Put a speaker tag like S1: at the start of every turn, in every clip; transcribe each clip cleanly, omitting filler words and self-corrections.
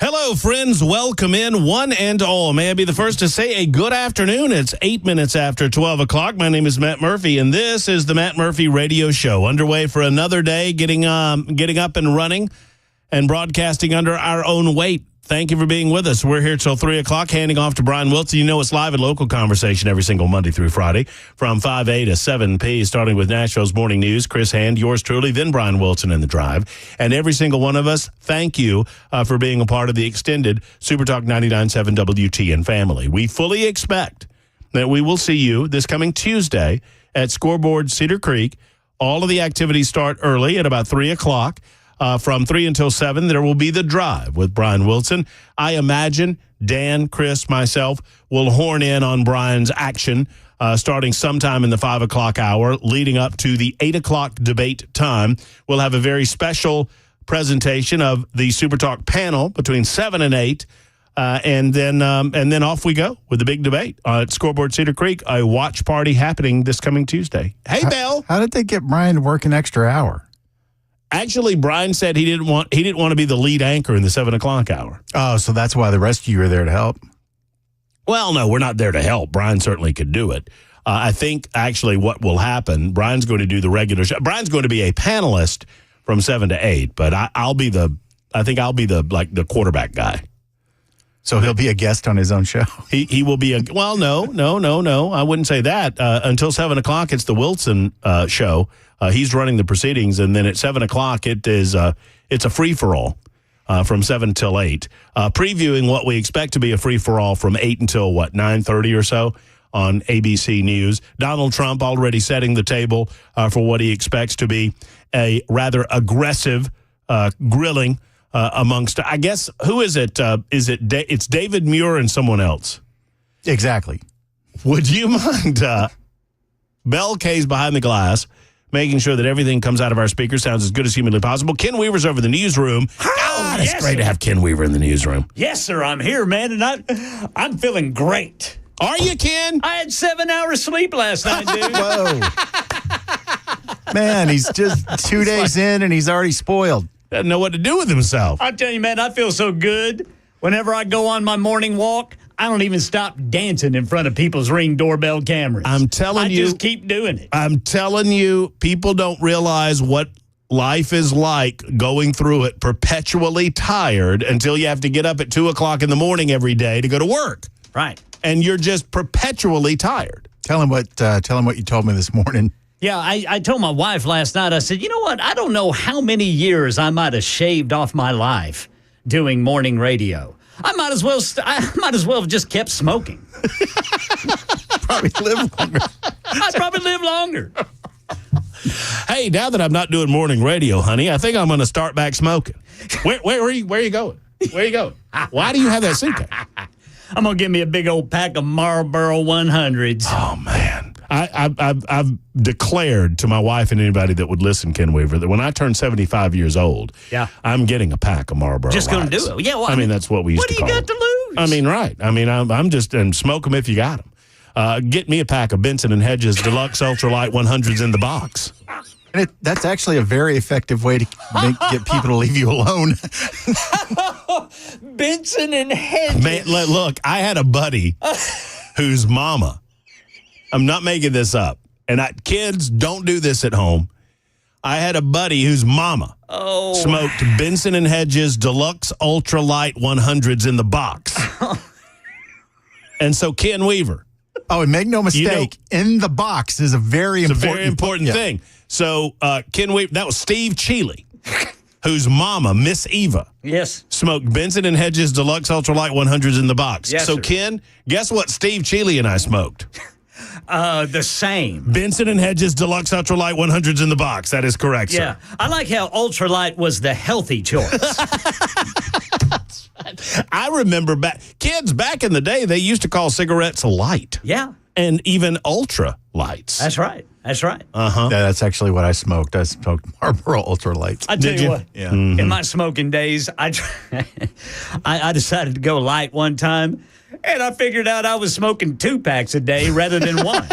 S1: Hello, friends. Welcome in, one and all. May I be the first to say a good afternoon. It's 8 minutes after 12 o'clock. My name is Matt Murphy, and this is the Matt Murphy Radio Show. Underway for another day, getting up and running and broadcasting under our own weight. Thank you for being with us. We're here till 3 o'clock, handing off to Brian Wilson. You know it's live at Local Conversation every single Monday through Friday from 5A to 7P, starting with Nashville's Morning News. Chris Hand, yours truly, then Brian Wilson in the drive. And every single one of us, thank you for being a part of the extended Supertalk 99.7 WTN family. We fully expect that we will see you this coming Tuesday at Scoreboard Cedar Creek. All of the activities start early at about 3 o'clock. From 3 until 7, there will be the drive with Brian Wilson. I imagine Dan, Chris, myself will horn in on Brian's action starting sometime in the 5 o'clock hour, leading up to the 8 o'clock debate time. We'll have a very special presentation of the Supertalk panel between 7 and 8, and then off we go with the big debate at Scoreboard Cedar Creek, a watch party happening this coming Tuesday. Hey, Bill.
S2: How did they get Brian to work an extra hour?
S1: Actually, Brian said he didn't want to be the lead anchor in the 7 o'clock hour.
S2: Oh, so that's why the rest of you are there to help?
S1: Well, no, we're not there to help. Brian certainly could do it. I think actually what will happen, Brian's going to do the regular show. Brian's going to be a panelist from 7 to 8, but I'll be the quarterback guy.
S2: So he'll be a guest on his own show?
S1: He will be no. I wouldn't say that. Until 7 o'clock, it's the Wilson show. He's running the proceedings, and then at 7 o'clock, it's a free-for-all from 7 till 8, previewing what we expect to be a free-for-all from 8 until, 9:30 or so on ABC News. Donald Trump already setting the table for what he expects to be a rather aggressive grilling amongst, I guess, who is it? It's David Muir and someone else.
S2: Exactly.
S1: Would you mind Bell K's behind the glass, making sure that everything comes out of our speakers sounds as good as humanly possible? Ken Weaver's over the newsroom. It's
S3: yes,
S1: great
S3: sir.
S1: to have Ken Weaver in the newsroom.
S3: Yes, sir. I'm here, man, and I'm feeling great.
S1: Are you, Ken?
S3: I had 7 hours sleep last night, dude.
S2: Whoa. Man, he's just 2 days in, and he's already spoiled.
S1: Doesn't know what to do with himself.
S3: I tell you, man, I feel so good. Whenever I go on my morning walk, I don't even stop dancing in front of people's Ring doorbell cameras.
S1: I'm telling you.
S3: I just keep doing it.
S1: I'm telling you, people don't realize what life is like going through it perpetually tired until you have to get up at 2 o'clock in the morning every day to go to work.
S3: Right.
S1: And you're just perpetually tired.
S2: Tell him what you told me this morning.
S3: Yeah, I told my wife last night, I said, you know what? I don't know how many years I might have shaved off my life doing morning radio. I might as well have just kept smoking.
S2: Probably live longer.
S3: I'd probably live longer.
S1: Hey, now that I'm not doing morning radio, honey, I think I'm going to start back smoking. Where are you going? Where are you going? Why do you have that suitcase?
S3: I'm going to give me a big old pack of Marlboro 100s.
S1: Oh, man. I've declared to my wife and anybody that would listen, Ken Weaver, that when I turn 75 years old, I'm getting a pack of Marlboro
S3: Just going to
S1: Lights.
S3: do it. Yeah, well,
S1: I mean, that's what we used to call
S3: What do you got to lose?
S1: I mean, right. I mean, I'm just, and smoke them if you got them. Get me a pack of Benson & Hedges Deluxe Ultralight 100s in the box.
S2: And that's actually a very effective way to get people to leave you alone.
S3: Benson & Hedges.
S1: Man, look, I had a buddy whose mama, I'm not making this up, and kids, don't do this at home. I had a buddy whose mama smoked Benson & Hedges Deluxe Ultralight 100s in the box. And so Ken Weaver.
S2: Oh, and make no mistake, in the box is a very
S1: important thing. So Ken Weaver, that was Steve Cheeley, whose mama, Miss Eva, smoked Benson & Hedges Deluxe Ultralight 100s in the box.
S3: Yes,
S1: so
S3: sir.
S1: Ken, guess what Steve Cheeley and I smoked?
S3: The same.
S1: Benson & Hedges Deluxe Ultralight 100s in the box. That is correct, sir.
S3: Yeah. I like how ultralight was the healthy choice.
S1: I remember kids back in the day, they used to call cigarettes light.
S3: Yeah.
S1: And even ultra lights.
S3: That's right.
S1: Uh-huh.
S2: Yeah, that's actually what I smoked. I smoked Marlboro Ultralights.
S3: I tell you what.
S2: Yeah.
S1: Mm-hmm.
S3: In my smoking days, I decided to go light one time, and I figured out I was smoking 2 packs a day rather than one.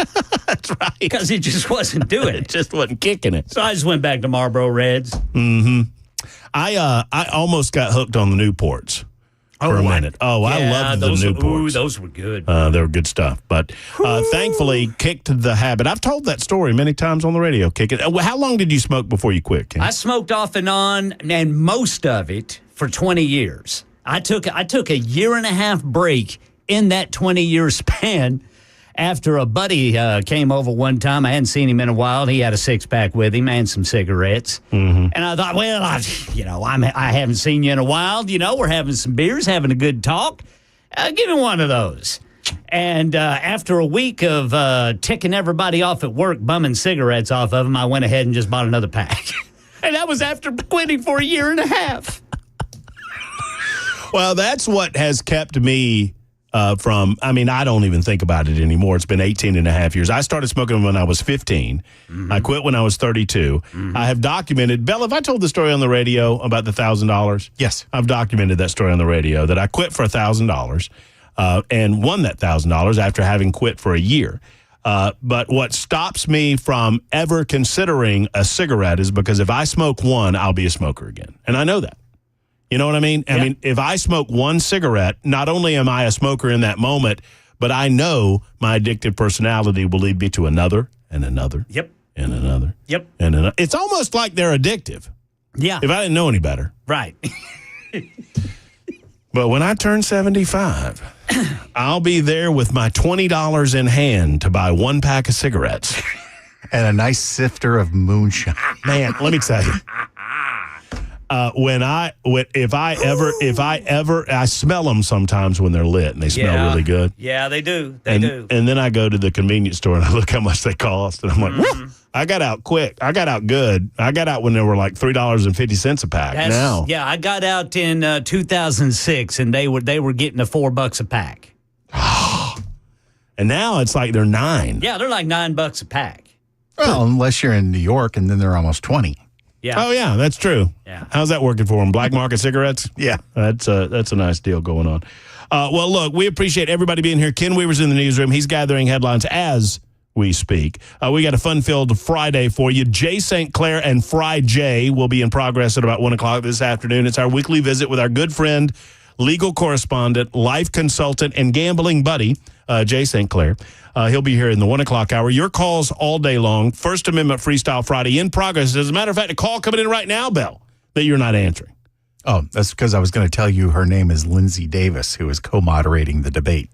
S1: That's right.
S3: Because it just wasn't doing
S1: It
S3: it.
S1: just wasn't kicking it.
S3: So I just went back to Marlboro Reds.
S1: Mm-hmm. I almost got hooked on the Newports. for a minute. Oh, I loved the Newports.
S3: Ooh, those were good.
S1: They were good stuff. But thankfully, kicked the habit. I've told that story many times on the radio. Kick it. How long did you smoke before you quit, Ken?
S3: I smoked off and on, and most of it for 20 years. I took a year and a half break in that 20-year span. After a buddy came over one time, I hadn't seen him in a while. He had a six-pack with him and some cigarettes. And I thought, well, I haven't seen you in a while. We're having some beers, having a good talk. Give me one of those. And after a week of ticking everybody off at work, bumming cigarettes off of them, I went ahead and just bought another pack. And that was after quitting for a year and a half.
S1: Well, that's what has kept me I don't even think about it anymore. It's been 18 and a half years. I started smoking when I was 15. I quit when I was 32. I have documented, Bell, have I told the story on the radio about the $1,000?
S2: Yes.
S1: I've documented that story on the radio, that I quit for $1,000 and won that $1,000 after having quit for a year. But what stops me from ever considering a cigarette is because if I smoke one, I'll be a smoker again. And I know that. You know what I mean?
S3: Yeah.
S1: I mean, if I smoke one cigarette, not only am I a smoker in that moment, but I know my addictive personality will lead me to another and another.
S3: Yep.
S1: And another.
S3: Yep.
S1: And another. It's almost like they're addictive.
S3: Yeah.
S1: If I didn't know any better.
S3: Right.
S1: But when I turn 75, I'll be there with my $20 in hand to buy one pack of cigarettes.
S2: And a nice sifter of moonshine.
S1: Man, let me tell you. If I smell them sometimes when they're lit and they smell really good.
S3: Yeah, they do.
S1: And then I go to the convenience store and I look how much they cost. And I'm like, whoa, I got out quick. I got out good. I got out when they were like $3.50 a pack.
S3: Yeah, I got out in 2006 and they were getting $4 a pack.
S1: And now it's like they're $9.
S3: Yeah, they're like $9 a pack.
S2: Well, unless you're in New York and then they're almost 20.
S3: Yeah.
S1: Oh, yeah, that's true.
S3: Yeah.
S1: How's that working for them? Black market cigarettes?
S2: Yeah.
S1: That's a nice deal going on. Well, look, we appreciate everybody being here. Ken Weaver's in the newsroom. He's gathering headlines as we speak. We got a fun-filled Friday for you. Jay St. Clair and Fry J will be in progress at about 1 o'clock this afternoon. It's our weekly visit with our good friend, legal correspondent, life consultant, and gambling buddy, Jay St. Clair. He'll be here in the 1 o'clock hour. Your calls all day long. First Amendment Freestyle Friday in progress. As a matter of fact, a call coming in right now, Bell, that you're not answering.
S2: Oh, that's because I was going to tell you her name is Lindsay Davis, who is co-moderating the debate.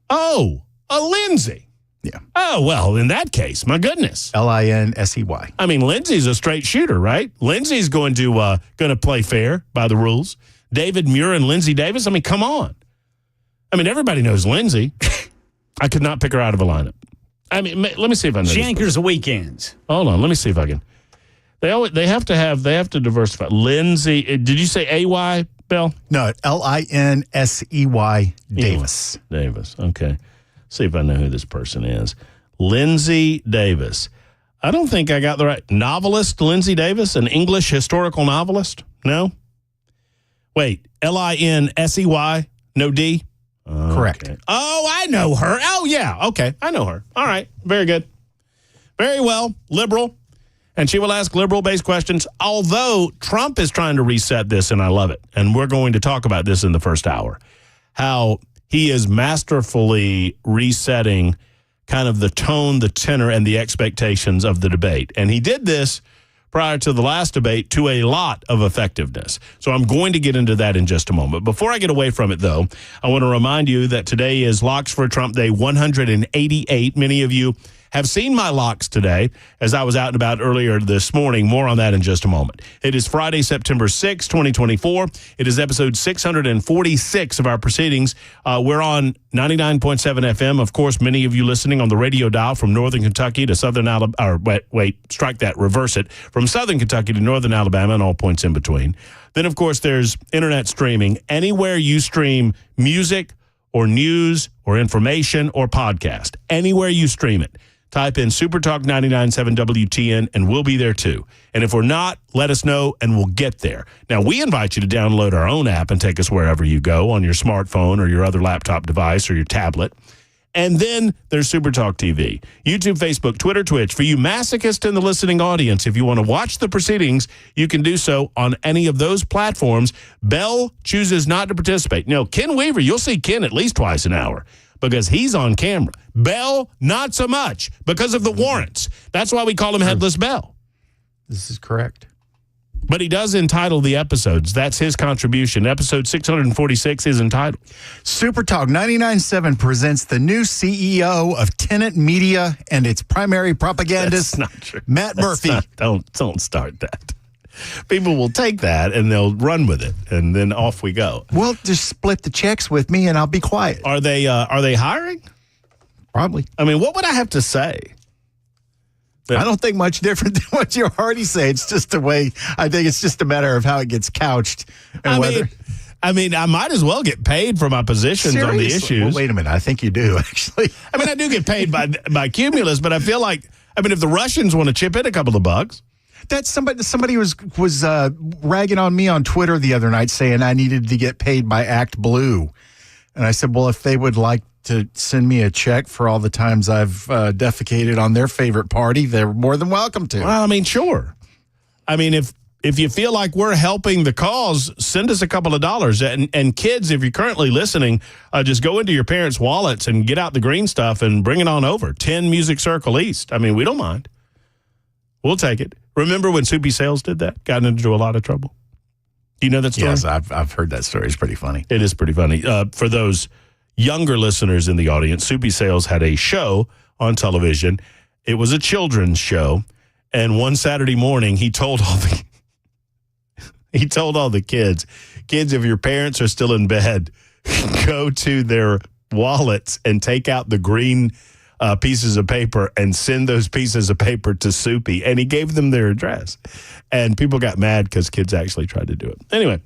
S1: Oh, a Lindsay.
S2: Yeah.
S1: Oh, well, in that case, my goodness.
S2: Linsey.
S1: I mean, Lindsay's a straight shooter, right? Lindsay's going to play fair by the rules. David Muir and Lindsay Davis, I mean, come on. I mean, everybody knows Lindsay. I could not pick her out of a lineup. I mean, let me see if I know.
S3: She anchors the weekends.
S1: Hold on, let me see if I can. They have to diversify. Lindsay, did you say A-Y, Bill?
S2: No, Linsey Davis.
S1: Davis, okay. See if I know who this person is. Lindsay Davis. I don't think I got the right. Novelist Lindsay Davis, an English historical novelist? No? Wait, Linsey, no D?
S2: Correct.
S1: Okay. Oh, I know her. Oh, yeah. Okay, I know her. All right. Very good. Very well. Liberal. And she will ask liberal-based questions, although Trump is trying to reset this, and I love it. And we're going to talk about this in the first hour, how he is masterfully resetting kind of the tone, the tenor, and the expectations of the debate. And he did this prior to the last debate to a lot of effectiveness. So I'm going to get into that in just a moment. Before I get away from it, though, I want to remind you that today is Locks for Trump Day 188. Many of you have seen my locks today as I was out and about earlier this morning. More on that in just a moment. It is Friday, September 6, 2024. It is episode 646 of our proceedings. We're on 99.7 FM. Of course, many of you listening on the radio dial from northern Kentucky to southern Alabama. Strike that, reverse it. From southern Kentucky to northern Alabama and all points in between. Then, of course, there's internet streaming. Anywhere you stream music or news or information or podcast, anywhere you stream it, type in Supertalk 99.7 WTN, and we'll be there too. And if we're not, let us know, and we'll get there. Now, we invite you to download our own app and take us wherever you go on your smartphone or your other laptop device or your tablet. And then there's Supertalk TV, YouTube, Facebook, Twitter, Twitch. For you masochists in the listening audience, if you want to watch the proceedings, you can do so on any of those platforms. Bell chooses not to participate. No, Ken Weaver, you'll see Ken at least twice an hour because he's on camera. Bell, not so much because of the warrants. That's why we call him Headless Bell.
S2: This is correct.
S1: But he does entitle the episodes. That's his contribution. Episode 646 is entitled.
S2: Supertalk 99.7 presents the new CEO of Tenet Media and its primary propagandist,
S1: That's not true.
S2: Matt Murphy.
S1: Don't start that. People will take that and they'll run with it, and then off we go.
S2: Well, just split the checks with me and I'll be quiet.
S1: Are they hiring?
S2: Probably.
S1: I mean, what would I have to say?
S2: I don't think much different than what you already say. It's just the way, I think it's just a matter of how it gets couched. And
S1: I mean, I might as well get paid for my positions on the issues.
S2: Well, wait a minute. I think you do, actually.
S1: I mean, I do get paid by Cumulus, but I feel like, if the Russians want to chip in a couple of bucks.
S2: That's somebody was ragging on me on Twitter the other night saying I needed to get paid by Act Blue. And I said, well, if they would like to send me a check for all the times I've defecated on their favorite party, they're more than welcome to.
S1: Well, I mean, sure. I mean, if you feel like we're helping the cause, send us a couple of dollars. And kids, if you're currently listening, just go into your parents' wallets and get out the green stuff and bring it on over. 10 Music Circle East. I mean, we don't mind. We'll take it. Remember when Soupy Sales did that? Got into a lot of trouble. Do you know that story?
S2: Yes, I've heard that story. It's pretty funny.
S1: It is pretty funny. For those younger listeners in the audience, Soupy Sales had a show on television. It was a children's show. And one Saturday morning, he told all the kids, if your parents are still in bed, go to their wallets and take out the green pieces of paper and send those pieces of paper to Soupy. And he gave them their address. And people got mad because kids actually tried to do it. Anyway,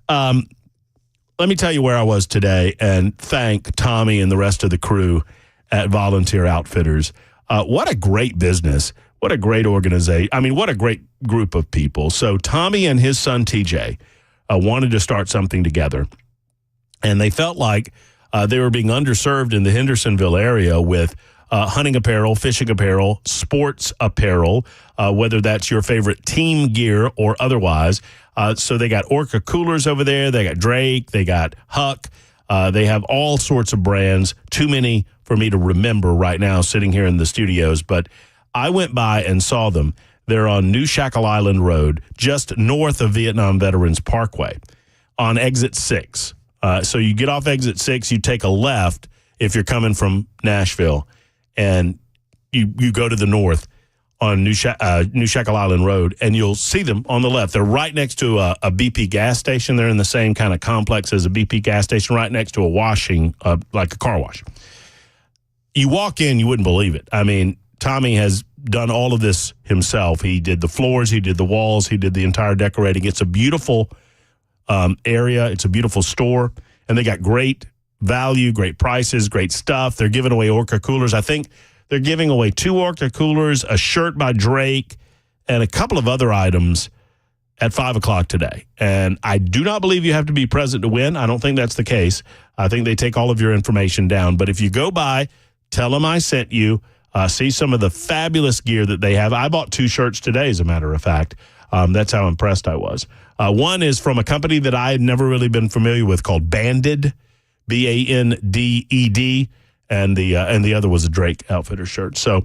S1: let me tell you where I was today and thank Tommy and the rest of the crew at Volunteer Outfitters. What a great business. What a great organization. I mean, what a great group of people. So Tommy and his son, TJ, wanted to start something together. And they felt like they were being underserved in the Hendersonville area with hunting apparel, fishing apparel, sports apparel, whether that's your favorite team gear or otherwise. So they got Orca coolers over there. They got Drake. They got Huck. They have all sorts of brands. Too many for me to remember right now sitting here in the studios. But I went by and saw them. They're on New Shackle Island Road, just north of Vietnam Veterans Parkway on exit 6. So you get off exit 6, you take a left if you're coming from Nashville, and you go to the north on New Shackle Island Road, and you'll see them on the left. They're right next to a BP gas station. They're in the same kind of complex as a BP gas station, right next to a washing, like a car wash. You walk in, you wouldn't believe it. I mean, Tommy has done all of this himself. He did the floors, he did the walls, he did the entire decorating. It's a beautiful area. It's a beautiful store, and they got great value, great prices, great stuff. They're giving away Orca coolers. I think they're giving away 2 Orca coolers, a shirt by Drake, and a couple of other items at 5 o'clock today. And I do not believe you have to be present to win. I don't think that's the case. I think they take all of your information down. But if you go by, tell them I sent you. See some of the fabulous gear that they have. I bought 2 shirts today, as a matter of fact. That's how impressed I was. One is from a company that I had never really been familiar with called Banded, Banded, and the other was a Drake Outfitter shirt. So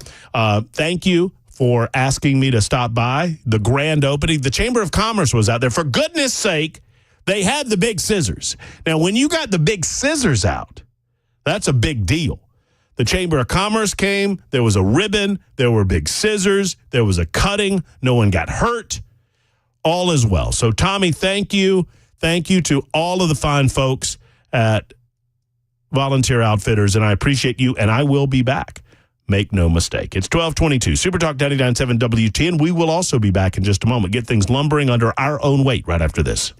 S1: thank you for asking me to stop by. The grand opening, the Chamber of Commerce was out there. For goodness sake, they had the big scissors. Now, when you got the big scissors out, that's a big deal. The Chamber of Commerce came. There was a ribbon. There were big scissors. There was a cutting. No one got hurt. All is well. So, Tommy, thank you. Thank you to all of the fine folks at Volunteer Outfitters, and I appreciate you, and I will be back. Make no mistake. It's 1222, Supertalk 99.7 WTN. We will also be back in just a moment. Get things lumbering under our own weight right after this.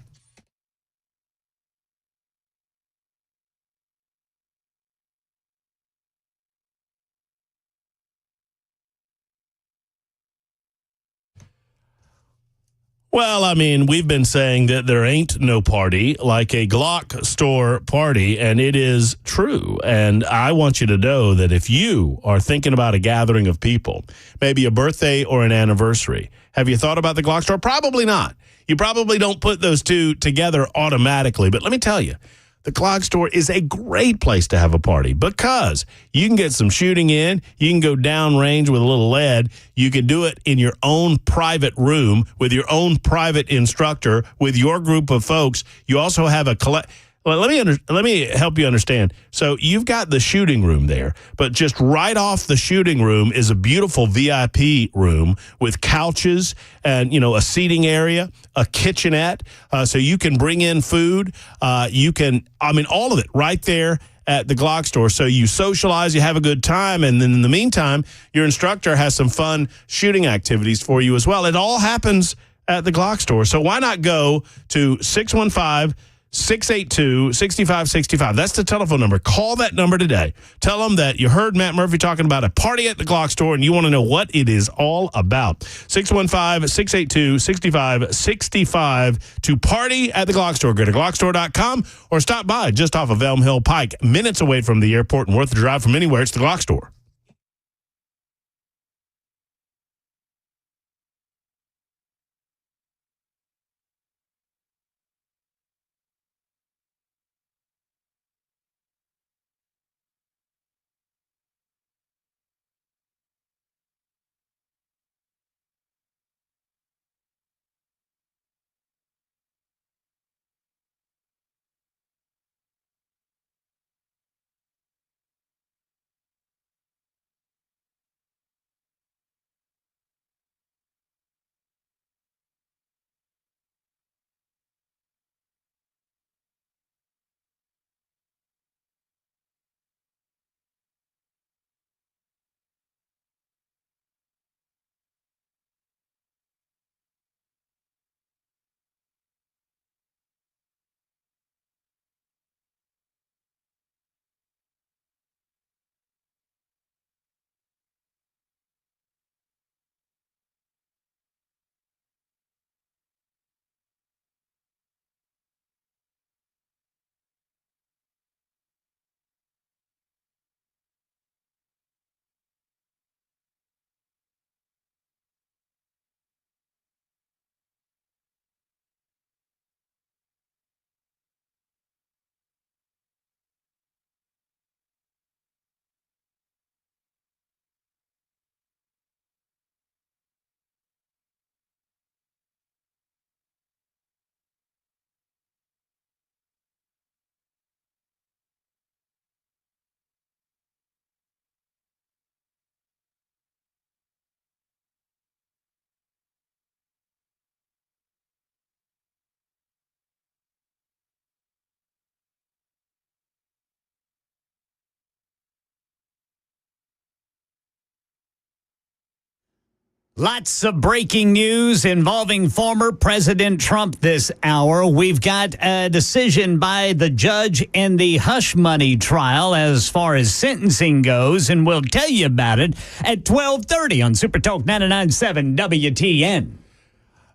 S1: Well, I mean, we've been saying that there ain't no party like a Glock store party, and it is true. And I want you to know that if you are thinking about a gathering of people, maybe a birthday or an anniversary, have you thought about the Glock store? Probably not. You probably don't put those two together automatically. But let me tell you, the Glock store is a great place to have a party because you can get some shooting in. You can go downrange with a little lead. You can do it in your own private room with your own private instructor with your group of folks. You also have a Well, let me help you understand. So you've got the shooting room there, but just right off the shooting room is a beautiful VIP room with couches and, a seating area, a kitchenette, so you can bring in food. All of it right there at the Glock store. So you socialize, you have a good time, and then in the meantime, your instructor has some fun shooting activities for you as well. It all happens at the Glock store. So why not go to 615-682-6565. That's the telephone number. Call that number today. Tell them that you heard Matt Murphy talking about a party at the Glock store and you want to know what it is all about. 615-682-6565 to party at the Glock store. Go to glockstore.com or stop by just off of Elm Hill Pike, minutes away from the airport and worth the drive from anywhere. It's the Glock store.
S3: Lots of breaking news involving former President Trump this hour. We've got a decision by the judge in the hush money trial as far as sentencing goes, and we'll tell you about it at 12:30 on Supertalk 99.7 WTN.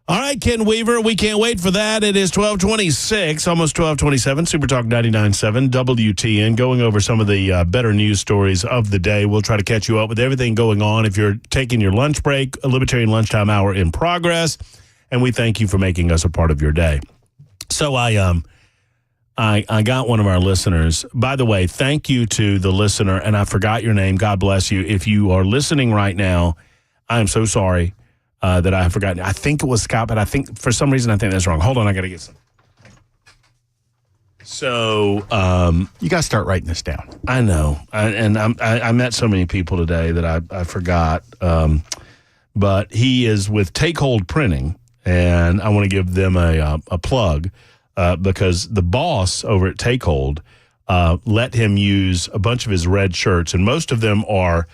S1: All right, Ken Weaver, we can't wait for that. It is 12:26, almost 12:27, Supertalk 99.7 WTN, going over some of the better news stories of the day. We'll try to catch you up with everything going on. If you're taking your lunch break, a Libertarian Lunchtime Hour in progress, and we thank you for making us a part of your day. So I got one of our listeners. By the way, thank you to the listener, and I forgot your name. God bless you. If you are listening right now, I am so sorry that I have forgotten. I think it was Scott, but I think for some reason I think that's wrong. Hold on, I got to get some. So
S2: you got to start writing this down.
S1: I know, I met so many people today that I forgot. But he is with Take Hold Printing, and I want to give them a plug because the boss over at Take Hold let him use a bunch of his red shirts, and most of them are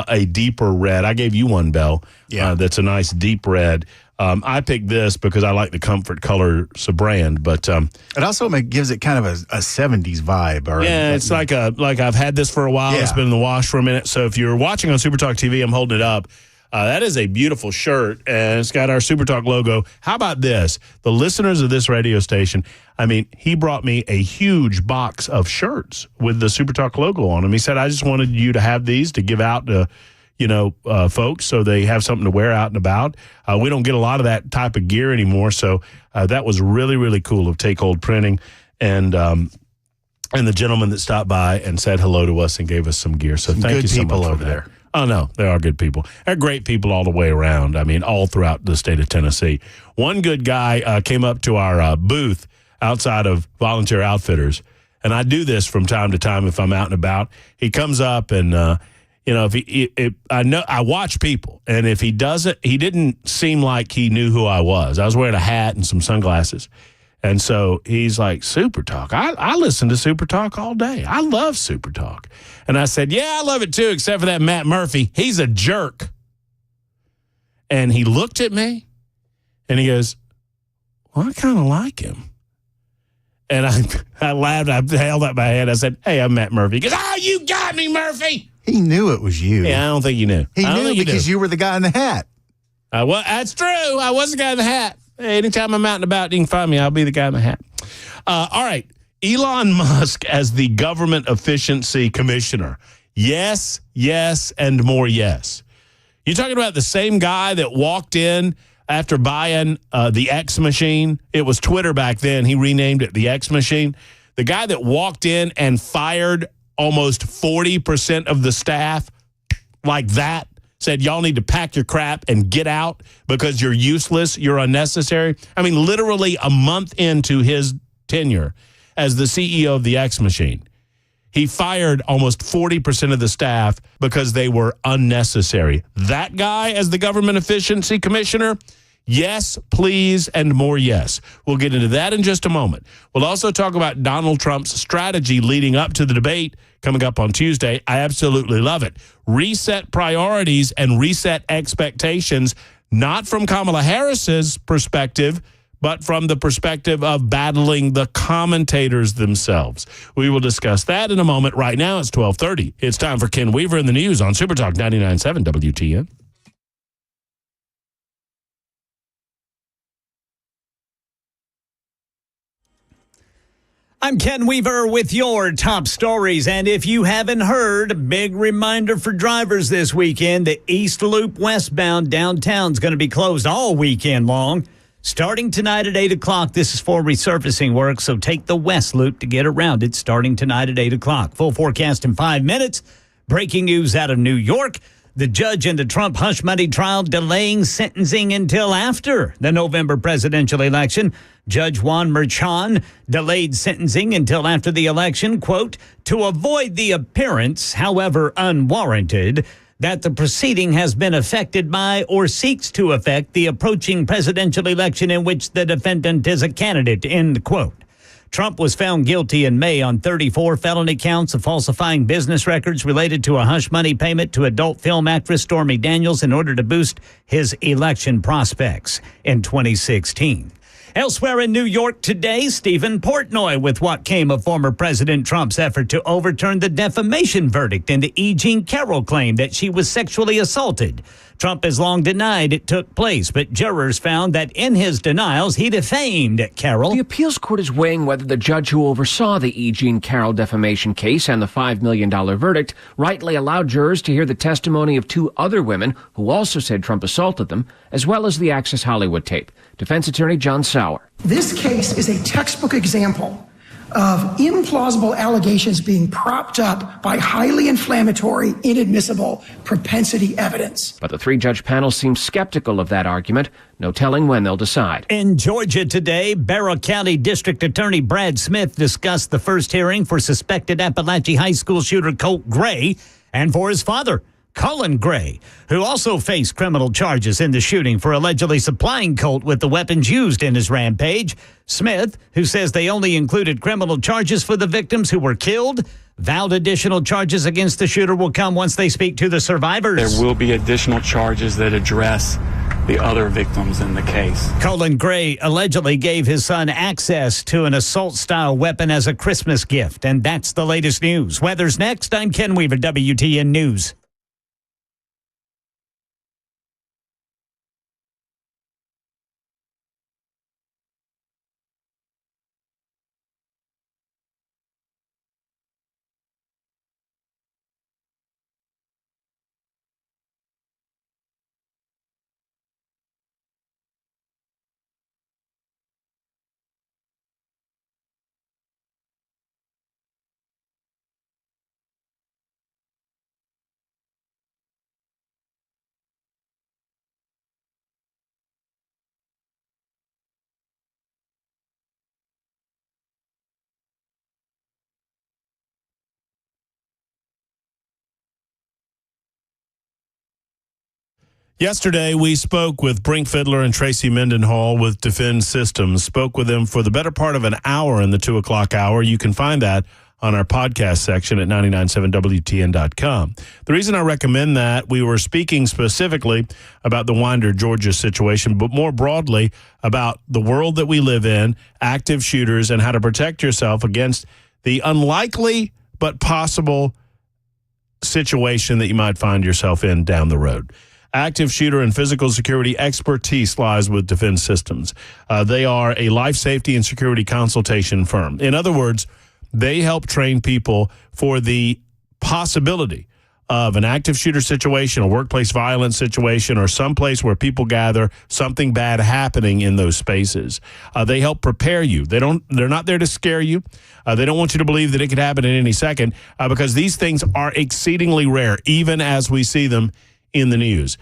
S1: a deeper red. I gave you one, Bell.
S2: Yeah.
S1: That's a nice deep red. I picked this because I like the Comfort Colors brand, but
S2: it also gives it kind of a 70s vibe.
S1: Yeah, it's like I've had this for a while.
S2: Yeah.
S1: It's been in the wash for a minute. So if you're watching on Supertalk TV, I'm holding it up. That is a beautiful shirt, and it's got our Supertalk logo. How about this? The listeners of this radio station, I mean, he brought me a huge box of shirts with the Supertalk logo on them. He said, I just wanted you to have these to give out to, folks so they have something to wear out and about. We don't get a lot of that type of gear anymore, so that was really, really cool of Take Hold Printing and the gentleman that stopped by and said hello to us and gave us some gear. So thank you so much over there. Oh, no, they are good people. They're great people all the way around. I mean, all throughout the state of Tennessee. One good guy came up to our booth outside of Volunteer Outfitters, and I do this from time to time if I'm out and about. He comes up and, I watch people, and if he doesn't, he didn't seem like he knew who I was. I was wearing a hat and some sunglasses. And so he's like, Supertalk. I listen to Supertalk all day. I love Supertalk. And I said, yeah, I love it too, except for that Matt Murphy. He's a jerk. And he looked at me and he goes, well, I kind of like him. And I laughed. I held up my head. I said, hey, I'm Matt Murphy. He goes, oh, you got me, Murphy.
S2: He knew it was you.
S1: Yeah, I don't think you knew.
S2: He knew because you were the guy in the hat.
S1: Well, that's true. I was the guy in the hat. Anytime I'm out and about, you can find me. I'll be the guy in the hat. All right. Elon Musk as the government efficiency commissioner. Yes, yes, and more yes. You're talking about the same guy that walked in after buying the X machine. It was Twitter back then. He renamed it the X machine. The guy that walked in and fired almost 40% of the staff like that. Said, y'all need to pack your crap and get out because you're useless, you're unnecessary. I mean, literally a month into his tenure as the CEO of the X Machine, he fired almost 40% of the staff because they were unnecessary. That guy as the government efficiency commissioner, yes, please, and more yes. We'll get into that in just a moment. We'll also talk about Donald Trump's strategy leading up to the debate coming up on Tuesday. I absolutely love it. Reset priorities and reset expectations, not from Kamala Harris's perspective, but from the perspective of battling the commentators themselves. We will discuss that in a moment. Right now, it's 12:30. It's time for Ken Weaver in the news on Supertalk 99.7 WTN.
S3: I'm Ken Weaver with your top stories. And if you haven't heard, big reminder for drivers this weekend, the East Loop westbound downtown is going to be closed all weekend long. Starting tonight at 8 o'clock, this is for resurfacing work, so take the West Loop to get around it starting tonight at 8 o'clock. Full forecast in 5 minutes. Breaking news out of New York. The judge in the Trump hush money trial delaying sentencing until after the November presidential election. Judge Juan Merchan delayed sentencing until after the election, quote, to avoid the appearance, however unwarranted, that the proceeding has been affected by or seeks to affect the approaching presidential election in which the defendant is a candidate, end quote. Trump was found guilty in May on 34 felony counts of falsifying business records related to a hush money payment to adult film actress Stormy Daniels in order to boost his election prospects in 2016. Elsewhere in New York today, Stephen Portnoy with what came of former President Trump's effort to overturn the defamation verdict in the E. Jean Carroll claim that she was sexually assaulted. Trump has long denied it took place, but jurors found that in his denials, he defamed Carroll.
S4: The appeals court is weighing whether the judge who oversaw the E. Jean Carroll defamation case and the $5 million verdict rightly allowed jurors to hear the testimony of 2 other women who also said Trump assaulted them, as well as the Access Hollywood tape. Defense attorney John Sauer.
S5: This case is a textbook example of implausible allegations being propped up by highly inflammatory, inadmissible propensity evidence.
S4: But the 3-judge panel seems skeptical of that argument. No telling when they'll decide.
S3: In Georgia today, Barrow County District Attorney Brad Smith discussed the first hearing for suspected Appalachia High School shooter Colt Gray and for his father, Cullen Gray, who also faced criminal charges in the shooting for allegedly supplying Colt with the weapons used in his rampage. Smith, who says they only included criminal charges for the victims who were killed, vowed additional charges against the shooter will come once they speak to the survivors.
S6: There will be additional charges that address the other victims in the case.
S3: Cullen Gray allegedly gave his son access to an assault-style weapon as a Christmas gift, and that's the latest news. Weather's next. I'm Ken Weaver, WTN News.
S1: Yesterday, we spoke with Brink Fiddler and Tracy Mendenhall with Defend Systems. Spoke with them for the better part of an hour in the 2 o'clock hour. You can find that on our podcast section at 997WTN.com. The reason I recommend that, we were speaking specifically about the Winder, Georgia situation, but more broadly about the world that we live in, active shooters, and how to protect yourself against the unlikely but possible situation that you might find yourself in down the road. Active shooter and physical security expertise lies with Defend Systems. They are a life safety and security consultation firm. In other words, they help train people for the possibility of an active shooter situation, a workplace violence situation, or someplace where people gather, something bad happening in those spaces. They help prepare you. They're not there to scare you. They don't want you to believe that it could happen at any second because these things are exceedingly rare, even as we see them in the news.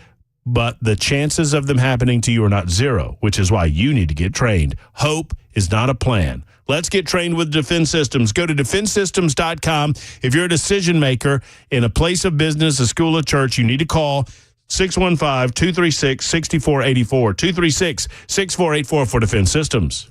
S1: But the chances of them happening to you are not zero, which is why you need to get trained. Hope is not a plan. Let's get trained with Defend Systems. Go to defendsystems.com. If you're a decision maker in a place of business, a school, a church, you need to call 615-236-6484. 236-6484 for Defend Systems.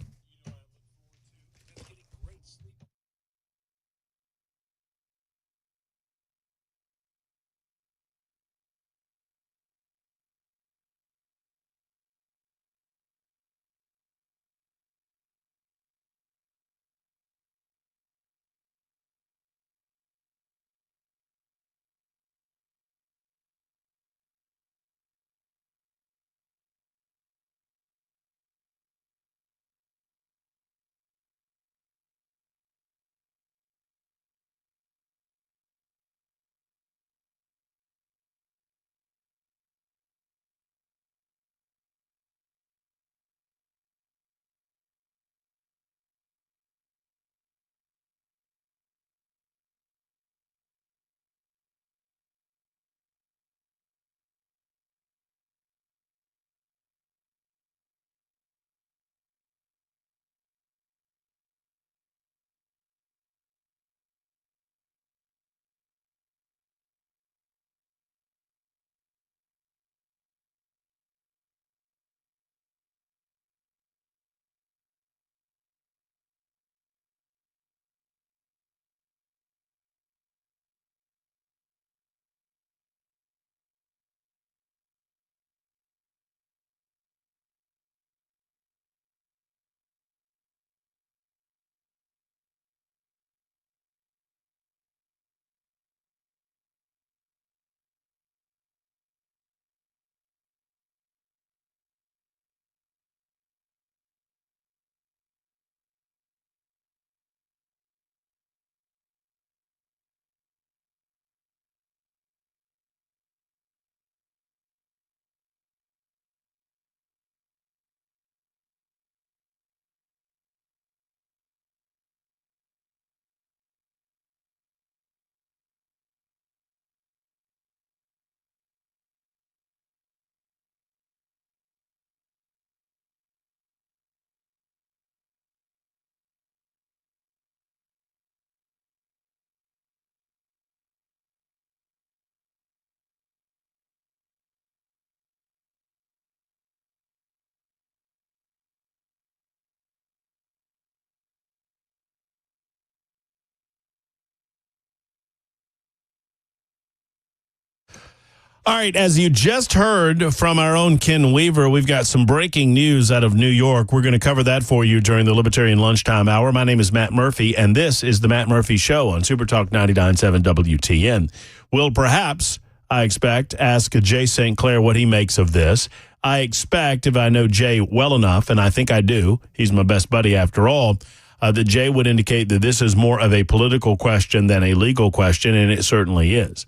S1: All right, as you just heard from our own Ken Weaver, we've got some breaking news out of New York. We're going to cover that for you during the Libertarian Lunchtime Hour. My name is Matt Murphy, and this is the Matt Murphy Show on Supertalk 99.7 WTN. We'll perhaps, I expect, ask Jay St. Clair what he makes of this. I expect, if I know Jay well enough, and I think I do, he's my best buddy after all, that Jay would indicate that this is more of a political question than a legal question, and it certainly is.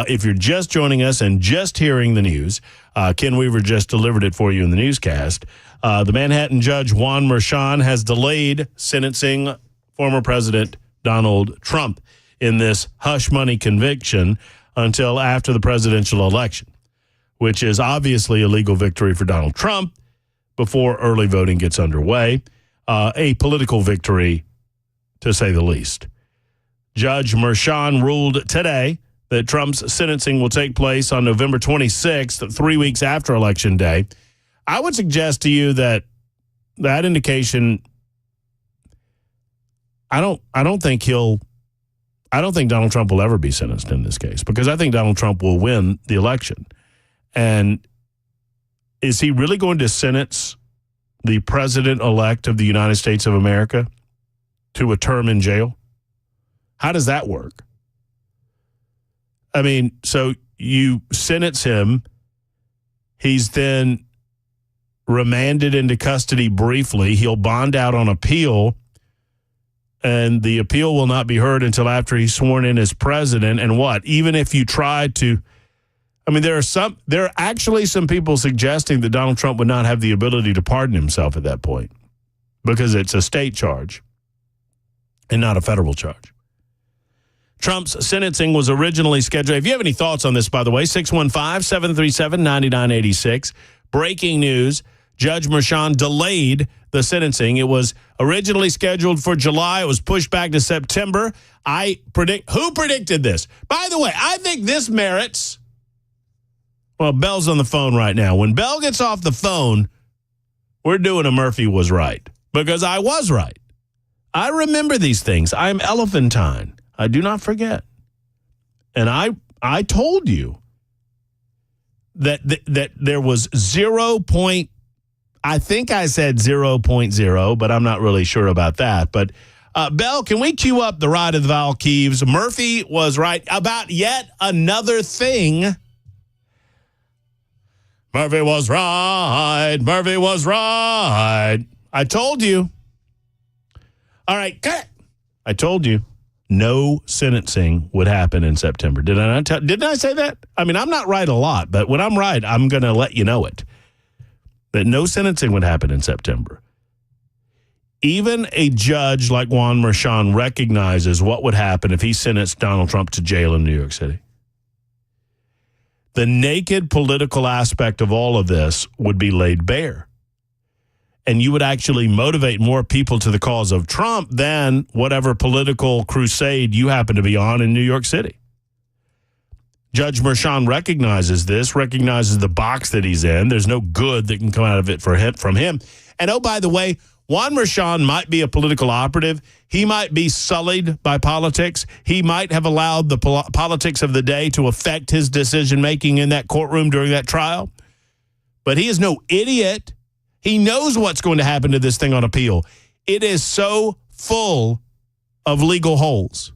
S1: If you're just joining us and just hearing the news, Ken Weaver just delivered it for you in the newscast. The Manhattan judge Juan Merchan has delayed sentencing former President Donald Trump in this hush money conviction until after the presidential election, which is obviously a legal victory for Donald Trump before early voting gets underway. A political victory, to say the least. Judge Merchan ruled today that Trump's sentencing will take place on November 26th, 3 weeks after Election Day. I would suggest to you that indication, I don't think Donald Trump will ever be sentenced in this case, because I think Donald Trump will win the election. And is he really going to sentence the president-elect of the United States of America to a term in jail? How does that work? I mean, so you sentence him, he's then remanded into custody briefly, he'll bond out on appeal, and the appeal will not be heard until after he's sworn in as president. And what? Even if you try to, I mean, there are actually some people suggesting that Donald Trump would not have the ability to pardon himself at that point because it's a state charge and not a federal charge. Trump's sentencing was originally scheduled. If you have any thoughts on this, by the way, 615-737-9986. Breaking news, Judge Merchan delayed the sentencing. It was originally scheduled for July. It was pushed back to September. Who predicted this? By the way, I think this merits, well, Bell's on the phone right now. When Bell gets off the phone, we're doing a Murphy was right, because I was right. I remember these things. I'm elephantine. I do not forget. And I told you that there was I think I said 0.0, but I'm not really sure about that. But Bell, can we cue up the Ride of the Valkyries? Murphy was right about yet another thing. Murphy was right. Murphy was right. I told you. All right, cut it. I told you no sentencing would happen in September. Didn't I say that? I mean, I'm not right a lot, but when I'm right, I'm going to let you know it. That no sentencing would happen in September. Even a judge like Juan Merchan recognizes what would happen if he sentenced Donald Trump to jail in New York City. The naked political aspect of all of this would be laid bare. And you would actually motivate more people to the cause of Trump than whatever political crusade you happen to be on in New York City. Judge Merchan recognizes this, recognizes the box that he's in. There's no good that can come out of it from him. And oh, by the way, Juan Merchan might be a political operative. He might be sullied by politics. He might have allowed the politics of the day to affect his decision-making in that courtroom during that trial. But he is no idiot. He knows what's going to happen to this thing on appeal. It is so full of legal holes.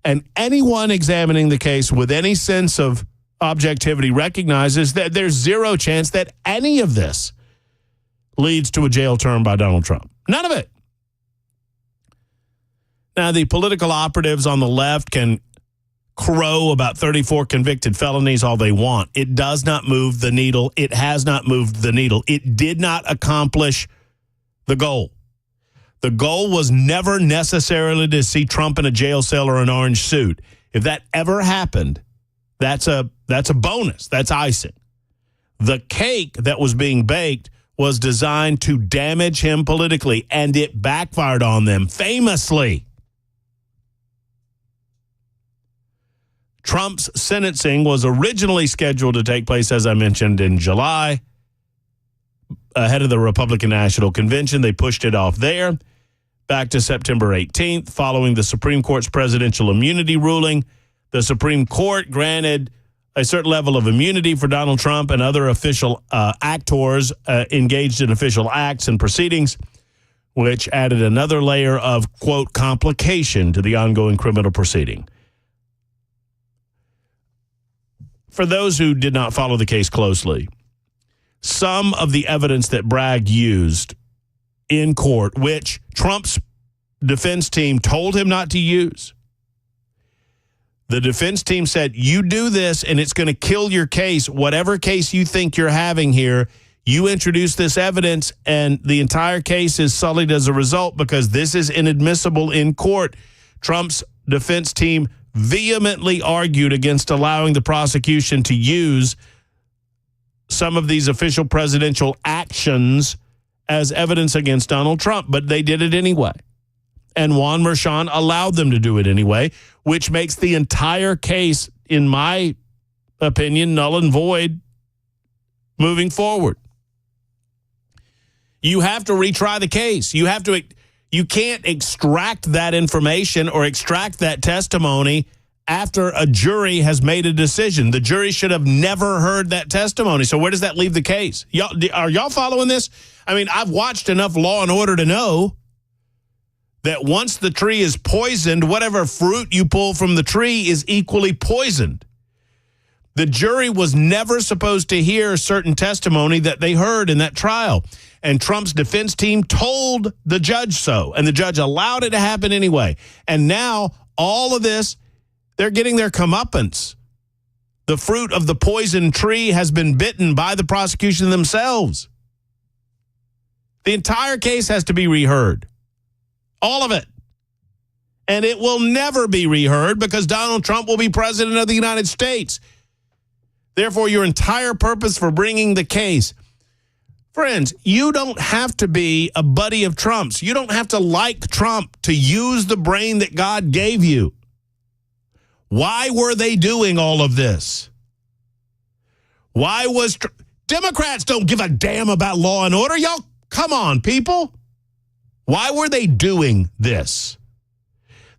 S1: And anyone examining the case with any sense of objectivity recognizes that there's zero chance that any of this leads to a jail term by Donald Trump. None of it. Now, the political operatives on the left can crow about 34 convicted felonies all they want. It does not move the needle. It has not moved the needle. It did not accomplish the goal. The goal was never necessarily to see Trump in a jail cell or an orange suit. If that ever happened, that's a bonus. That's icing. The cake that was being baked was designed to damage him politically, and it backfired on them famously. Trump's sentencing was originally scheduled to take place, as I mentioned, in July. Ahead of the Republican National Convention, they pushed it off there back to September 18th. Following the Supreme Court's presidential immunity ruling, the Supreme Court granted a certain level of immunity for Donald Trump and other official actors engaged in official acts and proceedings, which added another layer of, quote, complication to the ongoing criminal proceeding. For those who did not follow the case closely, some of the evidence that Bragg used in court, which Trump's defense team told him not to use, the defense team said, you do this and it's going to kill your case. Whatever case you think you're having here, you introduce this evidence and the entire case is sullied as a result because this is inadmissible in court. Trump's defense team vehemently argued against allowing the prosecution to use some of these official presidential actions as evidence against Donald Trump, but they did it anyway. And Juan Merchan allowed them to do it anyway, which makes the entire case, in my opinion, null and void moving forward. You have to retry the case. You can't extract that information or extract that testimony after a jury has made a decision. The jury should have never heard that testimony. So where does that leave the case? Are y'all following this? I mean, I've watched enough Law and Order to know that once the tree is poisoned, whatever fruit you pull from the tree is equally poisoned. The jury was never supposed to hear certain testimony that they heard in that trial. And Trump's defense team told the judge so, and the judge allowed it to happen anyway. And now all of this, they're getting their comeuppance. The fruit of the poison tree has been bitten by the prosecution themselves. The entire case has to be reheard. All of it. And it will never be reheard because Donald Trump will be president of the United States. Therefore, your entire purpose for bringing the case. Friends, you don't have to be a buddy of Trump's. You don't have to like Trump to use the brain that God gave you. Why were they doing all of this? Why was Democrats don't give a damn about law and order? Y'all, come on, people. Why were they doing this?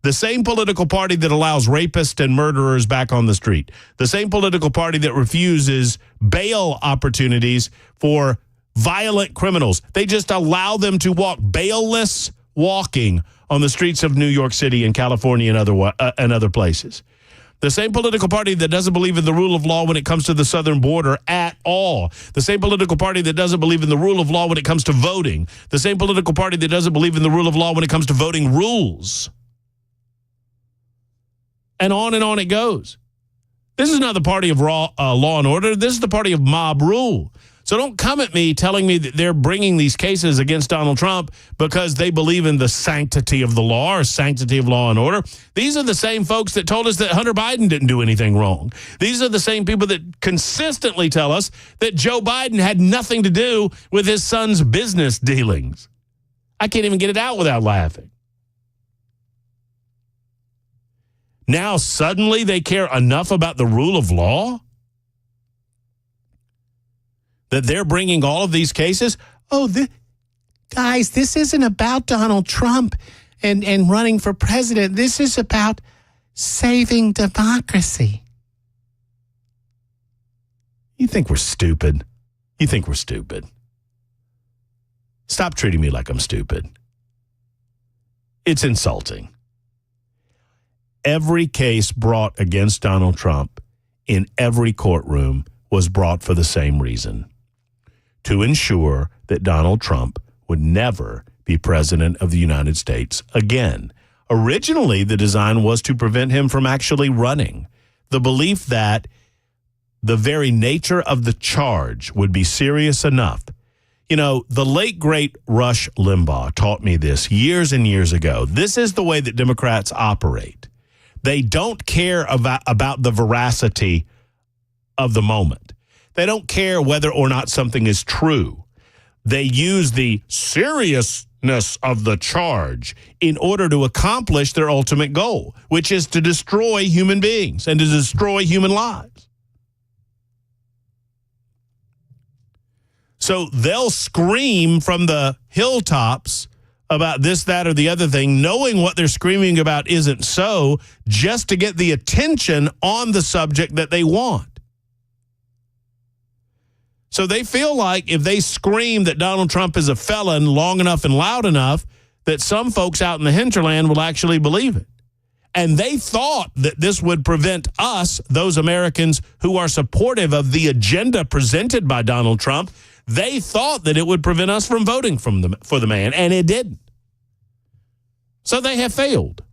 S1: The same political party that allows rapists and murderers back on the street. The same political party that refuses bail opportunities for violent criminals. They just allow them to walk bailless walking on the streets of New York City and California and other places. The same political party that doesn't believe in the rule of law when it comes to the southern border at all. The same political party that doesn't believe in the rule of law when it comes to voting. The same political party that doesn't believe in the rule of law when it comes to voting rules. And on it goes. This is not the party of law and order. This is the party of mob rule. So don't come at me telling me that they're bringing these cases against Donald Trump because they believe in the sanctity of the law or sanctity of law and order. These are the same folks that told us that Hunter Biden didn't do anything wrong. These are the same people that consistently tell us that Joe Biden had nothing to do with his son's business dealings. I can't even get it out without laughing. Now suddenly they care enough about the rule of law that they're bringing all of these cases. Oh, guys, this isn't about Donald Trump and running for president. This is about saving democracy. You think we're stupid? You think we're stupid? Stop treating me like I'm stupid. It's insulting. Every case brought against Donald Trump in every courtroom was brought for the same reason: to ensure that Donald Trump would never be president of the United States again. Originally, the design was to prevent him from actually running. The belief that the very nature of the charge would be serious enough. You know, the late, great Rush Limbaugh taught me this years and years ago. This is the way that Democrats operate. They don't care about the veracity of the moment. They don't care whether or not something is true. They use the seriousness of the charge in order to accomplish their ultimate goal, which is to destroy human beings and to destroy human lives. So they'll scream from the hilltops about this, that, or the other thing, knowing what they're screaming about isn't so, just to get the attention on the subject that they want. So they feel like if they scream that Donald Trump is a felon long enough and loud enough, that some folks out in the hinterland will actually believe it. And they thought that this would prevent us, those Americans who are supportive of the agenda presented by Donald Trump, they thought that it would prevent us from voting for the man, and it didn't. So they have failed.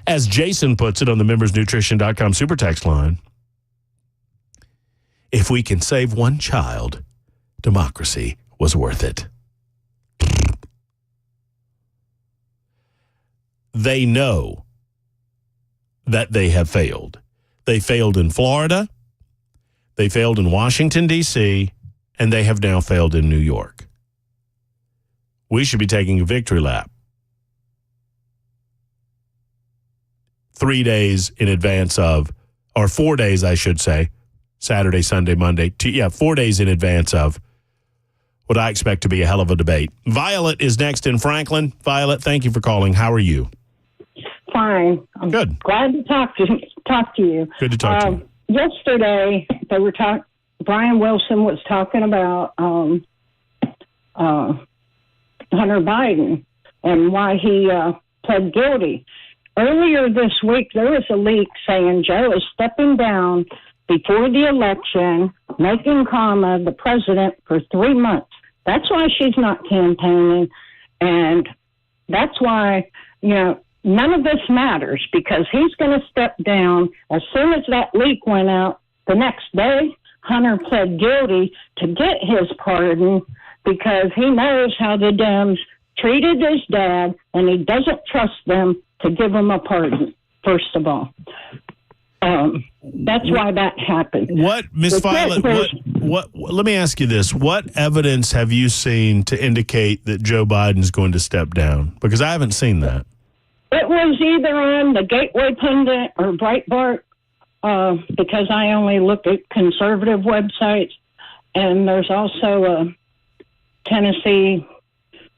S1: As Jason puts it on the membersnutrition.com super text line, if we can save one child, democracy was worth it. They know that they have failed. They failed in Florida, they failed in Washington, D.C., and they have now failed in New York. We should be taking a victory lap 3 days in advance of, or 4 days, I should say, Saturday, Sunday, Monday, 4 days in advance of what I expect to be a hell of a debate. Violet is next in Franklin. Violet, thank you for calling. How are you?
S7: Fine. I'm
S1: Good.
S7: glad to talk to you.
S1: Good to talk to you.
S7: Yesterday, they were Brian Wilson was talking about Hunter Biden and why he pled guilty. Earlier this week, there was a leak saying Joe is stepping down before the election, making Kamala the president for 3 months. That's why she's not campaigning, and that's why, none of this matters, because he's going to step down. As soon as that leak went out, the next day, Hunter pled guilty to get his pardon because he knows how the Dems treated his dad, and he doesn't trust them to give him a pardon, first of all. That's why that happened.
S1: What, Miss Violet, what, let me ask you this. What evidence have you seen to indicate that Joe Biden's going to step down? Because I haven't seen that.
S7: It was either on the Gateway Pundit or Breitbart, because I only look at conservative websites. And there's also Tennessee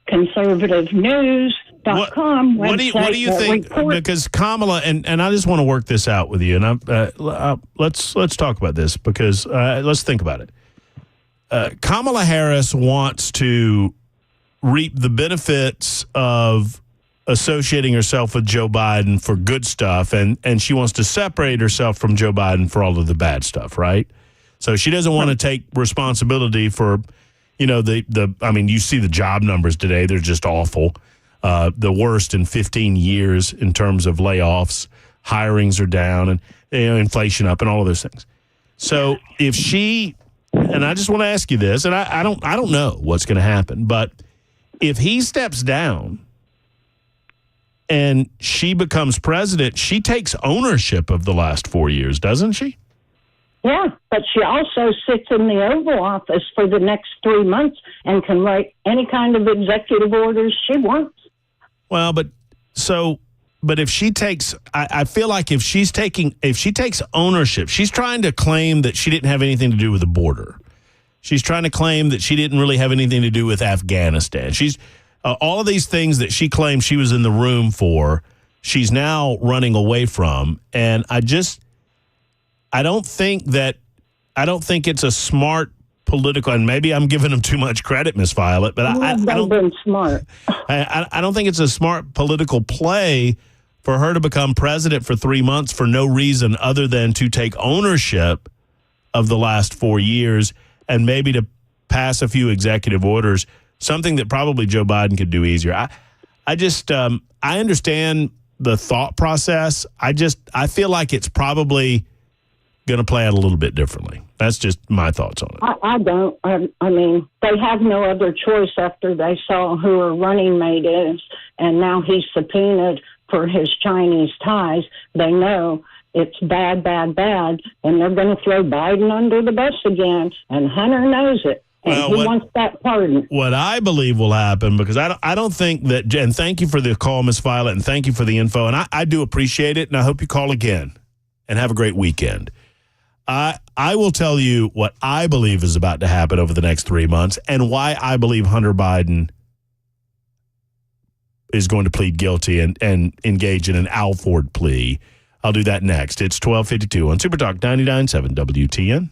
S7: Conservative News.com website.
S1: What do you think? Because Kamala, and I just want to work this out with you, and let's talk about this, because let's think about it. Kamala Harris wants to reap the benefits of associating herself with Joe Biden for good stuff, and she wants to separate herself from Joe Biden for all of the bad stuff, right? So she doesn't want to take responsibility for, you see the job numbers today. They're just awful. The worst in 15 years in terms of layoffs. Hirings are down, and inflation up, and all of those things. So if she, and I just want to ask you this, and I don't know what's going to happen, but if he steps down and she becomes president, she takes ownership of the last 4 years, doesn't she?
S7: Yeah, but she also sits in the Oval Office for the next 3 months and can write any kind of executive orders she wants.
S1: Well, but if she takes, I feel like if she takes ownership, she's trying to claim that she didn't have anything to do with the border. She's trying to claim that she didn't really have anything to do with Afghanistan. She's all of these things that she claimed she was in the room for, she's now running away from. And I don't think it's a smart political, and maybe I'm giving them too much credit, Miss Violet, but I don't
S7: smart.
S1: I don't think it's a smart political play for her to become president for 3 months for no reason other than to take ownership of the last 4 years and maybe to pass a few executive orders, something that probably Joe Biden could do easier. I understand the thought process. I feel like it's probably going to play out a little bit differently. That's just my thoughts on it.
S7: I don't. I mean, they have no other choice after they saw who her running mate is, and now he's subpoenaed for his Chinese ties. They know it's bad, bad, bad, and they're going to throw Biden under the bus again, and Hunter knows it. And he wants that pardon.
S1: What I believe will happen, because I don't think that, and thank you for the call, Miss Violet, and thank you for the info, and I do appreciate it, and I hope you call again, and have a great weekend. I will tell you what I believe is about to happen over the next 3 months and why I believe Hunter Biden is going to plead guilty and engage in an Alford plea. I'll do that next. It's 12:52 on Supertalk 99.7 WTN.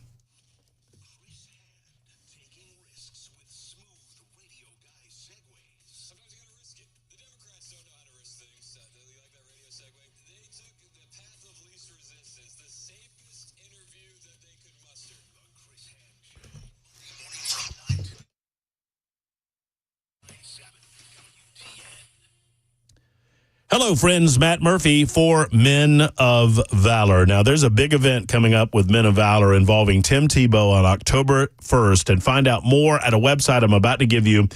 S1: Hello, friends. Matt Murphy for Men of Valor. Now, there's a big event coming up with Men of Valor involving Tim Tebow on October 1st. And find out more at a website I'm about to give you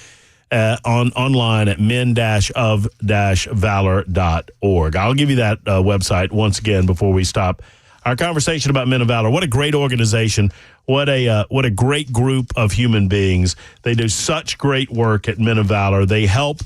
S1: online at men-of-valor.org. I'll give you that website once again before we stop our conversation about Men of Valor. What a great organization. What a great group of human beings. They do such great work at Men of Valor. They help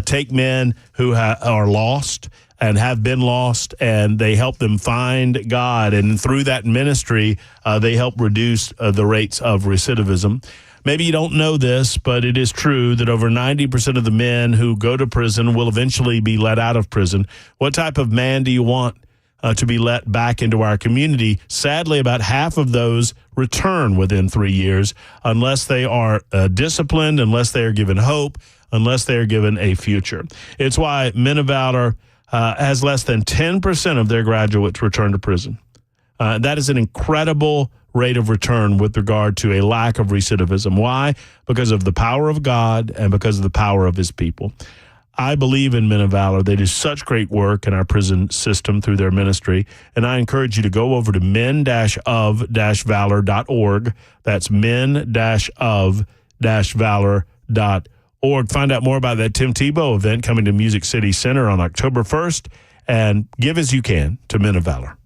S1: take men who are lost, and have been lost, and they help them find God. And through that ministry, they help reduce the rates of recidivism. Maybe you don't know this, but it is true that over 90% of the men who go to prison will eventually be let out of prison. What type of man do you want to be let back into our community? Sadly, about half of those return within 3 years unless they are disciplined, unless they are given hope, unless they are given a future. It's why Men of Valor has less than 10% of their graduates return to prison. That is an incredible rate of return with regard to a lack of recidivism. Why? Because of the power of God and because of the power of his people. I believe in Men of Valor. They do such great work in our prison system through their ministry. And I encourage you to go over to men-of-valor.org. That's men-of-valor.org. Find out more about that Tim Tebow event coming to Music City Center on October 1st. And give as you can to Men of Valor.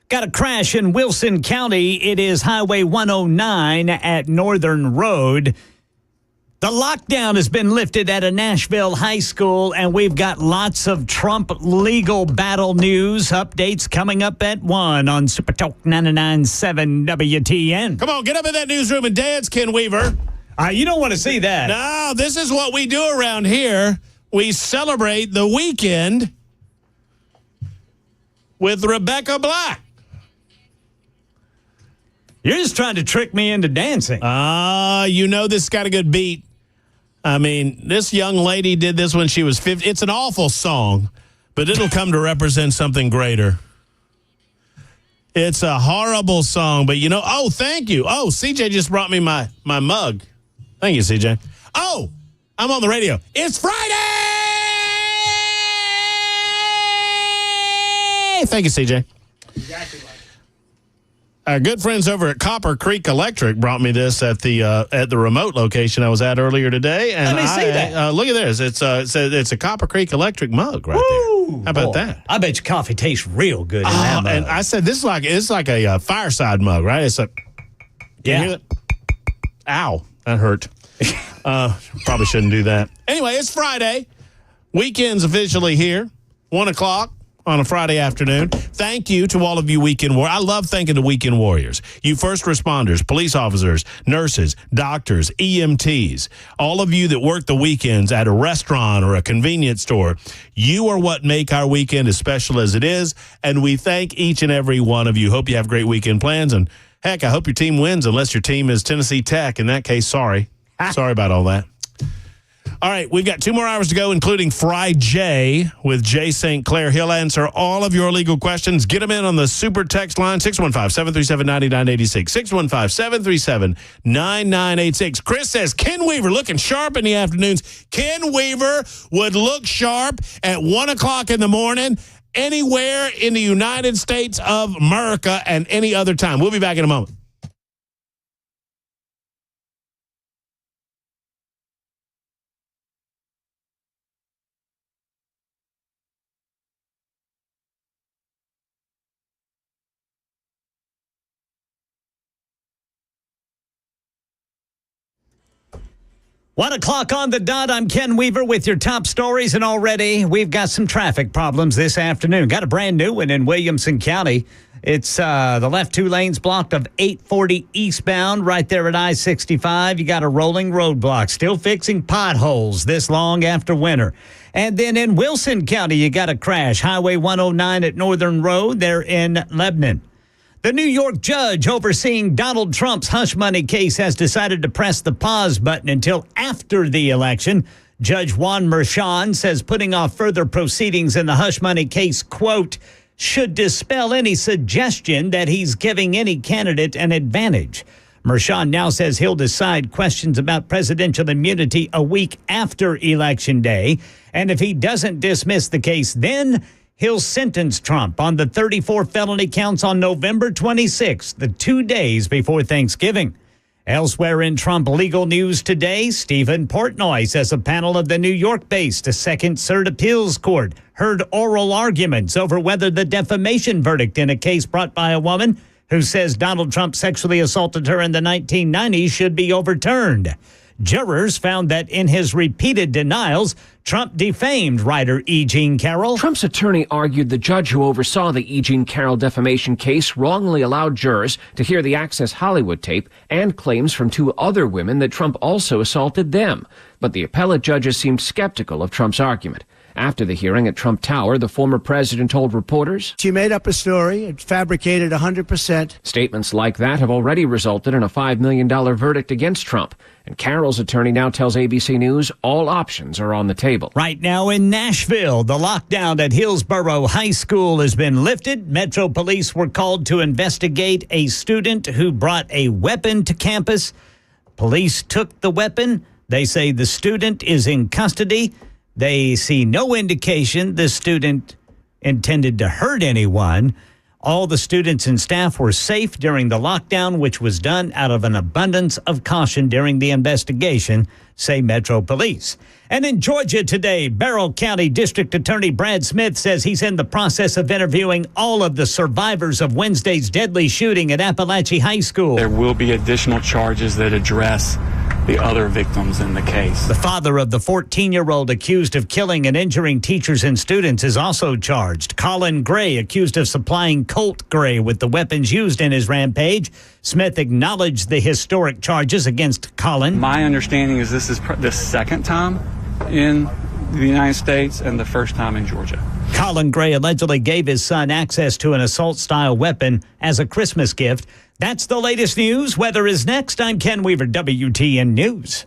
S3: Got a crash in Wilson County. It is Highway 109 at Northern Road. The lockdown has been lifted at a Nashville high school, and we've got lots of Trump legal battle news updates coming up at 1 on Supertalk 99.7 WTN.
S1: Come on, get up in that newsroom and dance, Ken Weaver.
S3: You don't want to see that.
S1: No, this is what we do around here. We celebrate the weekend with Rebecca Black.
S3: You're just trying to trick me into dancing.
S1: You know this got a good beat. I mean, this young lady did this when she was 50. It's an awful song, but it'll come to represent something greater. It's a horrible song, but thank you. Oh, CJ just brought me my mug. Thank you, CJ. Oh, I'm on the radio. It's Friday! Thank you, CJ. Exactly like it. Our good friends over at Copper Creek Electric brought me this at the remote location I was at earlier today. And
S3: Let me see that.
S1: Look at this. It's a Copper Creek Electric mug right there. How about that?
S3: I bet your coffee tastes real good in that mug.
S1: And I said it's like a fireside mug, right? It's like, can you hear that? Ow, that hurt. Probably shouldn't do that. Anyway, it's Friday. Weekend's officially here. 1 o'clock on a Friday afternoon. Thank you to all of you weekend warriors. I love thanking the weekend warriors. You first responders, police officers, nurses, doctors, EMTs, all of you that work the weekends at a restaurant or a convenience store. You are what make our weekend as special as it is, and we thank each and every one of you. Hope you have great weekend plans, and heck, I hope your team wins unless your team is Tennessee Tech. In that case, sorry. Sorry about all that. All right, we've got 2 more hours to go, including Fry J with Jay St. Clair. He'll answer all of your legal questions. Get them in on the super text line, 615-737-9986, 615-737-9986. Chris says, Ken Weaver looking sharp in the afternoons. Ken Weaver would look sharp at 1 o'clock in the morning anywhere in the United States of America and any other time. We'll be back in a moment.
S3: One o'clock on the dot. I'm Ken Weaver with your top stories, and already we've got some traffic problems this afternoon. Got a brand new one in Williamson County. It's the left 2 lanes blocked of 840 eastbound right there at I-65. You got a rolling roadblock. Still fixing potholes this long after winter. And then in Wilson County, you got a crash. Highway 109 at Northern Road there in Lebanon. The New York judge overseeing Donald Trump's hush money case has decided to press the pause button until after the election. Judge Juan Merchan says putting off further proceedings in the hush money case, quote, should dispel any suggestion that he's giving any candidate an advantage. Merchan now says he'll decide questions about presidential immunity a week after Election Day. And if he doesn't dismiss the case then, he'll sentence Trump on the 34 felony counts on November 26th, the 2 days before Thanksgiving. Elsewhere in Trump legal news today, Stephen Portnoy says a panel of the New York-based Second Cert Appeals Court heard oral arguments over whether the defamation verdict in a case brought by a woman who says Donald Trump sexually assaulted her in the 1990s should be overturned. Jurors found that in his repeated denials, Trump defamed writer E. Jean Carroll.
S4: Trump's attorney argued the judge who oversaw the E. Jean Carroll defamation case wrongly allowed jurors to hear the Access Hollywood tape and claims from 2 other women that Trump also assaulted them. But the appellate judges seemed skeptical of Trump's argument. After the hearing at Trump Tower, the former president told reporters,
S8: she made up a story and fabricated 100%.
S4: Statements like that have already resulted in a $5 million verdict against Trump. And Carroll's attorney now tells ABC News all options are on the table.
S3: Right now in Nashville, the lockdown at Hillsborough High School has been lifted. Metro Police were called to investigate a student who brought a weapon to campus. Police took the weapon. They say the student is in custody. They see no indication the student intended to hurt anyone. All the students and staff were safe during the lockdown, which was done out of an abundance of caution during the investigation, say Metro Police. And in Georgia today, Barrow County District Attorney Brad Smith says he's in the process of interviewing all of the survivors of Wednesday's deadly shooting at Appalachia High School.
S6: There will be additional charges that address the other victims in the case.
S3: The father of the 14-year-old accused of killing and injuring teachers and students is also charged. Colin Gray, accused of supplying Colt Gray with the weapons used in his rampage. Smith acknowledged the historic charges against Colin.
S6: My understanding is this is the second time in the United States and the first time in Georgia.
S3: Colin Gray allegedly gave his son access to an assault-style weapon as a Christmas gift. That's the latest news. Weather is next. I'm Ken Weaver, WTN News.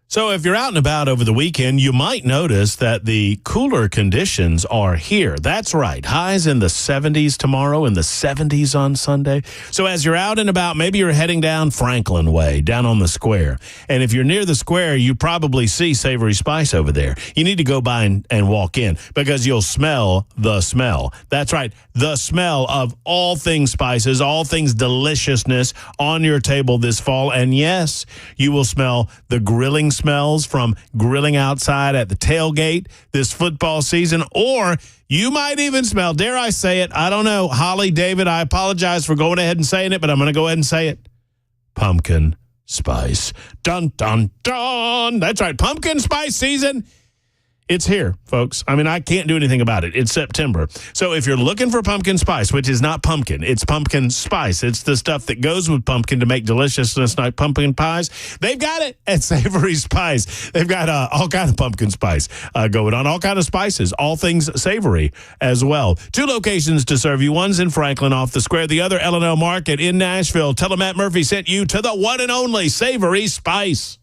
S1: So if you're out and about over the weekend, you might notice that the cooler conditions are here. That's right. Highs in the 70s tomorrow and the 70s on Sunday. So as you're out and about, maybe you're heading down Franklin Way, down on the square. And if you're near the square, you probably see Savory Spice over there. You need to go by and walk in because you'll smell the smell. That's right. The smell of all things spices, all things deliciousness on your table this fall. And yes, you will smell the grilling smells from grilling outside at the tailgate this football season, or you might even smell, dare I say it, I don't know, Holly, David, I apologize for going ahead and saying it, but I'm going to go ahead and say it. Pumpkin spice. Dun, dun, dun. That's right. Pumpkin spice season. It's here, folks. I mean, I can't do anything about it. It's September. So if you're looking for pumpkin spice, which is not pumpkin, it's pumpkin spice. It's the stuff that goes with pumpkin to make deliciousness like pumpkin pies. They've got it at Savory Spice. They've got all kind of pumpkin spice going on, all kind of spices, all things savory as well. 2 locations to serve you. One's in Franklin off the square. The other, L&L Market in Nashville. Tell them Matt Murphy sent you to the one and only Savory Spice.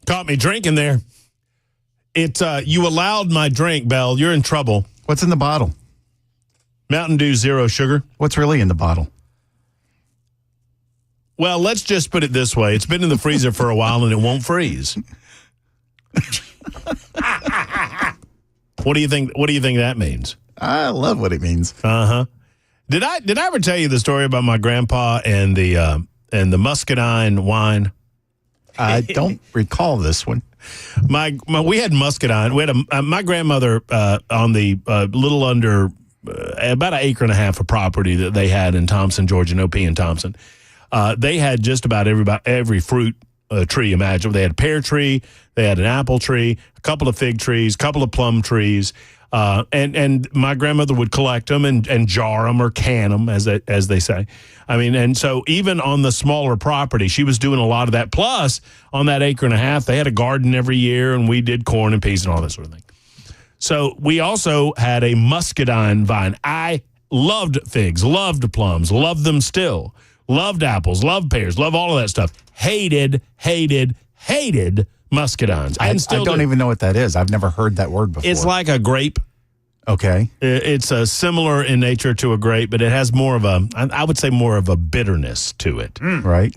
S1: Caught me drinking there. You allowed my drink, Bell. You're in trouble.
S2: What's in the bottle?
S1: Mountain Dew Zero Sugar.
S2: What's really in the bottle?
S1: Well, let's just put it this way. It's been in the freezer for a while and it won't freeze. What do you think that means?
S2: I love what it means.
S1: Uh-huh. Did I ever tell you the story about my grandpa and the muscadine wine?
S2: I don't recall this one.
S1: We had muscadine. We had my grandmother on the little under about 1.5 acres of property that they had in Thompson, Georgia, OP in Thompson. They had just about every fruit tree imaginable. They had a pear tree, they had an apple tree, a couple of fig trees, a couple of plum trees. And my grandmother would collect them and jar them or can them, as they say. I mean, and so even on the smaller property, she was doing a lot of that. Plus, on that 1.5 acres, they had a garden every year, and we did corn and peas and all that sort of thing. So we also had a muscadine vine. I loved figs, loved plums, loved them still, loved apples, loved pears, loved all of that stuff. Hated Muscadines.
S2: I don't even know what that is. I've never heard that word before.
S1: It's like a grape.
S2: Okay.
S1: It's similar in nature to a grape, but it has more of I would say more of a bitterness to it.
S2: Right.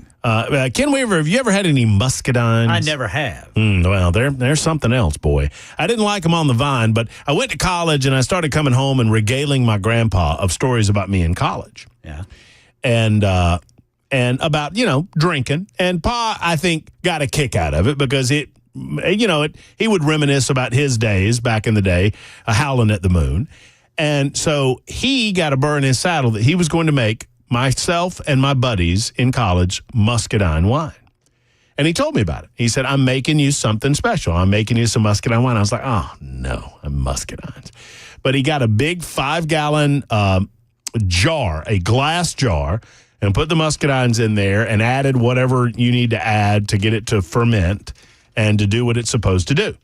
S1: Ken Weaver, have you ever had any muscadines?
S3: I never have.
S1: Well, there's something else, boy. I didn't like them on the vine, but I went to college and I started coming home and regaling my grandpa of stories about me in college.
S3: Yeah.
S1: And about, drinking. And Pa, I think, got a kick out of it because he would reminisce about his days back in the day, howling at the moon. And so he got a burr in his saddle that he was going to make myself and my buddies in college muscadine wine. And he told me about it. He said, I'm making you something special. I'm making you some muscadine wine. I was like, oh, no, I'm muscadines. But he got a big 5-gallon jar, a glass jar, and put the muscadines in there and added whatever you need to add to get it to ferment and to do what it's supposed to do.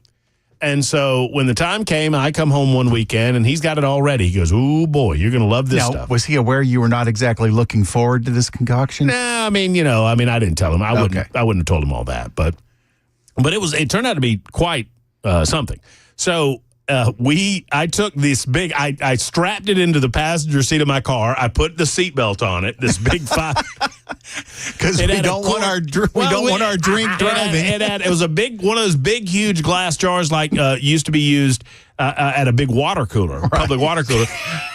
S1: And so when the time came, I come home one weekend, and he's got it all ready. He goes, ooh, boy, you're going to love this stuff.
S2: Was he aware you were not exactly looking forward to this concoction?
S1: No, I didn't tell him. I wouldn't have told him all that. But it turned out to be quite something. So I took this big, I strapped it into the passenger seat of my car. I put the seatbelt on it, this big 5.
S2: Because we don't want our drink driving.
S1: It was a big, one of those big, huge glass jars like used to be used at a big water cooler, public water cooler.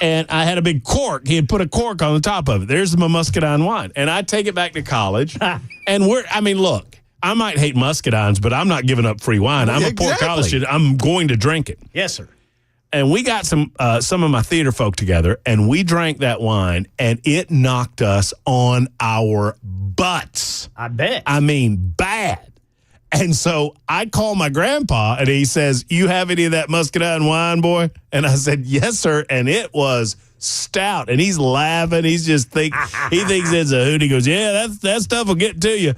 S1: And I had a big cork. He had put a cork on the top of it. There's my muscadine wine. And I take it back to college. And look, I might hate muscadines, but I'm not giving up free wine. I'm a poor college student. I'm going to drink it.
S3: Yes, sir.
S1: And we got some of my theater folk together, and we drank that wine, and it knocked us on our butts.
S3: I bet.
S1: Bad. And so I call my grandpa, and he says, you have any of that muscadine wine, boy? And I said, yes, sir. And it was stout. And he's laughing. He thinks it's a hoot. He goes, yeah, that stuff will get to you.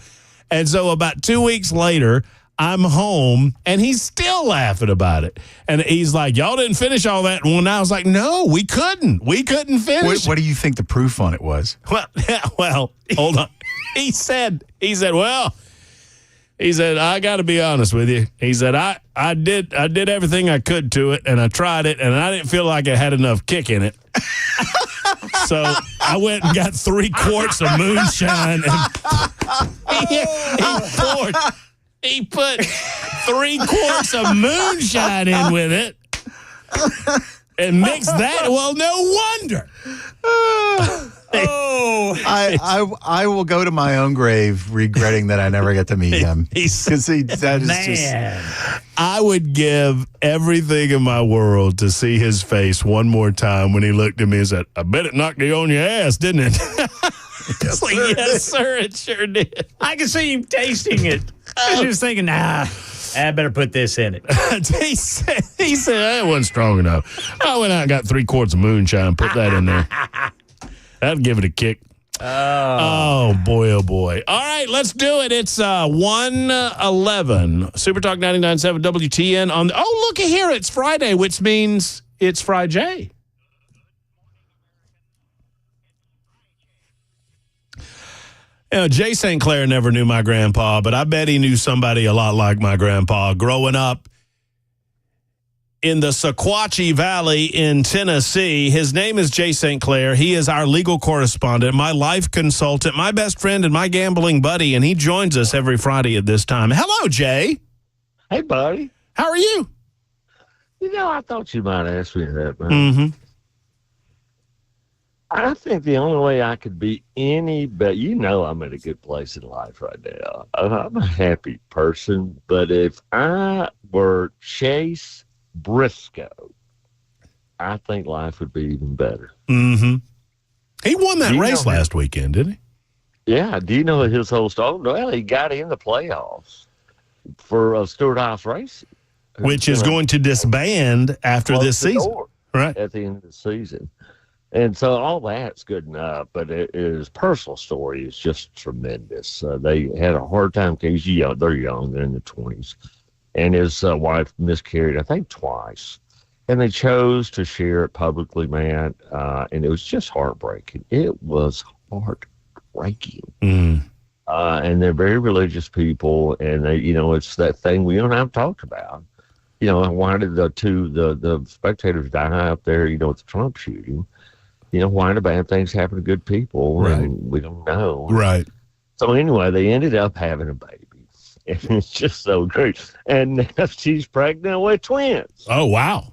S1: And so about 2 weeks later, I'm home, and he's still laughing about it. And he's like, y'all didn't finish all that in one night. I was like, no, we couldn't. We couldn't finish.
S2: What do you think the proof on it was?
S1: Well, hold on. He said, I got to be honest with you. He said, I did everything I could to it, and I tried it, and I didn't feel like it had enough kick in it. So I went and got 3 quarts of moonshine, and he put 3 quarts of moonshine in with it and mixed that. Well, no wonder.
S2: I will go to my own grave regretting that I never got to meet him.
S1: I would give everything in my world to see his face one more time when he looked at me and said, I bet it knocked you on your ass, didn't it? It's like, yes, sir, it sure did.
S3: I can see him tasting it. I was thinking, I better put this in it.
S1: he said that wasn't strong enough. I went out and got 3 quarts of moonshine, put that in there. That'd give it a kick. Oh, boy, oh, boy. All right, let's do it. It's 1:11. Supertalk 99.7 WTN on. Oh, look at here. It's Friday, which means it's Friday. Jay St. Clair never knew my grandpa, but I bet he knew somebody a lot like my grandpa. Growing up in the Sequatchie Valley in Tennessee, his name is Jay St. Clair. He is our legal correspondent, my life consultant, my best friend, and my gambling buddy, and he joins us every Friday at this time. Hello, Jay.
S9: Hey, buddy.
S1: How are you?
S9: I thought you might ask me that, man.
S1: Mm-hmm.
S9: I think the only way I could be any better, I'm in a good place in life right now. I'm a happy person, but if I were Chase Briscoe, I think life would be even better.
S1: Mm-hmm. He won that race last weekend, didn't he?
S9: Yeah. Do you know his whole story? Well, he got in the playoffs for Stewart House Racing.
S1: Which is going to disband after this season. Right.
S9: At the end of the season. And so all that's good enough, but his personal story is just tremendous. They had a hard time because they're young, they're in the 20s. And his wife miscarried, I think, twice. And they chose to share it publicly, man. And it was just heartbreaking. It was heartbreaking. and they're very religious people, and they, it's that thing we don't have talked about. Why did the spectators die up there? With the Trump shooting. Why do bad things happen to good people?
S1: Right.
S9: And we don't know.
S1: Right.
S9: So anyway, they ended up having a baby, and it's just so great. And now she's pregnant with twins.
S1: Oh, wow.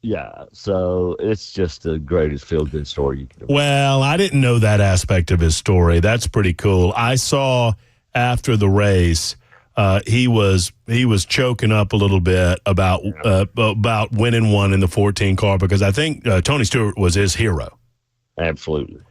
S9: Yeah, so it's just the greatest feel-good story you can imagine.
S1: Well, I didn't know that aspect of his story. That's pretty cool. I saw after the race, he was choking up a little bit about winning one in the 14 car, because I think Tony Stewart was his hero.
S9: Absolutely.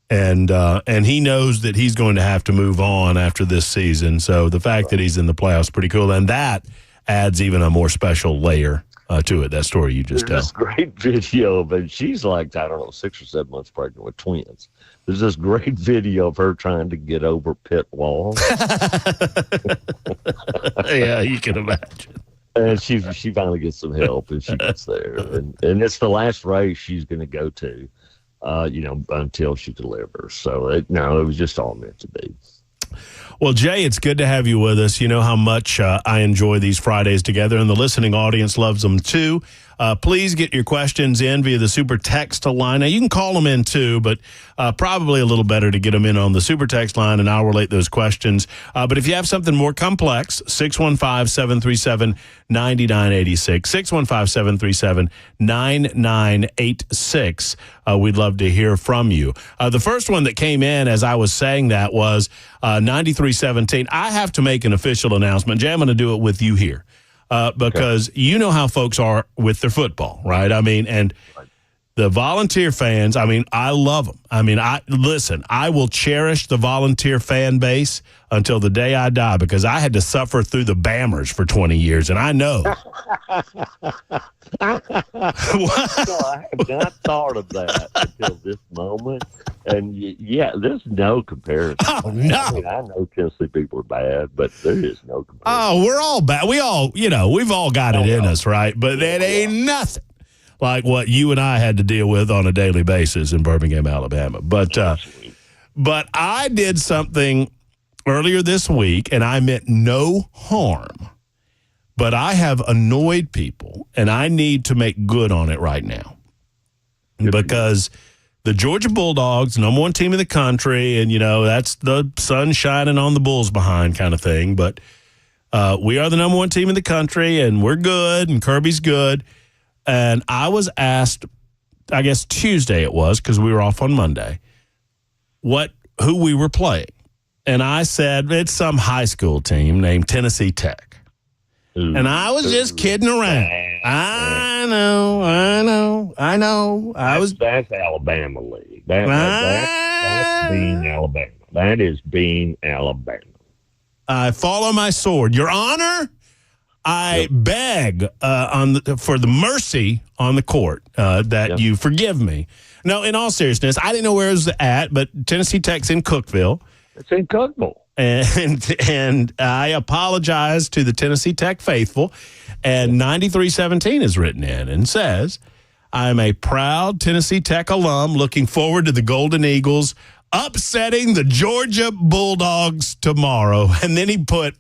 S1: And he knows that he's going to have to move on after this season. So the fact that he's in the playoffs is pretty cool, and that adds even a more special layer to it. That story you just tell.
S9: This great video, but she's like, I don't know, 6 or 7 months pregnant with twins. There's this great video of her trying to get over pit walls.
S1: Yeah, you can imagine.
S9: And she finally gets some help, and she gets there. And it's the last race she's going to go to, until she delivers. So, it was just all meant to be.
S1: Well, Jay, it's good to have you with us. You know how much I enjoy these Fridays together, and the listening audience loves them too. Please get your questions in via the Super Text line. Now, you can call them in too, but probably a little better to get them in on the Super Text line, and I'll relate those questions. But if you have something more complex, 615-737-9986, 615-737-9986. We'd love to hear from you. The first one that came in as I was saying that was 9317. I have to make an official announcement. Jay, I'm going to do it with you here. Because you know how folks are with their football, right? I mean, and the volunteer fans, I mean, I love them. I mean, I will cherish the volunteer fan base until the day I die, because I had to suffer through the Bammers for 20 years, and I know.
S9: I have not thought of that until this moment. And yeah, there's no comparison.
S1: Oh, no.
S9: I mean, I know Tennessee people are bad, but there is no comparison.
S1: Oh, we're all bad. We all, we've all got it in us, right? But it ain't nothing like what you and I had to deal with on a daily basis in Birmingham, Alabama. But I did something earlier this week, and I meant no harm. But I have annoyed people, and I need to make good on it right now. Because the Georgia Bulldogs, number one team in the country, and, that's the sun shining on the Bulls behind kind of thing. But we are the number one team in the country, and we're good, and Kirby's good. And I was asked, I guess Tuesday it was, because we were off on Monday, who we were playing. And I said, it's some high school team named Tennessee Tech. And I was just kidding around. I know.
S9: That's Alabama League. That's being Alabama. That is being Alabama.
S1: I follow my sword. Your Honor, I beg for the mercy on the court that you forgive me. No, in all seriousness, I didn't know where it was at, but Tennessee Tech's in Cookeville.
S9: It's in Cookeville.
S1: And I apologize to the Tennessee Tech faithful. And 9317 is written in and says, I'm a proud Tennessee Tech alum looking forward to the Golden Eagles upsetting the Georgia Bulldogs tomorrow. And then he put ...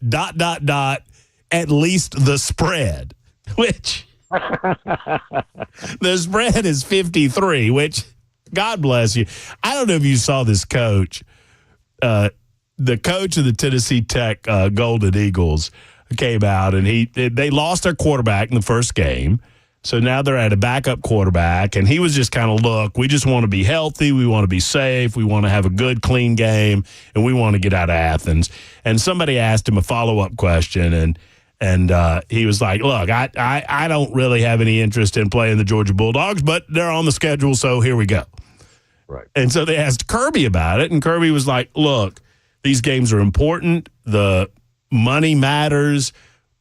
S1: at least the spread, which the spread is 53, which God bless you. I don't know if you saw this coach. The coach of the Tennessee Tech Golden Eagles came out, and they lost their quarterback in the first game. So now they're at a backup quarterback, and he was just kind of, look, we just want to be healthy. We want to be safe. We want to have a good, clean game, and we want to get out of Athens. And somebody asked him a follow-up question, and he was like, look, I don't really have any interest in playing the Georgia Bulldogs, but they're on the schedule, so here we go.
S9: Right.
S1: And so they asked Kirby about it, and Kirby was like, look, these games are important. The money matters.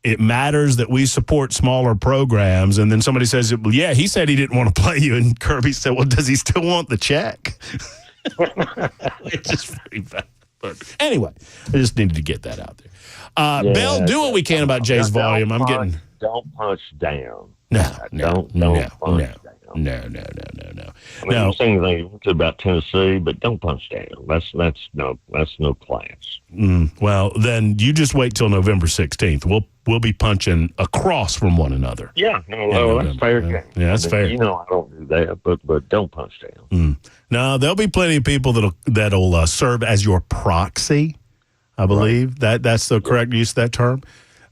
S1: It matters that we support smaller programs. And then somebody says, well, yeah, he said he didn't want to play you. And Kirby said, well, does he still want the check? It's just pretty bad. But anyway, I just needed to get that out there. Bell, do what we can about Jay's volume.
S9: Don't punch down.
S1: No.
S9: Don't punch down.
S1: No.
S9: I mean, I'm saying anything about Tennessee, but don't punch down. That's no class.
S1: Well, then you just wait till November 16th. We'll be punching across from one another.
S9: Yeah, that's fair game.
S1: Yeah, that's fair.
S9: You know, I don't do that, but don't punch down.
S1: No, there'll be plenty of people that'll serve as your proxy. I believe that's the correct use of that term.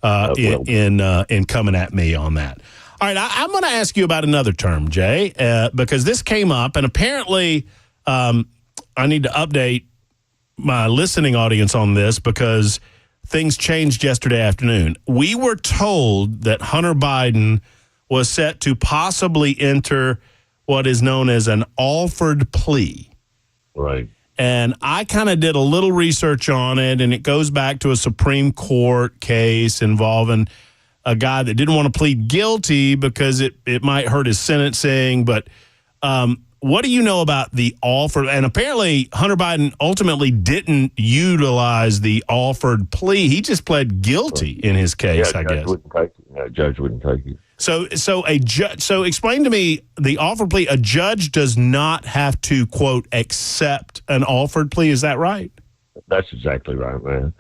S1: In coming at me on that. All right, I'm going to ask you about another term, Jay, because this came up, and apparently I need to update my listening audience on this because things changed yesterday afternoon. We were told that Hunter Biden was set to possibly enter what is known as an offered plea.
S9: Right.
S1: And I kind of did a little research on it, and it goes back to a Supreme Court case involving a guy that didn't want to plead guilty because it might hurt his sentencing. But what do you know about the offer? And apparently Hunter Biden ultimately didn't utilize the offered plea. He just pled guilty in his case, I guess.
S9: Judge wouldn't take it.
S1: So explain to me the offered plea. A judge does not have to, quote, accept an offered plea. Is that right?
S9: That's exactly right, man.